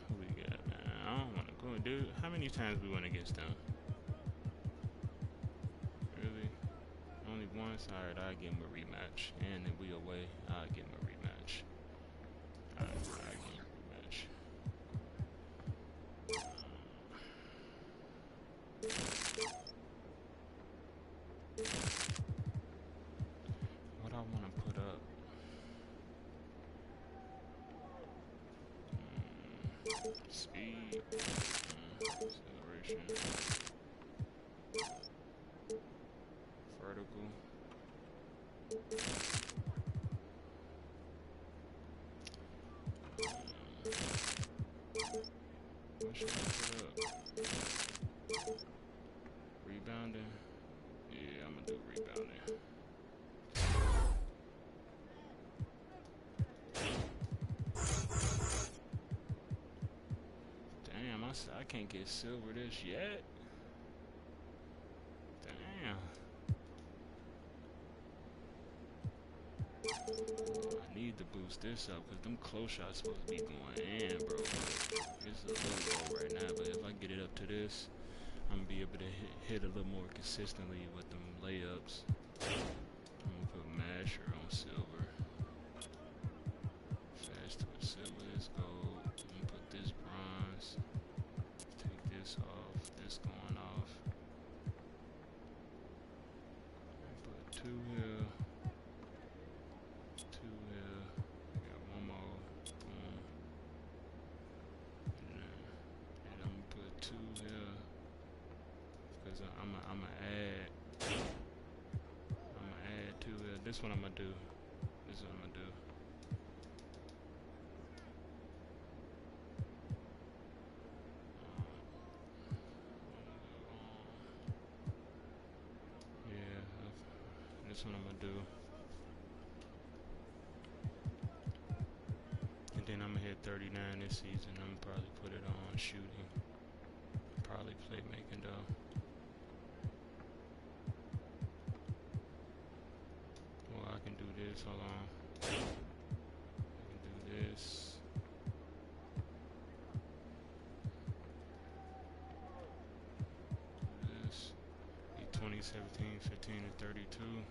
Who we got, man? I don't want to go, dude. How many times we went against them? Really? Only once? Alright, I'll give him a rematch. And then we away. I'll give him a rematch. Alright, I'll give him a rematch. What I want to put up? Speed. Acceleration. Vertical. What should I put up? Rebounding? Yeah, I'm gonna do rebounding. Damn, I can't get silver this yet. Damn. I need to boost this up because them close shots supposed to be going in, bro. It's a little low right now, but if I get it up to this, I'm gonna be able to hit a little more consistently with them layups. I'm gonna put masher on silver. Fast twitch silver, this gold. I'm gonna put this bronze. Take this off, this going off. Put 2 here. 2 here. I got 1 more. Boom. And I'm gonna put 2 here. Because I'm gonna add 2 here. This one I'm gonna do. This is what I'm gonna do. Yeah, this one I'm gonna do. And then I'm gonna hit 39 this season. I'm gonna probably put it on shooting. Probably playmaking though. Well, I can do this. Hold on. I can do this. This. 2017, 15, and 32.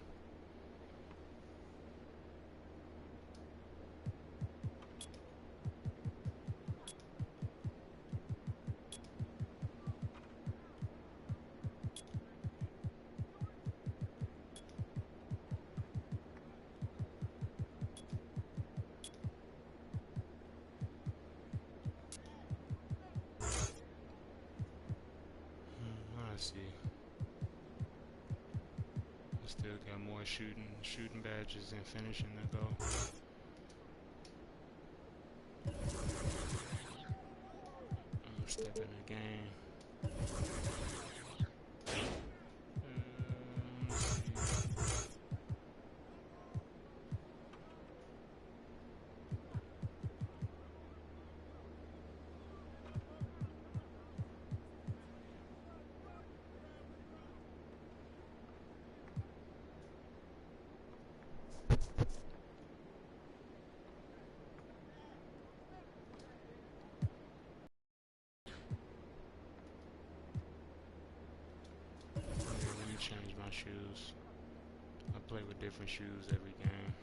Let's see. I still got more shooting badges and finishing to go. I'm stepping the game. Change my shoes. I play with different shoes every game.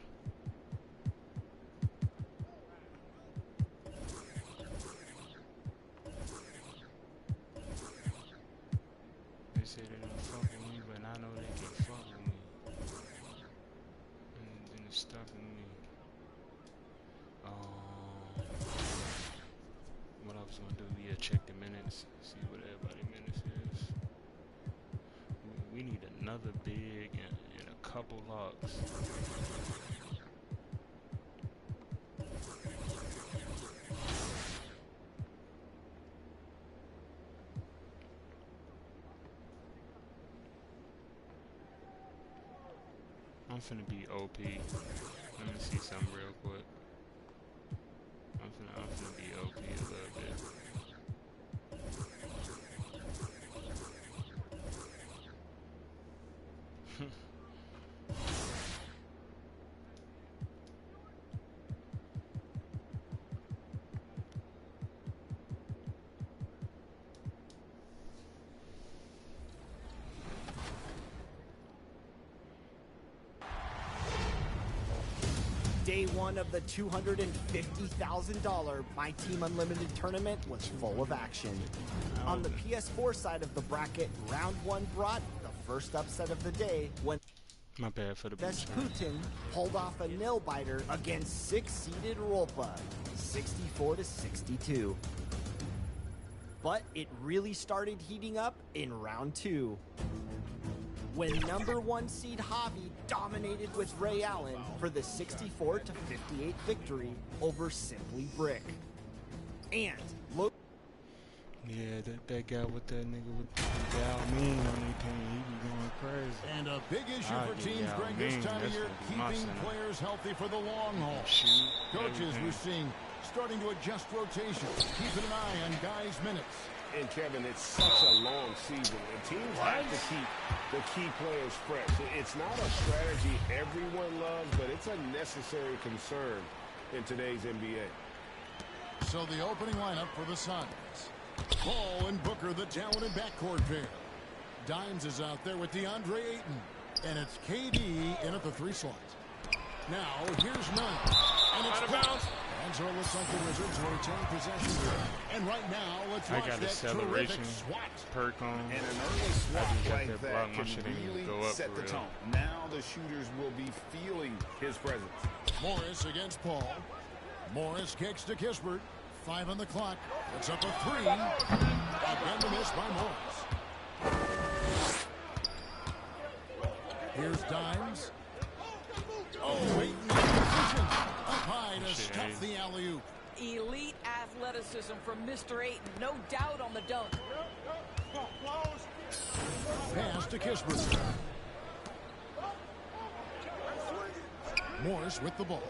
say they don't fuck with me, but I know they can fuck with me. And then it's stuck with me. What I was gonna do? Yeah, check the minutes, see what everybody's minutes is. We need another big and a couple locks. I'm finna be OP. Let me see something real quick. I'm finna be OP a little bit. Day one of the $250,000 My Team Unlimited tournament was full of action. On the PS4 side of the bracket, round one brought the first upset of the day when my bad for the Putin pulled off a nail-biter against 6-seeded Rolpa, 64-62. But it really started heating up in round two, when number one seed Javi dominated with Ray Allen for the 64-58 victory over Simply Brick. And look, yeah, that guy with that nigga with the Yao Ming on their team, he be going crazy. And a big issue for teams, Greg, this time of year, keeping players healthy for the long haul. Coaches, we're seeing starting to adjust rotation, keeping an eye on guys' minutes. And Kevin, it's such a long season. The teams have to keep the key players fresh. It's not a strategy everyone loves, but it's a necessary concern in today's NBA. So the opening lineup for the Suns. Paul and Booker, the talented backcourt pair. Dimes is out there with DeAndre Ayton. And it's KD in at the 3 slot. Now, here's Nunn. And it's out of bounds. And so it looks like the Wizards will retain possession here. And right now, let's watch that terrific swat. Perk on. And an early swat like that can really set the tone. Now the shooters will be feeling his presence. Morris against Paul. Morris kicks to Kispert. 5 on the clock. It's up a 3. Again the miss by Morris. Here's Dimes. Oh, wait. Up high to stuff the alley-oop. Elite athleticism from Mr. Ayton. No doubt on the dunk. Pass to Kispert. Morris with the ball.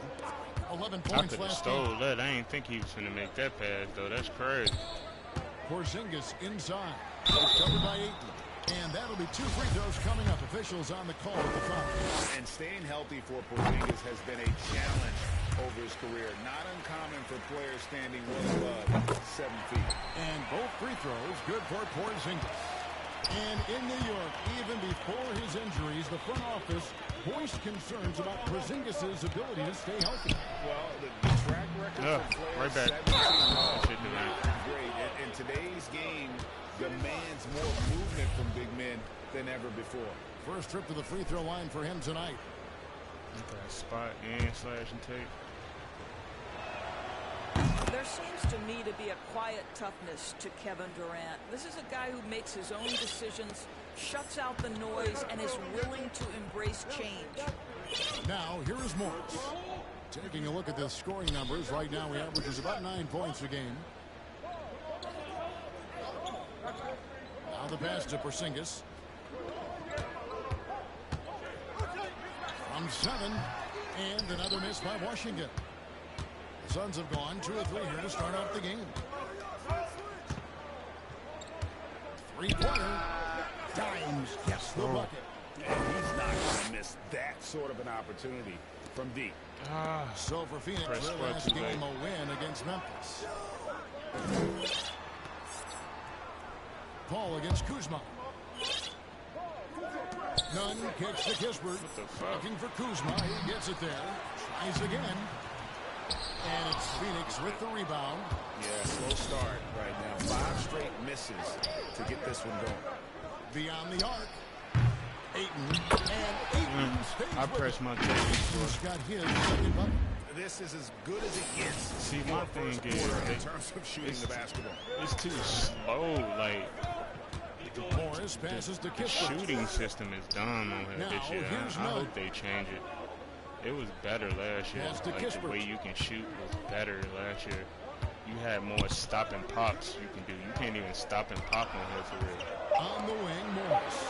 11 I points could have last stole game. that. I ain't think he was going to make that pass, though. That's crazy. Porzingis inside. It's covered by Ayton. And that'll be 2 free throws coming up. Officials on the call at the foul. And staying healthy for Porzingis has been a challenge over his career. Not uncommon for players standing well above 7 feet. And both free throws good for Porzingis. And in New York, even before his injuries, the front office voiced concerns about Porzingis' ability to stay healthy. Well, the track record for players, right back. 17 great. And today's game demands more movement from big men than ever before. First trip to the free throw line for him tonight. Okay, spot and slash and tape. There seems to me to be a quiet toughness to Kevin Durant. This is a guy who makes his own decisions, shuts out the noise, and is willing to embrace change. Now, here is Morris. Taking a look at the scoring numbers, right now he averages about 9 points a game. Now the pass to Porzingis. From 7, and another miss by Washington. The Suns have gone 2 of 3 here to start off the game. 3-pointer. Dimes gets the bucket. And he's not going to miss that sort of an opportunity from deep. So for Phoenix, their last game a win against Memphis. Paul against Kuzma. Nunn kicks to Kispert. Looking for Kuzma. He gets it there. Tries again. And it's Phoenix with the rebound. Yeah, slow start right now. 5 straight misses to get this one going. Beyond the arc. Ayton. And Ayton stays I with press it. my tape. Ayton's got his second bucket. This is as good as it gets. See, my thing is, in terms of shooting the basketball. It's too slow. Like, Morris passes to the Kispert. shooting system is dumb on here Now, this year. here's I Nunn. hope they change it. It was better last year. Pass to Like, the Kispert. way you can shoot was better last year. You had more stop and pops you can do. You can't even stop and pop on here for real. On the wing, Morris.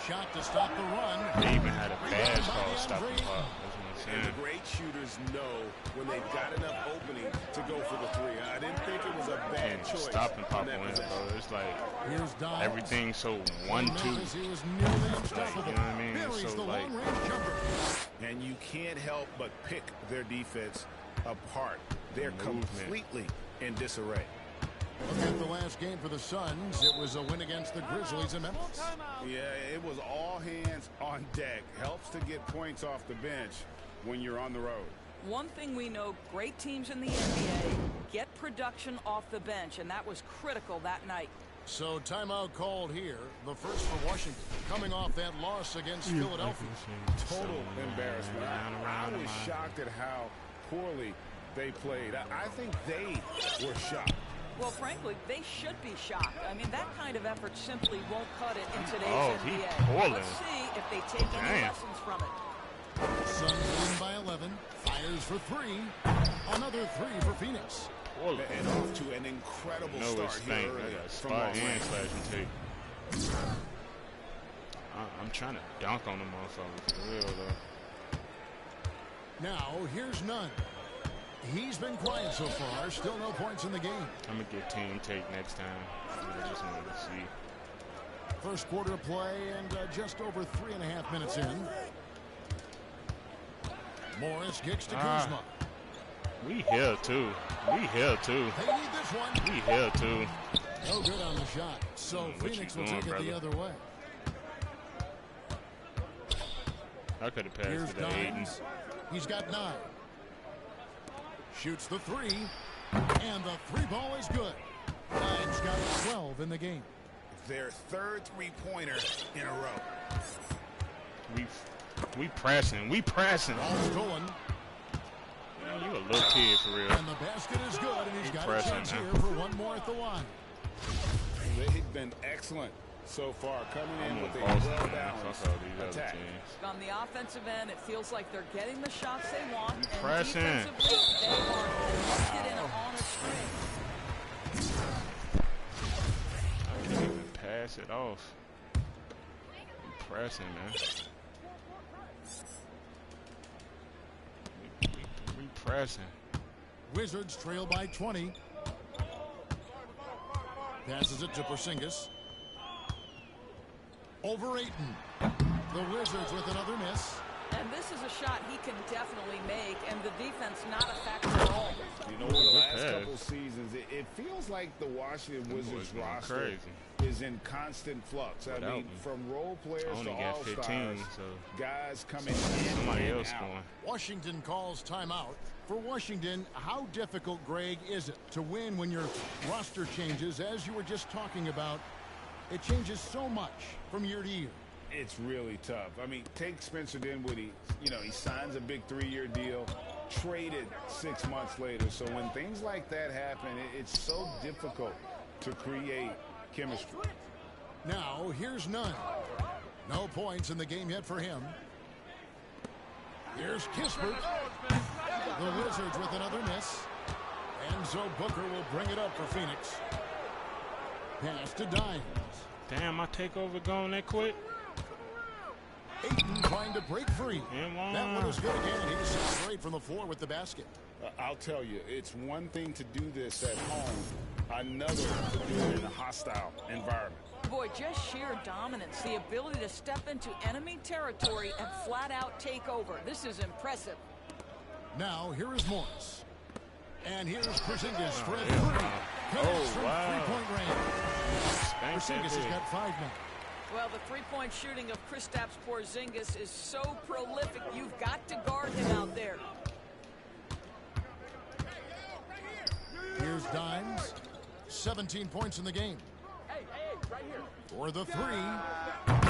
Shot to stop the run. They even had a badge Rebound by called stop and DeAndre. pop. That's what I'm And saying. the great shooters know when they've got enough opening to go for the three. I didn't think it was a bad And choice. stop and pop on that on it, possession. bro. It's like Here's Dimes. everything so 1-2. Memphis, he was nearly Like, unstoppable. you know what I mean? Buries So, the like, long-range jumper. And you can't help but pick their defense apart. They're Movement. completely in disarray. Look at the last game for the Suns. It was a win against the Grizzlies in Memphis. Yeah, it was all hands on deck. Helps to get points off the bench when you're on the road. One thing we know, great teams in the NBA get production off the bench, and that was critical that night. So timeout called here. The first for Washington. Coming off that loss against Philadelphia. Total embarrassment. I was shocked at how poorly they played. I think they were shocked. Well, frankly, they should be shocked. I mean, that kind of effort simply won't cut it in today's Oh, he NBA. poorly. Let's see if they take any Damn. lessons from it. Suns leading by 11. Fires for three. Another three for Phoenix. And off to an incredible No, start it's here stank. early I got from spot long and range. slashing tape. I'm trying to dunk on the motherfucker for real though. Now, here's Nunn. He's been quiet so far. Still no points in the game. I'm gonna get team take next time. I just wanted to see. First quarter of play and just over 3.5 minutes in. Morris kicks to Kuzma. We here too. We here too. They need this one. We here too. No good on the shot. So What Phoenix you will doing, take it the brother? other way. I could have passed Here's it to Aiden. Dimes. He's got 9. Shoots the three. And the three ball is good. Dimes got 12 in the game. Their third three-pointer in a row. We pressing. We pressing. Ball stolen. Man, you a little kid for real. And the basket is good. And he's got a pressing chance now. here for one more at the line. They've been excellent so far, coming in I'm with a on Boston, man. well-balanced Fuck all these other attack. teams. On the offensive end, it feels like they're getting the shots they want. And pressing. defensively, they are connected and on a string. I can't even pass it off. We pressing, man. We pressing. Wizards trail by 20. Passes it to Porzingis. Over Ayton. The Wizards with another miss. And this is a shot he can definitely make, and the defense not a factor at all. You know, over the last couple seasons, it feels like the Washington Wizards roster crazy. is in constant flux. I Without mean, me. from role players I to only got 15, all-stars, so guys coming in somebody and else out. going. Washington calls timeout. For Washington, how difficult, Greg, is it to win when your roster changes? As you were just talking about, it changes so much from year to year. It's really tough. I mean, take Spencer Dinwiddie. You know, he signs a big 3-year deal, traded 6 months later. So when things like that happen, it's so difficult to create chemistry. Now, here's Nunn. No points in the game yet for him. Here's Kispert. The Wizards with another miss. Enzo Booker will bring it up for Phoenix. Pass to Dimes. Damn, my takeover going that quick. Ayton trying to break free. And That one was good again. He was straight from the floor with the basket. I'll tell you, it's one thing to do this at home, another to do it in a hostile environment. Boy, just sheer dominance, the ability to step into enemy territory and flat out take over. This is impressive. Now, here is Morris. And here's Porzingis for a three. Connects from three-point range. Porzingis has got 5 now. Well, the three-point shooting of Kristaps Porzingis is so prolific, you've got to guard him out there. Here's Dimes. 17 points in the game. For the three.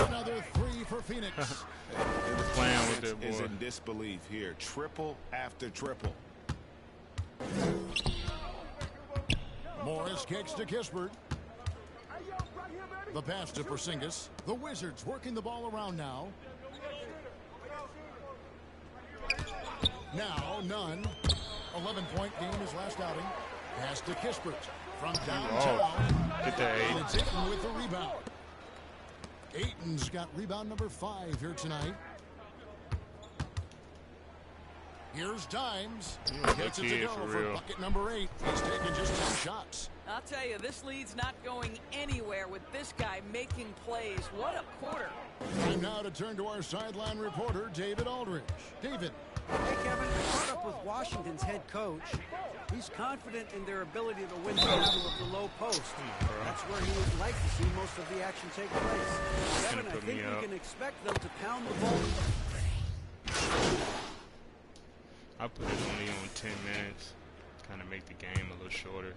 Another three for Phoenix. Playing with it, is boy. in disbelief here. Triple after triple. Morris kicks to Kispert. The pass to Porzingis. The Wizards working the ball around now. Now, none. 11-point game his last outing. Pass to Kispert from downtown. Get that And it's Ayton with the rebound. Ayton's got rebound number 5 here tonight. Here's Dimes. Gets it to go for bucket number 8. He's taken just 10 shots. I'll tell you, this lead's not going anywhere with this guy making plays. What a quarter. Time now to turn to our sideline reporter, David Aldridge. David. Hey, Kevin, I caught up with Washington's head coach. He's confident in their ability to win the battle of the low post. That's where he would like to see most of the action take place. Kevin, I think we can expect them to pound the ball. I put it only on 10 minutes. Kind of make the game a little shorter.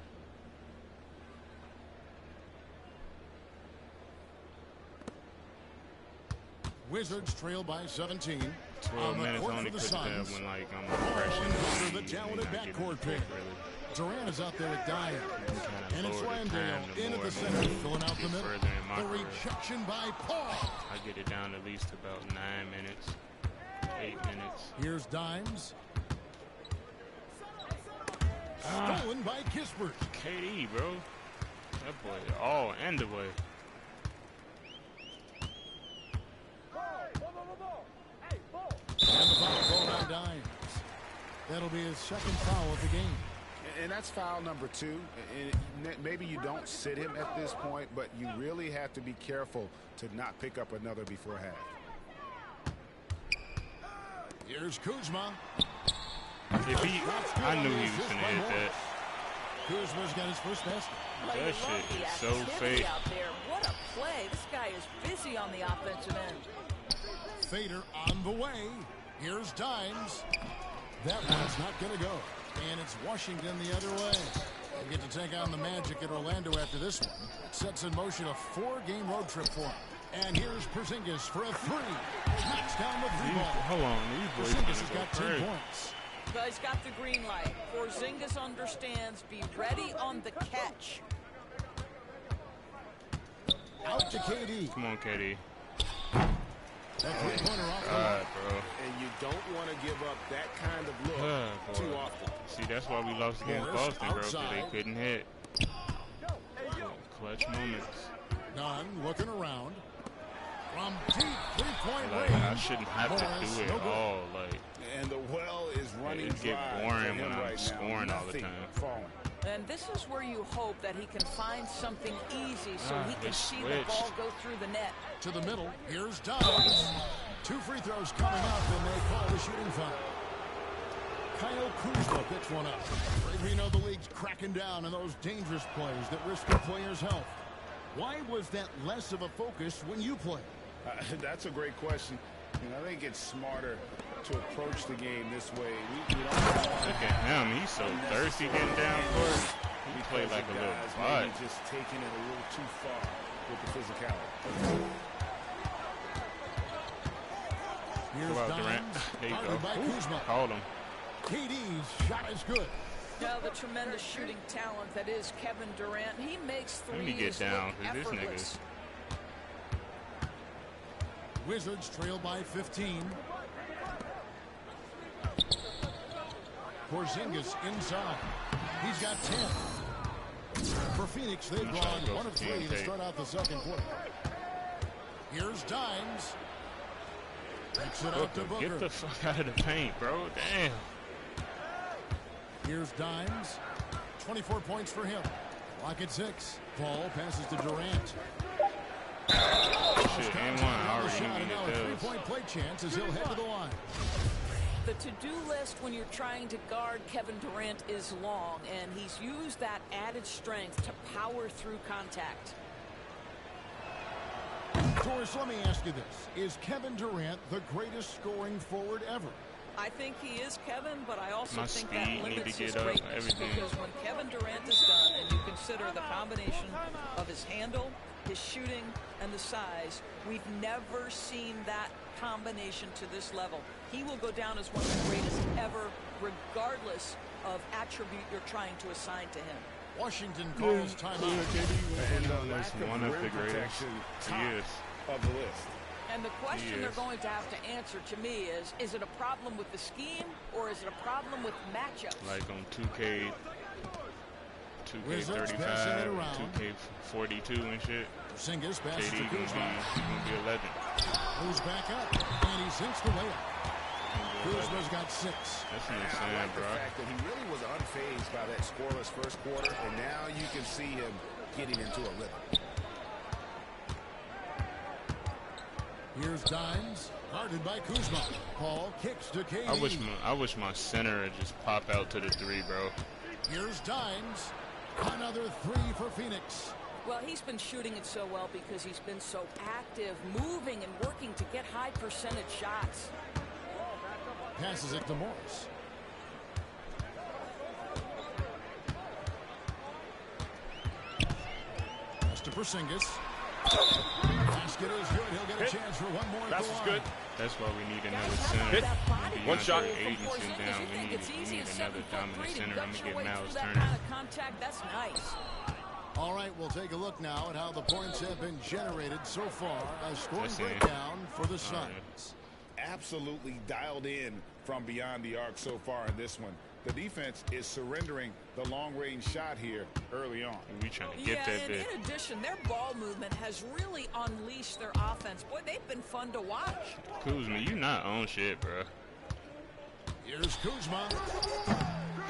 Wizards trail by 17. 12 minutes only put it there when like I'm fresh and the talented backcourt pick. Durant is out there at Dyer. And it's Landale in at the center, filling out the middle. The rejection by Paul. I get it down at least about 9 minutes, 8 minutes. Here's Dimes. Stolen by Kispert. KD, bro. That boy all and the way. And the foul called on Dimes. That'll be his second foul of the game. And that's foul number 2. And maybe you don't sit him at this point, but you really have to be careful to not pick up another before half. Here's Kuzma. If he, I knew he was going to hit that. Kuzma's got his first basket. That shit is so fake. Out there. What a play. This guy is busy on the offensive end. Fader on the way. Here's Dimes. That one's not going to go. And it's Washington the other way. They get to take on the Magic at Orlando after this one. It sets in motion a 4-game road trip for them. And here's Porzingis for a 3. Knocks down the 3-ball. Hold on, these boys Porzingis has got 10 points. But he's got the green light. Porzingis understands. Be ready on the catch. Out to KD. Come on, KD. A three-pointer off bro. And you don't want to give up that kind of look too often. See, that's why we lost against Boston, bro, because they couldn't hit. Clutch moments. Nunn looking around. From deep three-point like, range. I shouldn't have to do it all. Like, and the well is running it get dry boring when I'm right scoring now. all the time. Falling. And this is where you hope that he can find something easy so he can see the switched. ball go through the net. To the middle. Here's Dimes. 2 free throws coming up, and they call the shooting foul. Kyle Kuzma picks one up. We know the league's cracking down on those dangerous plays that risk the player's health. Why was that less of a focus when you play? That's a great question. And I think it's smarter to approach the game this way. We don't look at him. He's so thirsty getting down court. He played like a little bot. Maybe just taking it a little too far with the physicality. Here's Go out, Durant. There you go. Called him. KD's shot is good. Now the tremendous shooting talent that is Kevin Durant. He makes threes. Let me get down, because this effortless. Wizards trail by 15. Porzingis inside. He's got 10. For Phoenix, they've gone 1 of 3 to start out the second quarter. Here's Dimes. Takes it out to Booker. Get the fuck out of the paint, bro. Damn. Here's Dimes. 24 points for him. Clock at 6. Paul passes to Durant. Shit, and one. I already knew now a 3-point play chance as he'll head to the line. The to-do list when you're trying to guard Kevin Durant is long, and he's used that added strength to power through contact. Doris, let me ask you this. Is Kevin Durant the greatest scoring forward ever? I think he is, Kevin, but I also My think speed that limits need to his get up, greatness. everything. Because when Kevin Durant is done, and you consider the combination of his handle, his shooting and the size. We've never seen that combination to this level. He will go down as one of the greatest ever, regardless of attribute you're trying to assign to him. Washington calls timeout. And that's one of the greatest of the list. And the question they're going to have to answer to me is it a problem with the scheme or is it a problem with matchups? Like on 2K35, 2K42 and shit. Porzingis passes to KD Kuzma. gonna be 11. Moves back up, and he sinks the layup. Kuzma's got 6. That's I insane, like the bro. fact that he really was unfazed by that scoreless first quarter, and now you can see him getting into a rhythm. Here's Dimes, guarded by Kuzma. Paul kicks to KD. I wish my center would just pop out to the 3, bro. Here's Dimes. Another 3 for Phoenix. Well, he's been shooting it so well because he's been so active, moving and working to get high percentage shots. Passes it to Morris. Pass to Porzingis. Basket is good. He'll get a chance for one more. That's good. That's why we need another center. One shot. Aiden's down. We need another dominant center. I'm gonna get Miles that Turner. kind of contact, that's nice. All right, we'll take a look now at how the points have been generated so far. A scoring That's it. breakdown for the Suns. Absolutely dialed in from beyond the arc so far in this one. The defense is surrendering the long-range shot here early on. We trying to get that bit. In addition, their ball movement has really unleashed their offense. Boy, they've been fun to watch. Kuzma, you not on shit, bro. Here's Kuzma.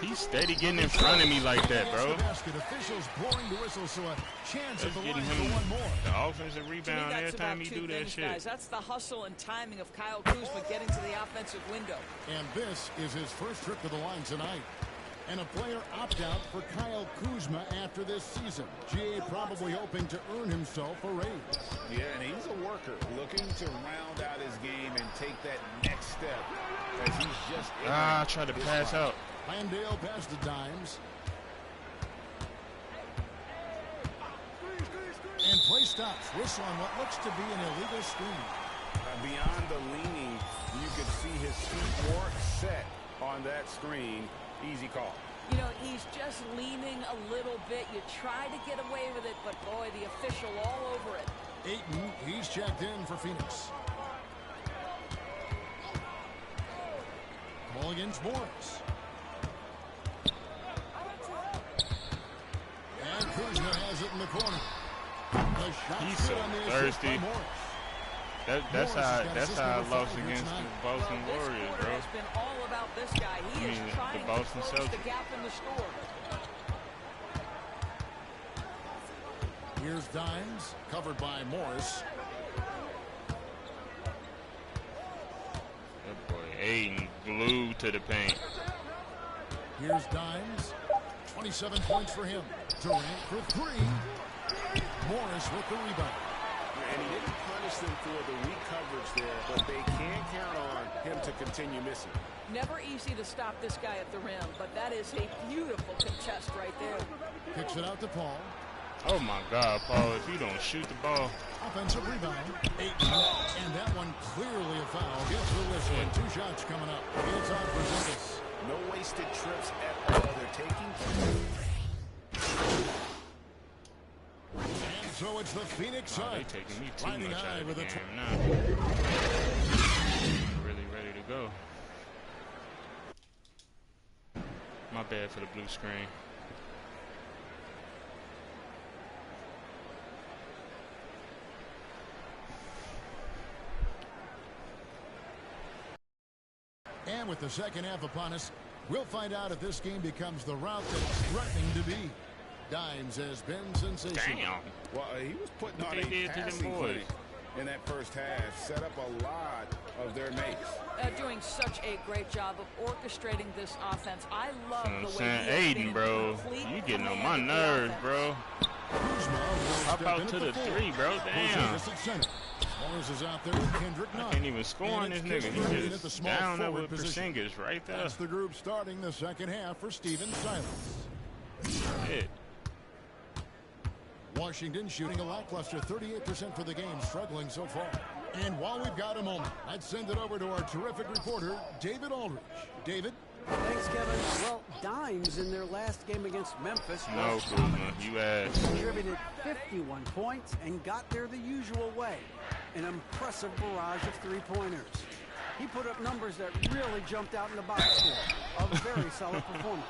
He's steady getting in front of me like that, bro. Basket officials blowing the whistle, so a chance at That's the getting line for him one more. the offensive To me, rebound every that's time about he two do that things, shit. guys. That's the hustle and timing of Kyle Kuzma getting to the offensive window. And this is his first trip to the line tonight. And a player opt-out for Kyle Kuzma after this season. GA probably hoping to earn himself a raise. Yeah, and he's a worker looking to round out his game and take that next step as he's just I tried to pass out. Landale passed to Dimes. And play stops. Whistle on what looks to be an illegal screen. Beyond the leaning, you could see his feet weren't set on that screen. Easy call. You know, he's just leaning a little bit. You try to get away with it, but boy, the official all over it. Ayton, he's checked in for Phoenix. Ball against Morris. And Kuzma has it in the corner. The shot He's so on the assist thirsty. by Morris. That's how I lost against the Boston Warriors, This bro. quarter has been all about this guy. He is trying the Boston to close the Celtics. gap in the score. Here's Dimes, covered by Morris. That boy Aiden glued to the paint. Here's Dimes. 27 points for him. Durant for 3. Morris with the rebound. And he didn't punish them for the weak coverage there, but they can't count on him to continue missing. Never easy to stop this guy at the rim, but that is a beautiful contest right there. Kicks it out to Paul. Oh my God, Paul! If you don't shoot the ball, Offensive rebound. Ayton. And that one clearly a foul. Gets the whistle. And 2 shots coming up. It's on Porzingis. No wasted trips at all. They're taking. And so it's the Phoenix oh, they Suns. taking me too Riding much high out of with the a game now. Really ready to go. My bad for the blue screen. And with the second half upon us, we'll find out if this game becomes the route that it's threatening to be. Dimes has been sensational. Damn. Well, he was putting on What they a did to them passing boys. clinic in that first half. Set up a lot of their mates. Doing such a great job of orchestrating this offense. I love You know the what way I'm he saying? has been Aiden, bro, complete you getting on command my of the nerves, offense. bro. Hop out to the 3, bro. Damn. Morris is out there with Kendrick I Nunn. can't even score on this And nigga. it's He Kendrick at the just small down there forward with position. Porzingis right there. That's the group starting the second half for Steven Silas. Shit. Washington shooting a lackluster 38% for the game, struggling so far. And while we've got a moment, let's send it over to our terrific reporter, David Aldridge. David? Thanks, Kevin. Well, Dimes in their last game against Memphis No, Kuzma, you ass. contributed 51 points and got there the usual way. An impressive barrage of three-pointers. He put up numbers that really jumped out in the box score. A very solid performance.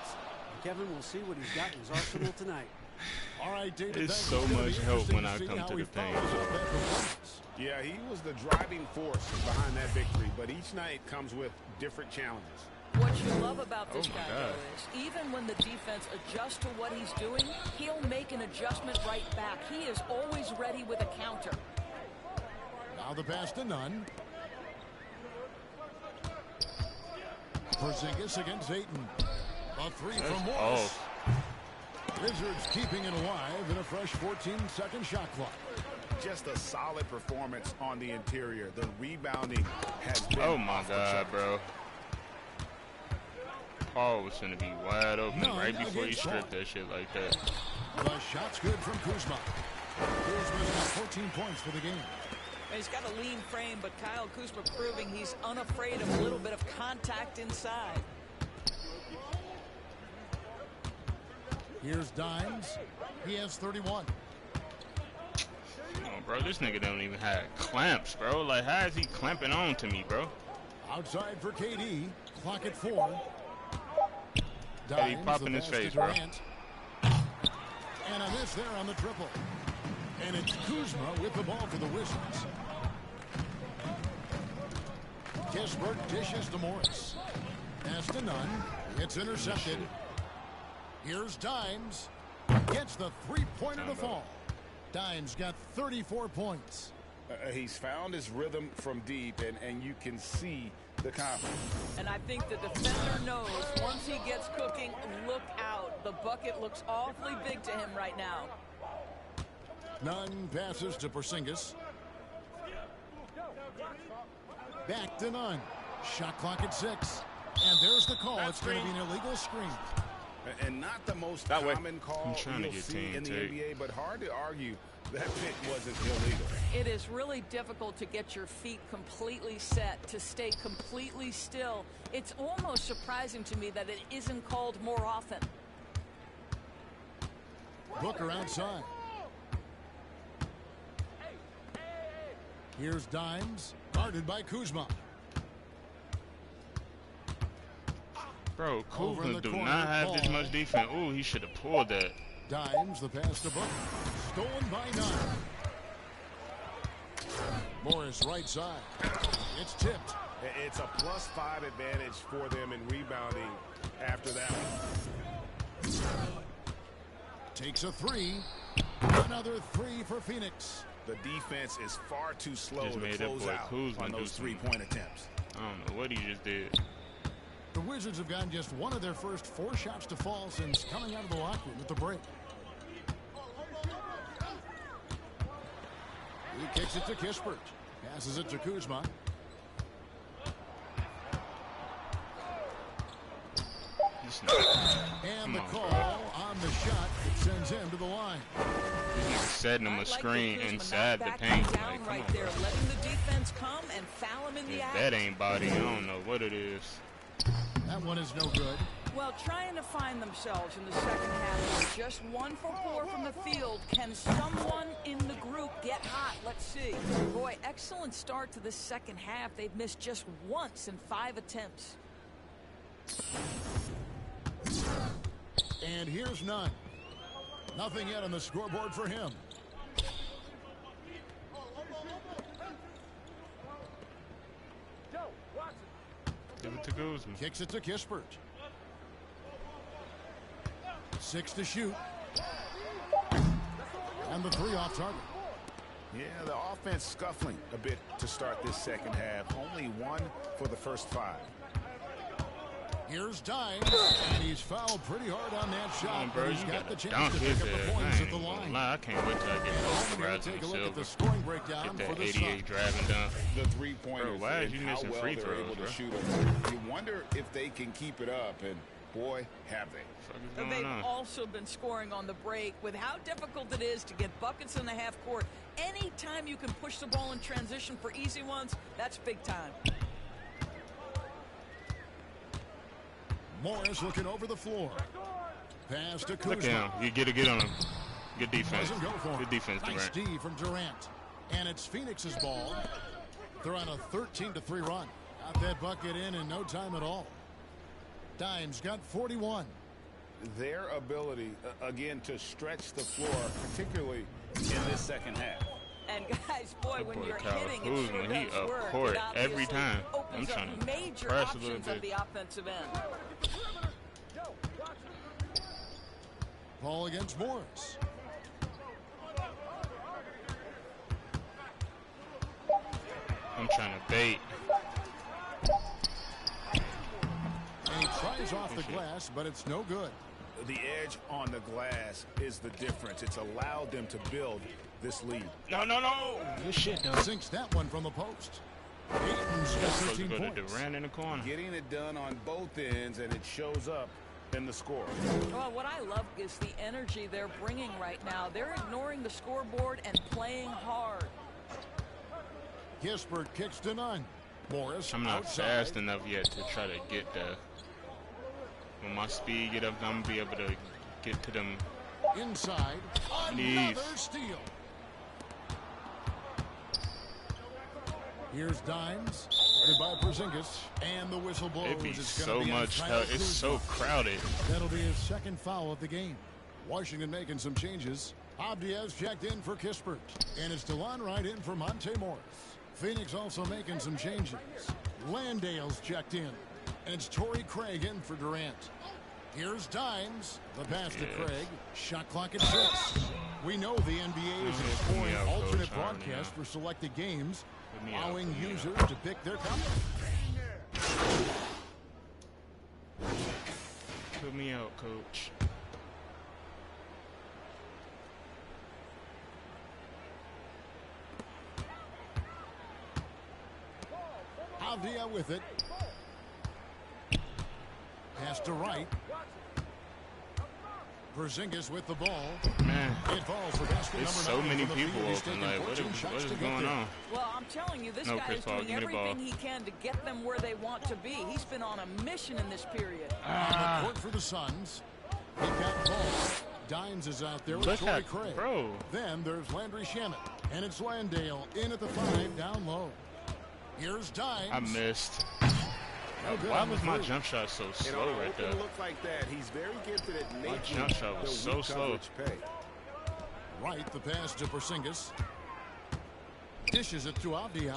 Kevin will see what he's got in his arsenal tonight. All right, David. It's so much help when I come to the paint. Yeah, he was the driving force behind that victory, but each night comes with different challenges. What you love about this guy, though, is even when the defense adjusts to what he's doing, he'll make an adjustment right back. He is always ready with a counter. Now the pass to Nunn. Porzingis against Ayton. A three from Morris. Wizards keeping it alive in a fresh 14-second shot clock. Just a solid performance on the interior. The rebounding has been Oh my God, bro. Paul was going to be wide open right before he stripped that shit like that. The shot's good from Kuzma. Kuzma's got 14 points for the game. He's got a lean frame, but Kyle Kuzma proving he's unafraid of a little bit of contact inside. Here's Dimes. He has 31. Oh, bro, this nigga don't even have clamps, bro. Like, how is he clamping on to me, bro? Outside for KD. Clock at 4. Dimes, he popping his face, bro. And a miss there on the triple. And it's Kuzma with the ball for the Wizards. Kispert dishes to Morris. Pass to Nunn. It's intercepted. Here's Dimes. Gets the three-pointer to fall. Dimes got 34 points. He's found his rhythm from deep, and you can see the confidence. And I think the defender knows once he gets cooking, look out. The bucket looks awfully big to him right now. Nunn passes to Porzingis. Back to Nunn. Shot clock at 6. And there's the call. It's going to be an illegal screen. And not the most common call you'll see in the tape. NBA, but hard to argue that pick wasn't illegal. It is really difficult to get your feet completely set, to stay completely still. It's almost surprising to me that it isn't called more often. Booker outside. Here's Dimes, guarded by Kuzma. Bro, Kuzma do not have this much defense. Ooh, he should have pulled that. Dimes, the pass to Booker. Stolen by Nunn. Morris right side. It's tipped. It's a +5 advantage for them in rebounding after that one. Takes a three. Another three for Phoenix. The defense is far too slow Just to close out Kuzma on those three-point attempts. I don't know what he just did. The Wizards have gotten just one of their first 4 shots to fall since coming out of the locker room at the break. He kicks it to Kispert. Passes it to Kuzma. And the call on the shot that sends him to the line. He's setting him a screen inside the paint. Like, right there, letting the defense come and foul him in the act. That ain't body. I don't know what it is. That one is no good. Well, trying to find themselves in the second half. Just 1 for 4 from the field. Can someone in the group get hot? Let's see. Boy, excellent start to the second half. They've missed just once in 5 attempts. And here's Nunn. Nothing yet on the scoreboard for him. Give it to Kuzma. Kicks it to Kispert. 6 to shoot. And the 3 off target. Yeah, the offense scuffling a bit to start this second half. Only 1 for the first 5. Here's Dimes, and he's fouled pretty hard on that shot. Bro, he's you got the chance dunk to pick his up the ass. points at the line. I can't wait till I get posterized in Take a look silver. at the scoring breakdown Get for that the 88 Suns. driving dunk. The three-pointers, Bro, why is you how missing well free they're throws, able bro? to shoot them. You wonder if they can keep it up, and Boy, have they. They've also been scoring on the break. With how difficult it is to get buckets in the half court, anytime you can push the ball in transition for easy ones, that's big time. Morris looking over the floor. Pass to Kuzma. Look at him. You get on him. Good defense. Doesn't go for Good defense, Nice Durant. D from Durant. And it's Phoenix's ball. They're on a 13-3 run. Got that bucket in no time at all. Dimes got 41. Their ability, again, to stretch the floor, particularly in this second half. And guys, boy, when you're Kyle hitting, it sure Kuzma, he does up work. court It every obviously time. I'm opens trying up to major press a little options at bit. the offensive end. Ball against Morris. I'm trying to bait. And he tries off the glass, but it's no good. The edge on the glass is the difference. It's allowed them to build this lead. No. Good shit, though. Sinks that one from the post. Ayton's got 13 points. Durant in the corner. Getting it done on both ends, and it shows up in the score. Well, what I love is the energy they're bringing right now. They're ignoring the scoreboard and playing hard. Kispert kicks to none. Morris I'm not outside. fast enough yet to try to get the. When my speed get up, I'm gonna be able to get to them. Inside. Please. Another steal. Here's Dimes. Headed by Porzingis. And the whistle blows. It be It's so gonna be much. Kyle It's Kuzma. so crowded. That'll be his second foul of the game. Washington making some changes. Abdiaz checked in for Kispert. And it's DeLon Wright in for Monte Morris. Phoenix also making some changes. Landale's checked in. And it's Torrey Craig in for Durant. Here's Dimes. The pass to Craig. Shot clock at 6. We know the NBA is exploring alternate broadcasts for selected games, allowing users to pick their content. Put me out, coach. Avdia with it. Pass to Wright. Porzingis with the ball. Man, it falls for basket there's number 9 so many for the people Phoenix, open. taking Like, 14 what shots is to get going there. on? Well, I'm telling you, this No, guy Chris is Paul, doing give me the ball. everything he can to get them where they want to be. He's been on a mission in this period. On the court for the Suns. He got ball. Dimes is out there with Look Torrey at- Craig. bro. Then there's Landry Shamet. And it's Landale in at the 5 down low. Here's Dimes. I missed. No good Why on the was my three. jump shot so It slow right there? often look like that. He's very gifted at My making jump shot was the so weak slow. coverage pay. Right, the pass to Porzingis. Dishes it to Avdia.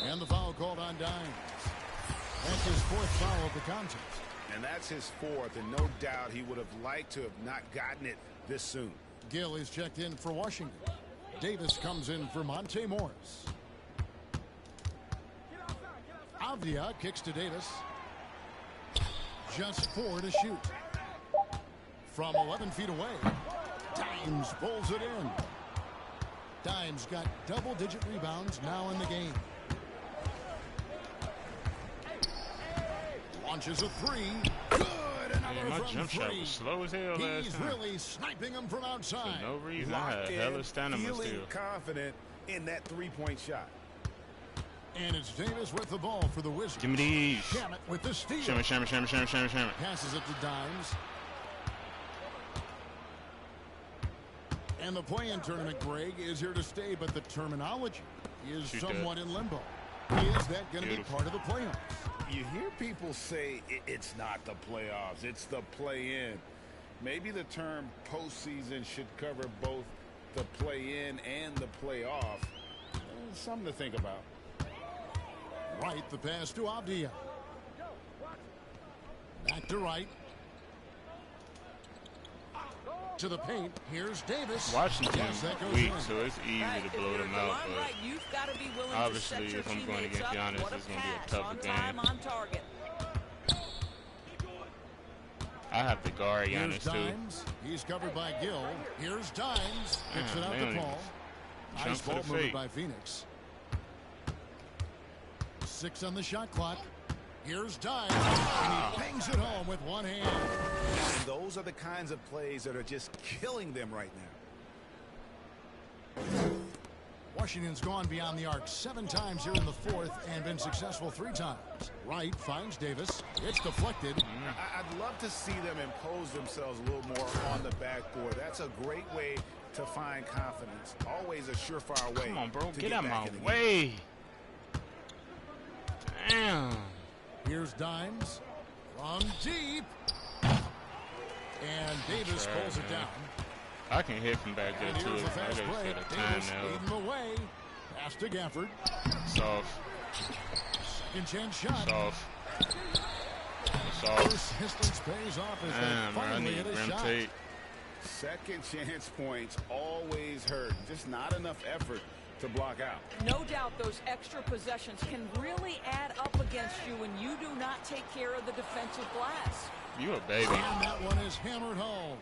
And the foul called on Dimes. That's his 4th foul of the contest. And that's his 4th, and no doubt he would have liked to have not gotten it this soon. Gill is checked in for Washington. Davis comes in for Monte Morris. Avdia kicks to Davis. Just 4 to shoot. From 11 feet away. Dimes pulls it in. Dimes got double-digit rebounds now in the game. Launches a 3. Good. Another Man, my from jump 3. shot was slow as hell last He's time. really sniping them from outside. For no reason. I had hella stamina feeling still. confident in that three-point shot. And it's Davis with the ball for the Wizards. Give me these. Shamet with the steal. Shamet. Passes it to Dimes. And the play-in tournament, Greg, is here to stay, but the terminology is Shoot somewhat that. in limbo. Is that going to be Beautiful. part of the playoffs? You hear people say it's not the playoffs, it's the play-in. Maybe the term postseason should cover both the play-in and the playoff. Something to think about. Right, the pass to Avdia. Back to Wright. To the paint. Here's Davis. Washington Yes, that goes weak, in. so it's easy to blow them out. DeLon Wright, you've got to be willing But obviously, to set your if I'm going teammates against up. Giannis, What a it's going to be a pass, tougher on time, game. on target. I have to guard Here's Giannis too. Dimes. He's covered by Gill. Here's Dimes. Kicks it out they to don't even Paul. jump Nice for the ball movement fake. by Phoenix. 6 on the shot clock. Here's Dye, and he bangs it home with one hand. And those are the kinds of plays that are just killing them right now. Washington's gone beyond the arc 7 times here in the fourth and been successful 3 times. Wright finds Davis. It's deflected. I'd love to see them impose themselves a little more on the backboard. That's a great way to find confidence. Always a surefire way. Come on, bro. To get out my in the way. Damn. Here's Dimes from deep. And Davis pulls it down. I can hit from back there, And too. here's the fast break. Davis now. leading the way. Pass to Gafford. Soft. Second chance shot. Soft. Soft. Persistence pays off as Damn, they finally hit a rim shot. tape. Second chance points always hurt. Just not enough effort to block out. No doubt those extra possessions can really add up against you when you do not take care of the defensive glass. You a baby. And that one is hammered home.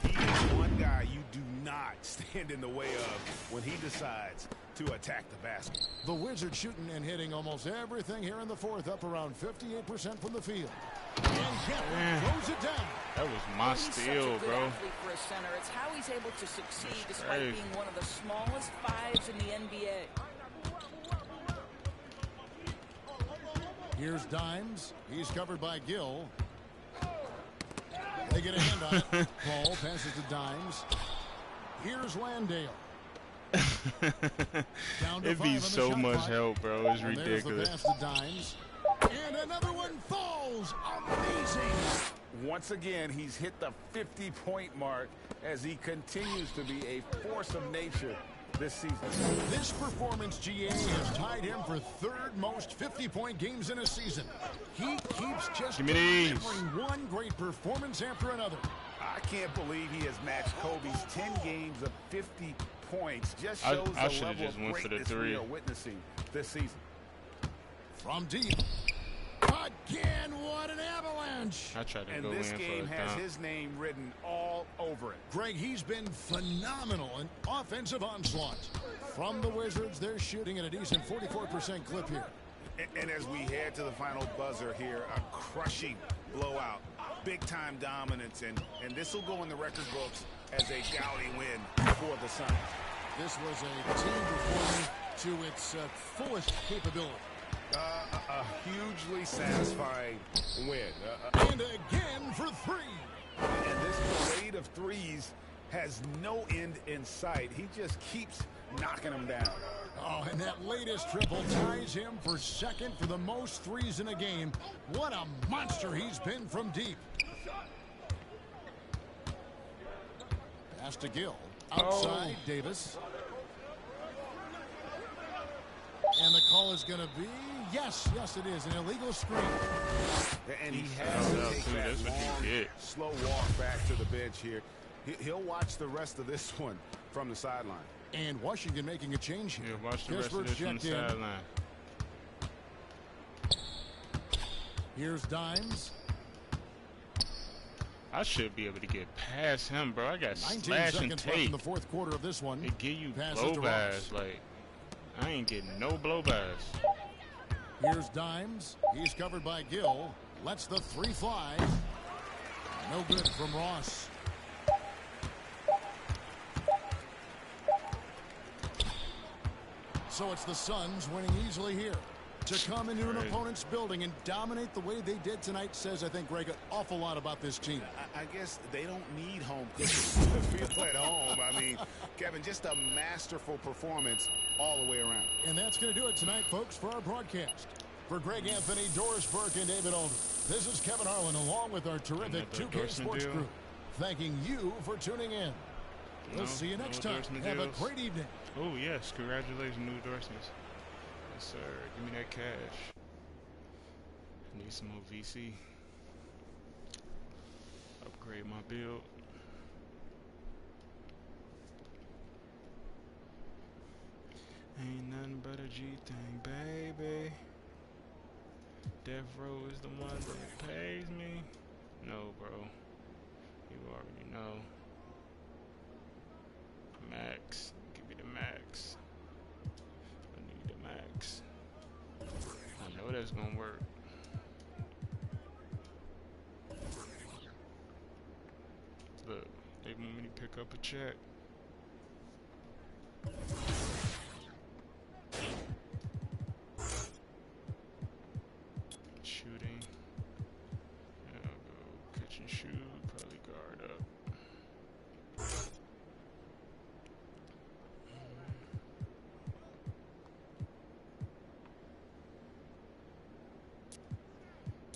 He is one guy you do not stand in the way of when he decides to attack the basket. The Wizards shooting and hitting almost everything here in the fourth, up around 58% from the field. And Gafford throws it down. That was my steal, He's such a good bro. athlete for a center. It's how he's able to succeed That's despite crazy. being one of the smallest 5s in the NBA. Here's Dimes. He's covered by Gill. They get a hand on it. Paul passes to Dimes. Here's Landale. Down to It'd 5 be on the so shot much clock. help, bro. It's And there's the ridiculous. pass to Dimes. And another one falls. Amazing. Once again, he's hit the 50-point mark as he continues to be a force of nature this season. This performance, GA, has tied him for 3rd most 50-point games in a season. He keeps just Give me these. delivering one great performance after another. I can't believe he has matched Kobe's 10 games of 50 points. Just I shows the should've level just of went for the greatness 3. we are witnessing this season. From deep. Again, what an avalanche. I tried to And go this in game for a has dunk. his name written all over it. Greg, he's been phenomenal in offensive onslaught. From the Wizards, they're shooting at a decent 44% clip here. And as we head to the final buzzer here, a crushing blowout, big-time dominance, and this will go in the record books as a gaudy win for the Suns. This was a team performing to its fullest capability. A hugely satisfying win. And again for 3. And this parade of threes has no end in sight. He just keeps knocking them down. Oh, and that latest triple ties him for 2nd for the most threes in a game. What a monster he's been from deep. Pass to Gill. Outside, Davis. And the call is going to be, yes, it is, an illegal screen. And he has to take that long, slow walk back to the bench here. He'll watch the rest of this one from the sideline. And Washington making a change here. Yeah, watch the rest of this from the sideline. Here's Dimes. I should be able to get past him, bro. I got 19 slash and seconds left in tape. the fourth quarter of this one. They give you Passes blow to bys. Ross. Like, I ain't getting no blow bys. Here's Dimes. He's covered by Gill. Lets the 3 fly. No good from Ross. So it's the Suns winning easily here. To come into an opponent's building and dominate the way they did tonight says, I think, Greg, an awful lot about this team. I guess they don't need home cooking to feel at home. I mean, Kevin, just a masterful performance all the way around. And that's going to do it tonight, folks, for our broadcast. For Greg Anthony, Doris Burke, and David Alden, this is Kevin Harlan along with our terrific 2K Sports crew, thanking you for tuning in. We'll see you next time. Have a great evening. Oh, yes. Congratulations, new endorsements. Yes, sir. Give me that cash. I need some more VC. Upgrade my build. Ain't nothing but a G thing, baby. Death Row is the one that pays me. No, bro. You already know. Max. Give me the max. I need the max. I know know that's gonna work. Look, they want me to pick up a check. Shooting. Yeah, I'll go catch and shoot, probably guard up.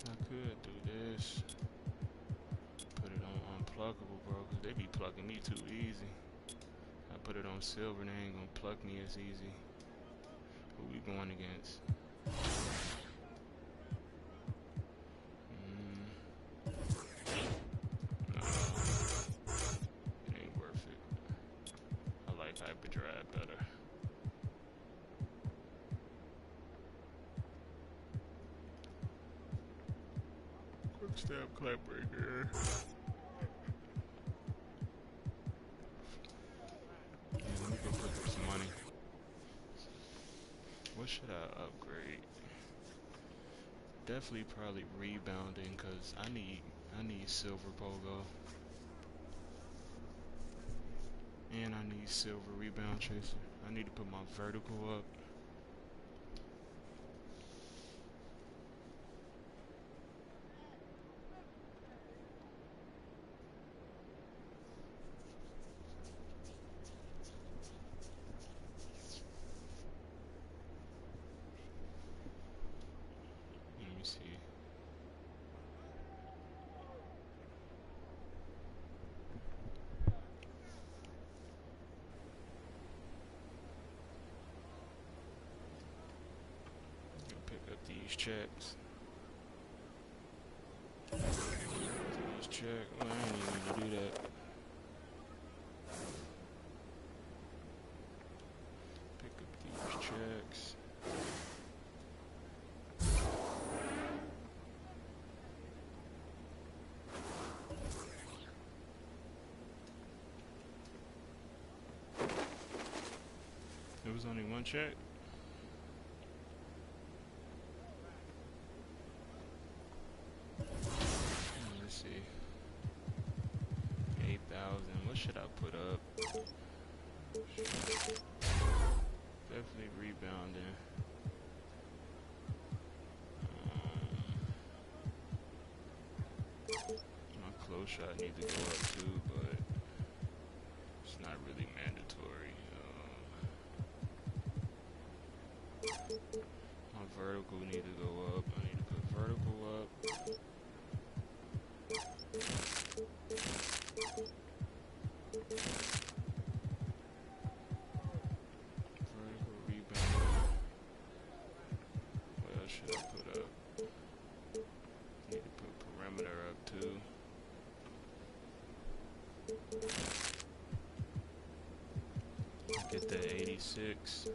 I could do this. Put it on unpluckable, bro, because they be plucking me too easy. I put it on silver, they ain't gonna pluck me as easy. Who we going against? No, it ain't worth it. I like hyperdrive better. Quick stab clap breaker. Yeah, let me go pick up some money. What should I upgrade? Definitely probably rebounding, cause I need silver pogo. And I need silver rebound chaser. I need to put my vertical up. Let me see. Pick up these checks. These checks. Well, I ain't even gonna do that. Pick up these checks. There was only one check. Let's see. 8,000. What should I put up? Definitely rebounding. My close shot needs to go up too, but it's not really mandatory. My vertical need to go up. I need to put vertical up. Vertical rebound. What else should I put up? Need to put perimeter up too. Get that 86.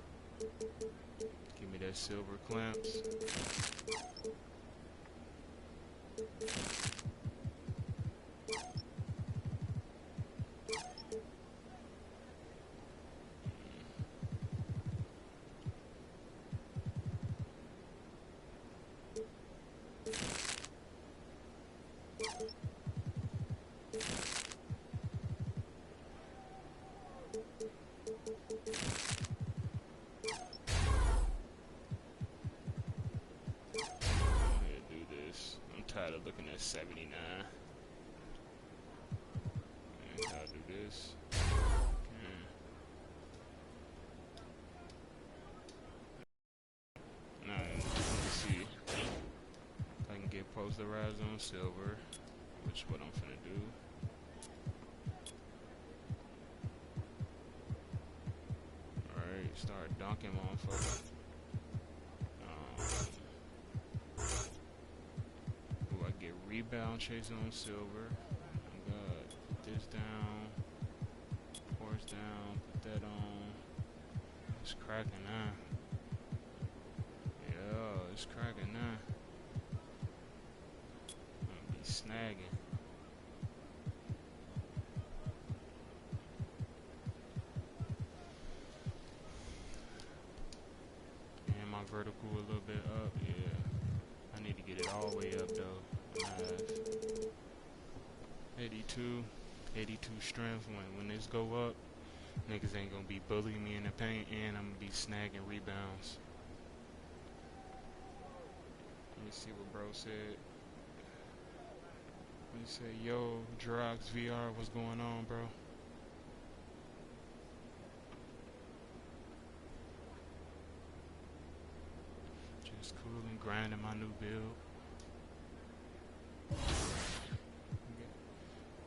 Give me that silver clamps. Tired of looking at 79. And I'll do this. Now, let's see if I can get posterized on silver, which is what I'm finna do. Alright, start dunking motherfucker. Get rebound chase on silver. I got this down, horse down, put that on. It's cracking now. Yeah, it's cracking now. I'm gonna be snagging. And my vertical a little bit up, yeah. need to get it all the way up, though. I have 82 strength. When this go up, niggas ain't gonna be bullying me in the paint, and I'm gonna be snagging rebounds. Let me see what bro said. He said, yo, Drox VR, what's going on, bro? Just cool and grinding my new build.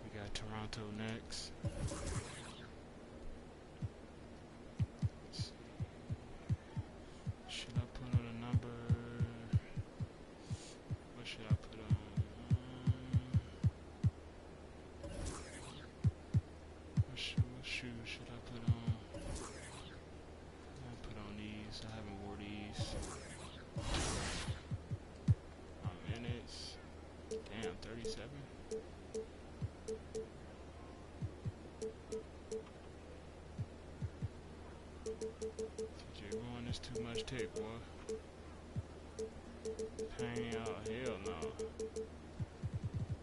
We got Toronto next. Let's see. Should I put on a number? What should I put on? What shoes should I put on? I'll put on these. I haven't wore these. Minutes. Damn, 37. TJ Warren is too much tape, boy. Pain out. Hell no.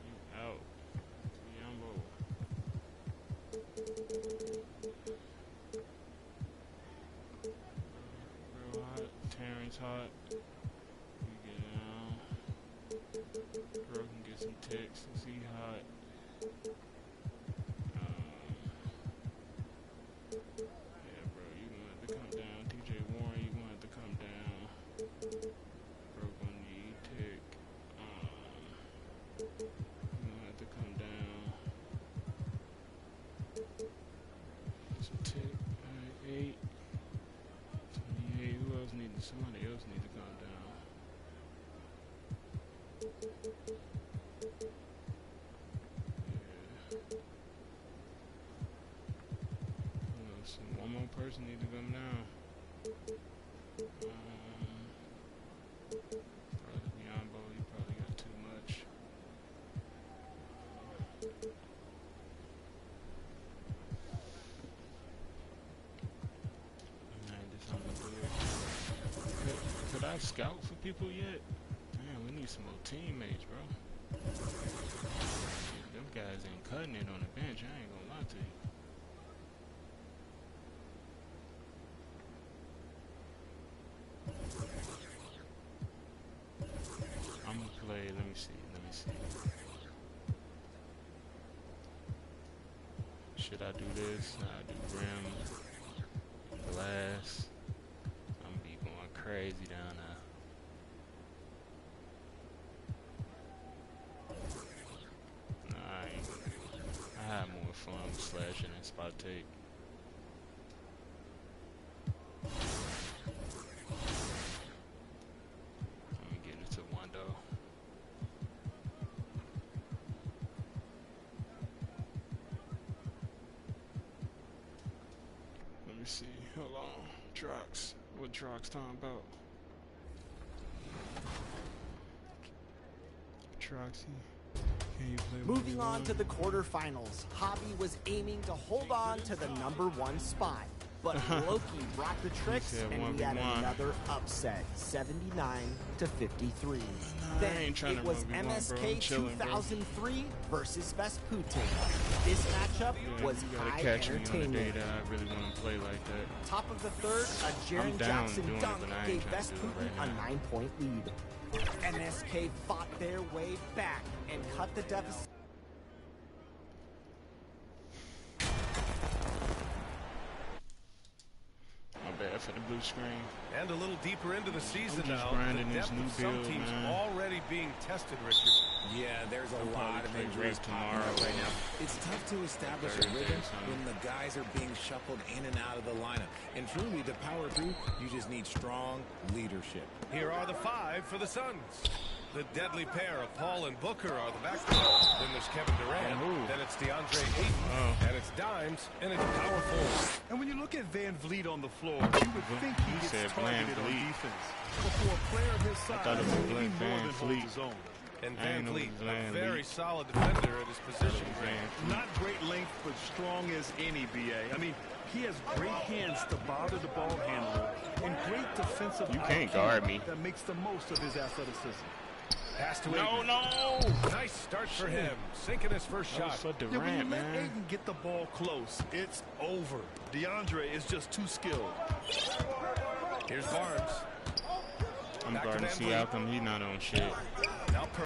You out. Yumbo. Real hot. Terrence hot. We get down. Bro can get some ticks. Let's see hot. Yeah, bro, you gonna have to come down. TJ Warren, you gonna have to come down. Bro gonna need tick. You gonna have to come down. Some tick. Alright, 8. 28. Who else needs? Somebody else needs to come down. One more person need to come down. Brother Biombo, you probably got too much. Alright, this I'm gonna do it. Could I scout for people yet? Man, we need some more teammates, bro. Them guys ain't cutting it on the bench, I ain't gonna lie to you. I'm gonna play, let me see. Should I do this? I do rim, glass. I'm gonna be going crazy down there. Nah, I ain't gonna do it. I have more fun with slashing and spot take. See, hold on. Drox. What Drox talking about? Troxy. Can you play? Moving on to the quarterfinals, Hobby was aiming to hold on to the #1 spot. But Loki brought the tricks, and we had another upset, 79-53. Then it was MSK 2003 versus Vesputin. This matchup was high entertainment. I really want to play like that. Top of the third, a Jaren Jackson dunk gave Vesputin a 9-point lead. MSK fought their way back and cut the deficit. Bad for the blue screen. And a little deeper into the season now. The depth of some teams already being tested, Richard. Yeah, there's a lot of injuries tomorrow right now. It's tough to establish a rhythm when the guys are being shuffled in and out of the lineup. And truly, to power through, you just need strong leadership. Here are the 5 for the Suns. The deadly pair of Paul and Booker are the backcourt. Then there's Kevin Durant. Then it's DeAndre Ayton. And it's Dimes. And it's power forward. And when you look at Van Vliet on the floor, you would think he gets targeted on defense. But for a player of his size, he more than holds his own. And Van Vliet, a very solid defender at his position. Not great length, but strong as any, BA. I mean, he has great hands to bother the ball handler and great defensive You can't guard me. That makes the most of his athleticism. Pass to No, Ayton. no. Nice start for him. Sinking his first shot. For Yeah, when you Durant, let man. Ayton get the ball close, it's over. DeAndre is just too skilled. Here's Barnes. I'm Back to guarding Van Vliet. Siakam. He's not on shit.